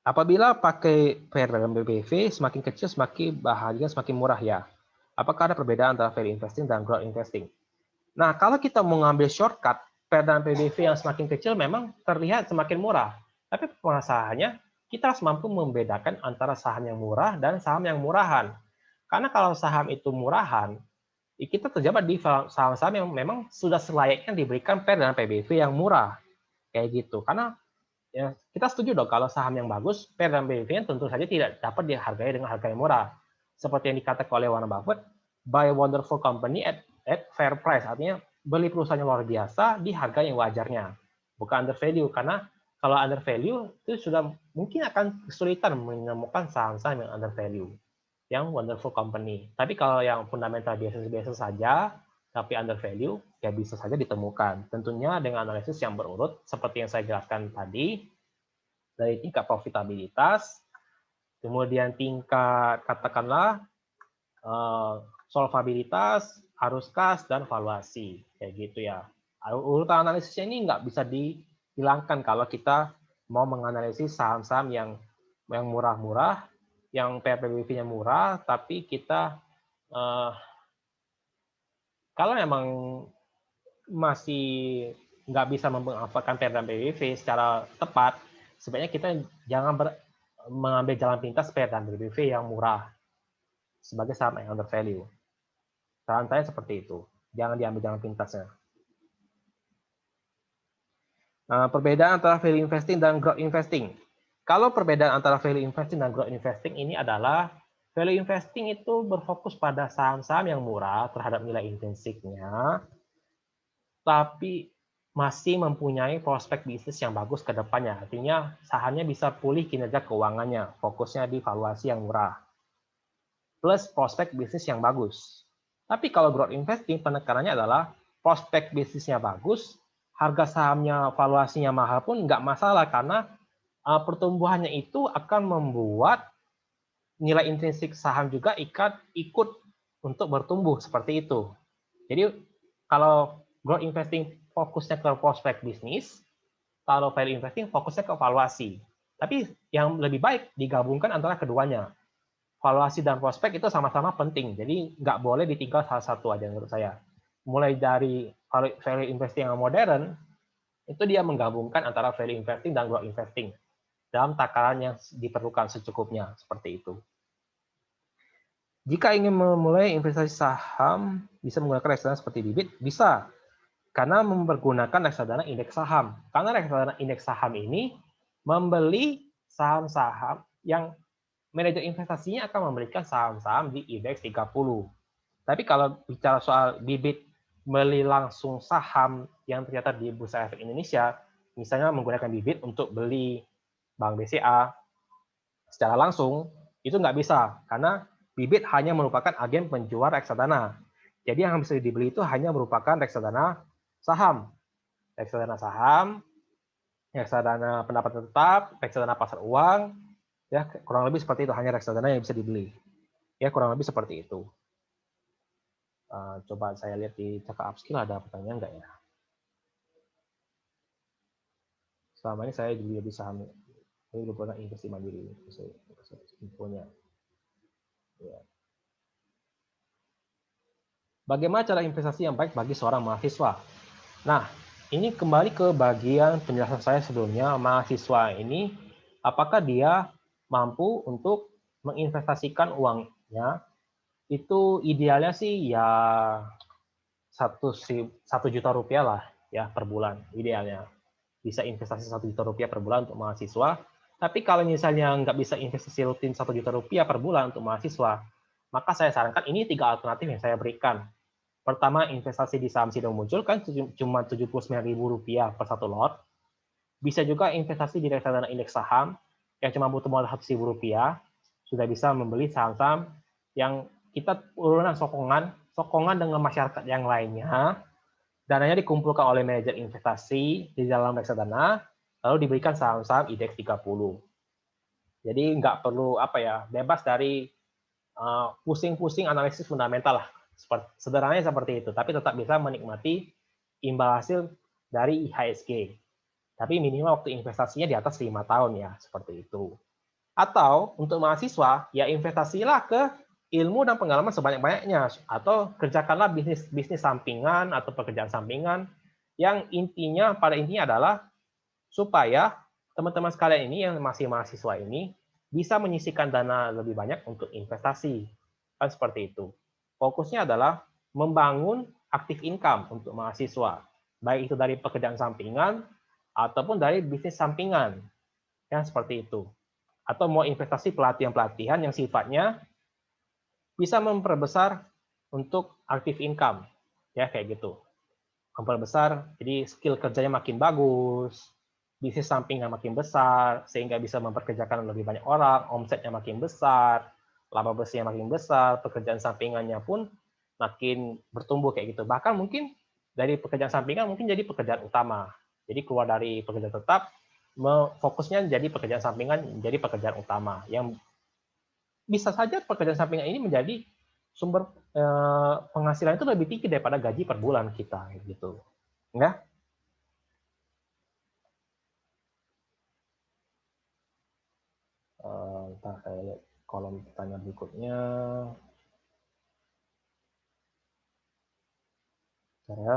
apabila pakai dalam BBV semakin kecil semakin bahagia semakin murah ya. Apakah ada perbedaan antara value investing dan growth investing? Nah, kalau kita mau ngambil shortcut, PER dan PBV yang semakin kecil memang terlihat semakin murah. Tapi permasalahannya, kita harus mampu membedakan antara saham yang murah dan saham yang murahan. Karena kalau saham itu murahan, kita terjebak di saham-saham yang memang sudah selayaknya diberikan PER dan PBV yang murah. Kayak gitu. Karena ya, kita setuju dong kalau saham yang bagus, PER dan PBV-nya tentu saja tidak dapat dihargai dengan harga yang murah. Seperti yang dikatakan oleh Warren Buffett, buy a wonderful company at fair price. Artinya beli perusahaan yang luar biasa di harga yang wajarnya, bukan under value. Karena kalau under value itu sudah mungkin akan kesulitan menemukan saham-saham yang under value, yang wonderful company. Tapi kalau yang fundamental biasa-biasa saja, tapi under value, ya bisa saja ditemukan. Tentunya dengan analisis yang berurut, seperti yang saya jelaskan tadi, dari tingkat profitabilitas, kemudian tingkat katakanlah solvabilitas, arus kas, dan valuasi. Kayak gitu ya. Urutan analisisnya ini nggak bisa dihilangkan kalau kita mau menganalisis saham-saham yang murah-murah, yang PRPBV-nya murah, tapi kita kalau memang masih nggak bisa memanfaatkan PER dan PBV secara tepat, sebaiknya kita jangan mengambil jalan pintas PER dan PBV yang murah sebagai saham yang under value. Saran saya seperti itu. Jangan diambil jalan pintasnya. Perbedaan antara value investing dan growth investing. Kalau perbedaan antara value investing dan growth investing ini adalah value investing itu berfokus pada saham-saham yang murah terhadap nilai intrinsiknya, tapi masih mempunyai prospek bisnis yang bagus ke depannya. Artinya sahamnya bisa pulih kinerja keuangannya, fokusnya di valuasi yang murah, plus prospek bisnis yang bagus. Tapi kalau growth investing, penekanannya adalah prospek bisnisnya bagus, harga sahamnya, valuasinya mahal pun nggak masalah, karena pertumbuhannya itu akan membuat nilai intrinsik saham juga ikut untuk bertumbuh seperti itu. Jadi kalau growth investing fokusnya ke prospek bisnis, kalau value investing fokusnya ke valuasi. Tapi yang lebih baik digabungkan antara keduanya. Valuasi dan prospek itu sama-sama penting, jadi nggak boleh ditinggal salah satu aja menurut saya. Mulai dari value investing yang modern, itu dia menggabungkan antara value investing dan growth investing dalam takaran yang diperlukan secukupnya, seperti itu. Jika ingin memulai investasi saham, bisa menggunakan reksadana seperti bibit? Bisa, karena mempergunakan reksadana indeks saham. Karena reksadana indeks saham ini membeli saham-saham yang manajer investasinya akan memberikan saham-saham di indeks 30. Tapi kalau bicara soal bibit beli langsung saham yang ternyata di Bursa Efek Indonesia, misalnya menggunakan bibit untuk beli Bank BCA secara langsung, itu nggak bisa, karena bibit hanya merupakan agen penjual reksadana. Jadi yang bisa dibeli itu hanya merupakan reksadana saham. Reksadana saham, reksadana pendapatan tetap, reksadana pasar uang, ya kurang lebih seperti itu, hanya reksadana yang bisa dibeli. Ya kurang lebih seperti itu. Coba saya lihat di Cakap Upskill ada pertanyaan nggak ya? Selama ini saya juga di saham, saya belum pernah investasi mandiri, infonya. Ya. Bagaimana cara investasi yang baik bagi seorang mahasiswa? Nah, ini kembali ke bagian penjelasan saya sebelumnya. Mahasiswa ini, apakah dia mampu untuk menginvestasikan uangnya? Itu idealnya sih ya 1 juta rupiah lah ya per bulan idealnya. Bisa investasi 1 juta rupiah per bulan untuk mahasiswa. Tapi kalau misalnya nggak bisa investasi rutin 1 juta rupiah per bulan untuk mahasiswa, maka saya sarankan ini 3 alternatif yang saya berikan. Pertama, investasi di saham sidang muncul kan cuma Rp79.000 per satu lot. Bisa juga investasi di reksadana indeks saham yang cuma butuh modal Rp100.000, sudah bisa membeli saham-saham yang kita urunan sokongan dengan masyarakat yang lainnya. Dananya dikumpulkan oleh manajer investasi di dalam reksadana, lalu diberikan saham-saham indeks 30. Jadi nggak perlu bebas dari pusing-pusing analisis fundamental lah. Sederhananya seperti itu, tapi tetap bisa menikmati imbal hasil dari IHSG. Tapi minimal waktu investasinya di atas 5 tahun ya, seperti itu. Atau untuk mahasiswa, ya investasilah ke ilmu dan pengalaman sebanyak-banyaknya, atau kerjakanlah bisnis sampingan atau pekerjaan sampingan yang pada intinya adalah supaya teman-teman sekalian ini yang masih mahasiswa ini bisa menyisihkan dana lebih banyak untuk investasi. Kan seperti itu. Fokusnya adalah membangun aktif income untuk mahasiswa. Baik itu dari pekerjaan sampingan ataupun dari bisnis sampingan. Yang seperti itu. Atau mau investasi pelatihan-pelatihan yang sifatnya bisa memperbesar untuk aktif income. Ya, kayak gitu. Memperbesar, jadi skill kerjanya makin bagus, bisnis sampingan makin besar, sehingga bisa memperkerjakan lebih banyak orang, omsetnya makin besar, laba bersihnya makin besar, pekerjaan sampingannya pun makin bertumbuh kayak gitu. Bahkan mungkin dari pekerjaan sampingan mungkin jadi pekerjaan utama. Jadi keluar dari pekerjaan tetap, fokusnya jadi pekerjaan sampingan, jadi pekerjaan utama. Yang bisa saja pekerjaan sampingan ini menjadi sumber penghasilan itu lebih tinggi daripada gaji per bulan kita, gitu. Enggak? Ntar saya lihat kolom pertanyaan berikutnya. Ya,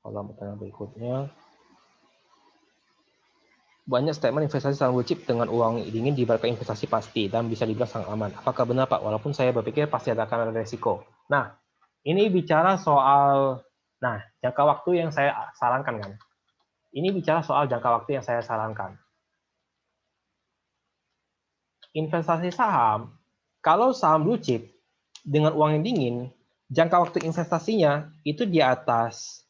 kolom pertanyaan berikutnya. Banyak statement investasi saham blue chip dengan uang dingin diibaratkan investasi pasti dan bisa dibilang sangat aman. Apakah benar, Pak? Walaupun saya berpikir pasti akan ada resiko. Nah, ini bicara soal jangka waktu yang saya sarankan kan. Ini bicara soal jangka waktu yang saya sarankan. Investasi saham, kalau saham blue chip dengan uang yang dingin, jangka waktu investasinya itu di atas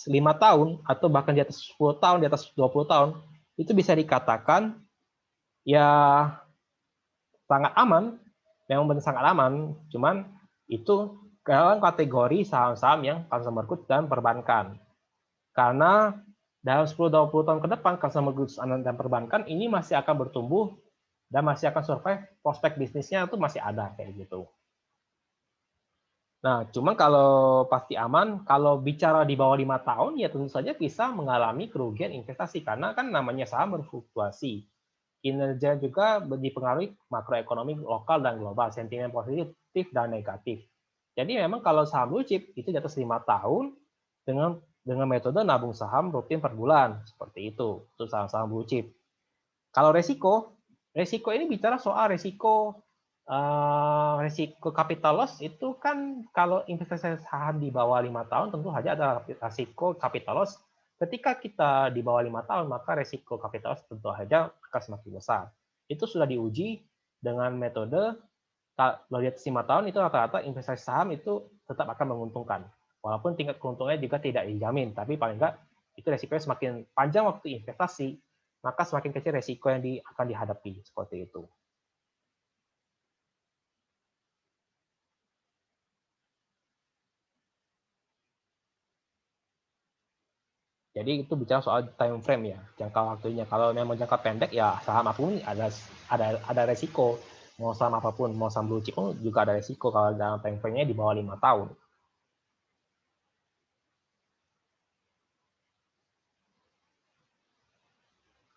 5 tahun atau bahkan di atas 10 tahun, di atas 20 tahun, itu bisa dikatakan ya sangat aman, memang benar sangat aman, cuman itu dalam kategori saham-saham yang consumer goods dan perbankan. Karena dalam 10-20 tahun ke depan, consumer goods dan perbankan ini masih akan bertumbuh dan masih akan survive, prospek bisnisnya itu masih ada kayak gitu. Nah, cuman kalau pasti aman, kalau bicara di bawah 5 tahun, ya tentu saja bisa mengalami kerugian investasi, karena kan namanya saham berfluktuasi. Kinerja juga dipengaruhi makroekonomi lokal dan global, sentimen positif dan negatif. Jadi memang kalau saham blue chip itu di atas 5 tahun dengan metode nabung saham rutin per bulan, seperti itu, saham-saham blue chip. Kalau resiko ini bicara soal resiko Risiko capital loss itu kan kalau investasi saham di bawah 5 tahun tentu saja ada risiko capital loss. Ketika kita di bawah 5 tahun, maka risiko capital loss tentu saja akan semakin besar. Itu sudah diuji dengan metode kalau di atas 5 tahun itu rata-rata investasi saham itu tetap akan menguntungkan. Walaupun tingkat keuntungannya juga tidak dijamin, tapi paling enggak itu risikonya semakin panjang waktu investasi, maka semakin kecil risiko yang akan dihadapi seperti itu. Jadi itu bicara soal time frame ya, jangka waktunya. Kalau memang jangka pendek ya saham apapun ada resiko. Mau saham apapun, mau saham blue chip pun juga ada resiko kalau dalam time frame-nya di bawah 5 tahun.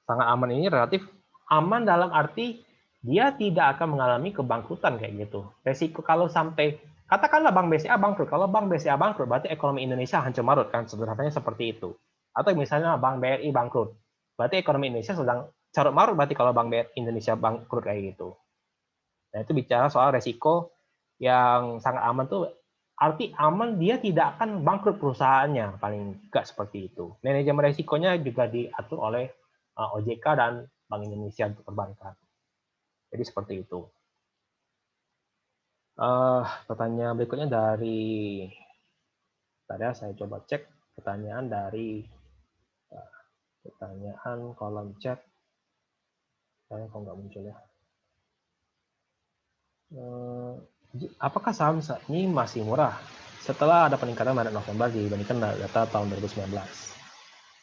Sangat aman ini relatif aman dalam arti dia tidak akan mengalami kebangkrutan kayak gitu. Resiko kalau sampai katakanlah Bank BCA bangkrut, kalau Bank BCA bangkrut berarti ekonomi Indonesia hancur marut kan, sederhananya seperti itu. Atau misalnya Bank BRI bangkrut, berarti ekonomi Indonesia sedang carut marut berarti kalau Bank BRI Indonesia bangkrut kayak gitu. Nah, itu bicara soal resiko yang sangat aman tuh arti aman dia tidak akan bangkrut perusahaannya, paling enggak seperti itu. Manajemen resikonya juga diatur oleh OJK dan Bank Indonesia untuk perbankan. Jadi seperti itu. Pertanyaan berikutnya dari tadi saya coba cek pertanyaan dari pertanyaan kolom chat. Saya kok nggak muncul ya. Apakah saham saat ini masih murah setelah ada peningkatan pada November dibandingkan data tahun 2019?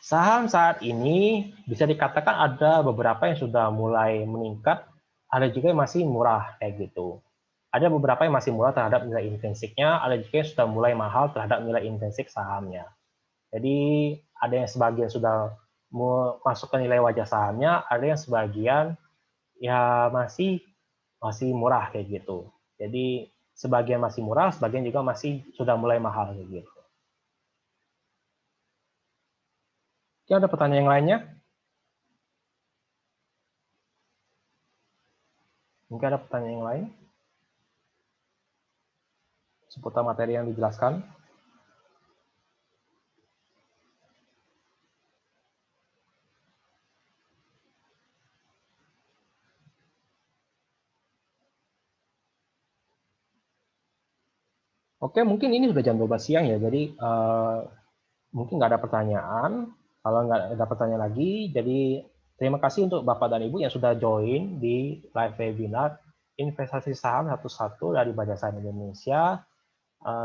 Saham saat ini bisa dikatakan ada beberapa yang sudah mulai meningkat, ada juga yang masih murah kayak gitu. Ada beberapa yang masih murah terhadap nilai intrinsiknya, ada juga yang sudah mulai mahal terhadap nilai intrinsik sahamnya. Jadi ada yang sebagian sudah masuk ke nilai wajah sahamnya, ada yang sebagian ya masih murah kayak gitu. Jadi sebagian masih murah, sebagian juga masih sudah mulai mahal kayak gitu. Oke, ada pertanyaan yang lainnya? Mungkin ada pertanyaan yang lain seputar materi yang dijelaskan? Oke, mungkin ini sudah jam 12 siang ya, jadi mungkin nggak ada pertanyaan. Kalau nggak ada pertanyaan lagi, jadi terima kasih untuk Bapak dan Ibu yang sudah join di live webinar investasi saham satu-satu dari Badan Saham Indonesia.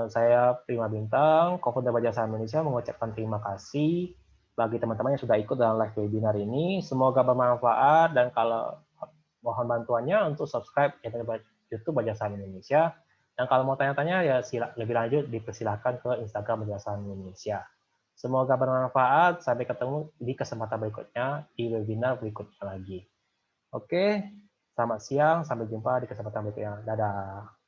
Saya Prima Bintang, co-founder Badan Saham Indonesia, mengucapkan terima kasih bagi teman-teman yang sudah ikut dalam live webinar ini. Semoga bermanfaat dan kalau mohon bantuannya untuk subscribe channel YouTube Badan Saham Indonesia. Dan kalau mau tanya-tanya ya lebih lanjut dipersilahkan ke Instagram Badan Saham Indonesia. Semoga bermanfaat. Sampai ketemu di kesempatan berikutnya di webinar berikutnya lagi. Oke, selamat siang. Sampai jumpa di kesempatan berikutnya. Dadah.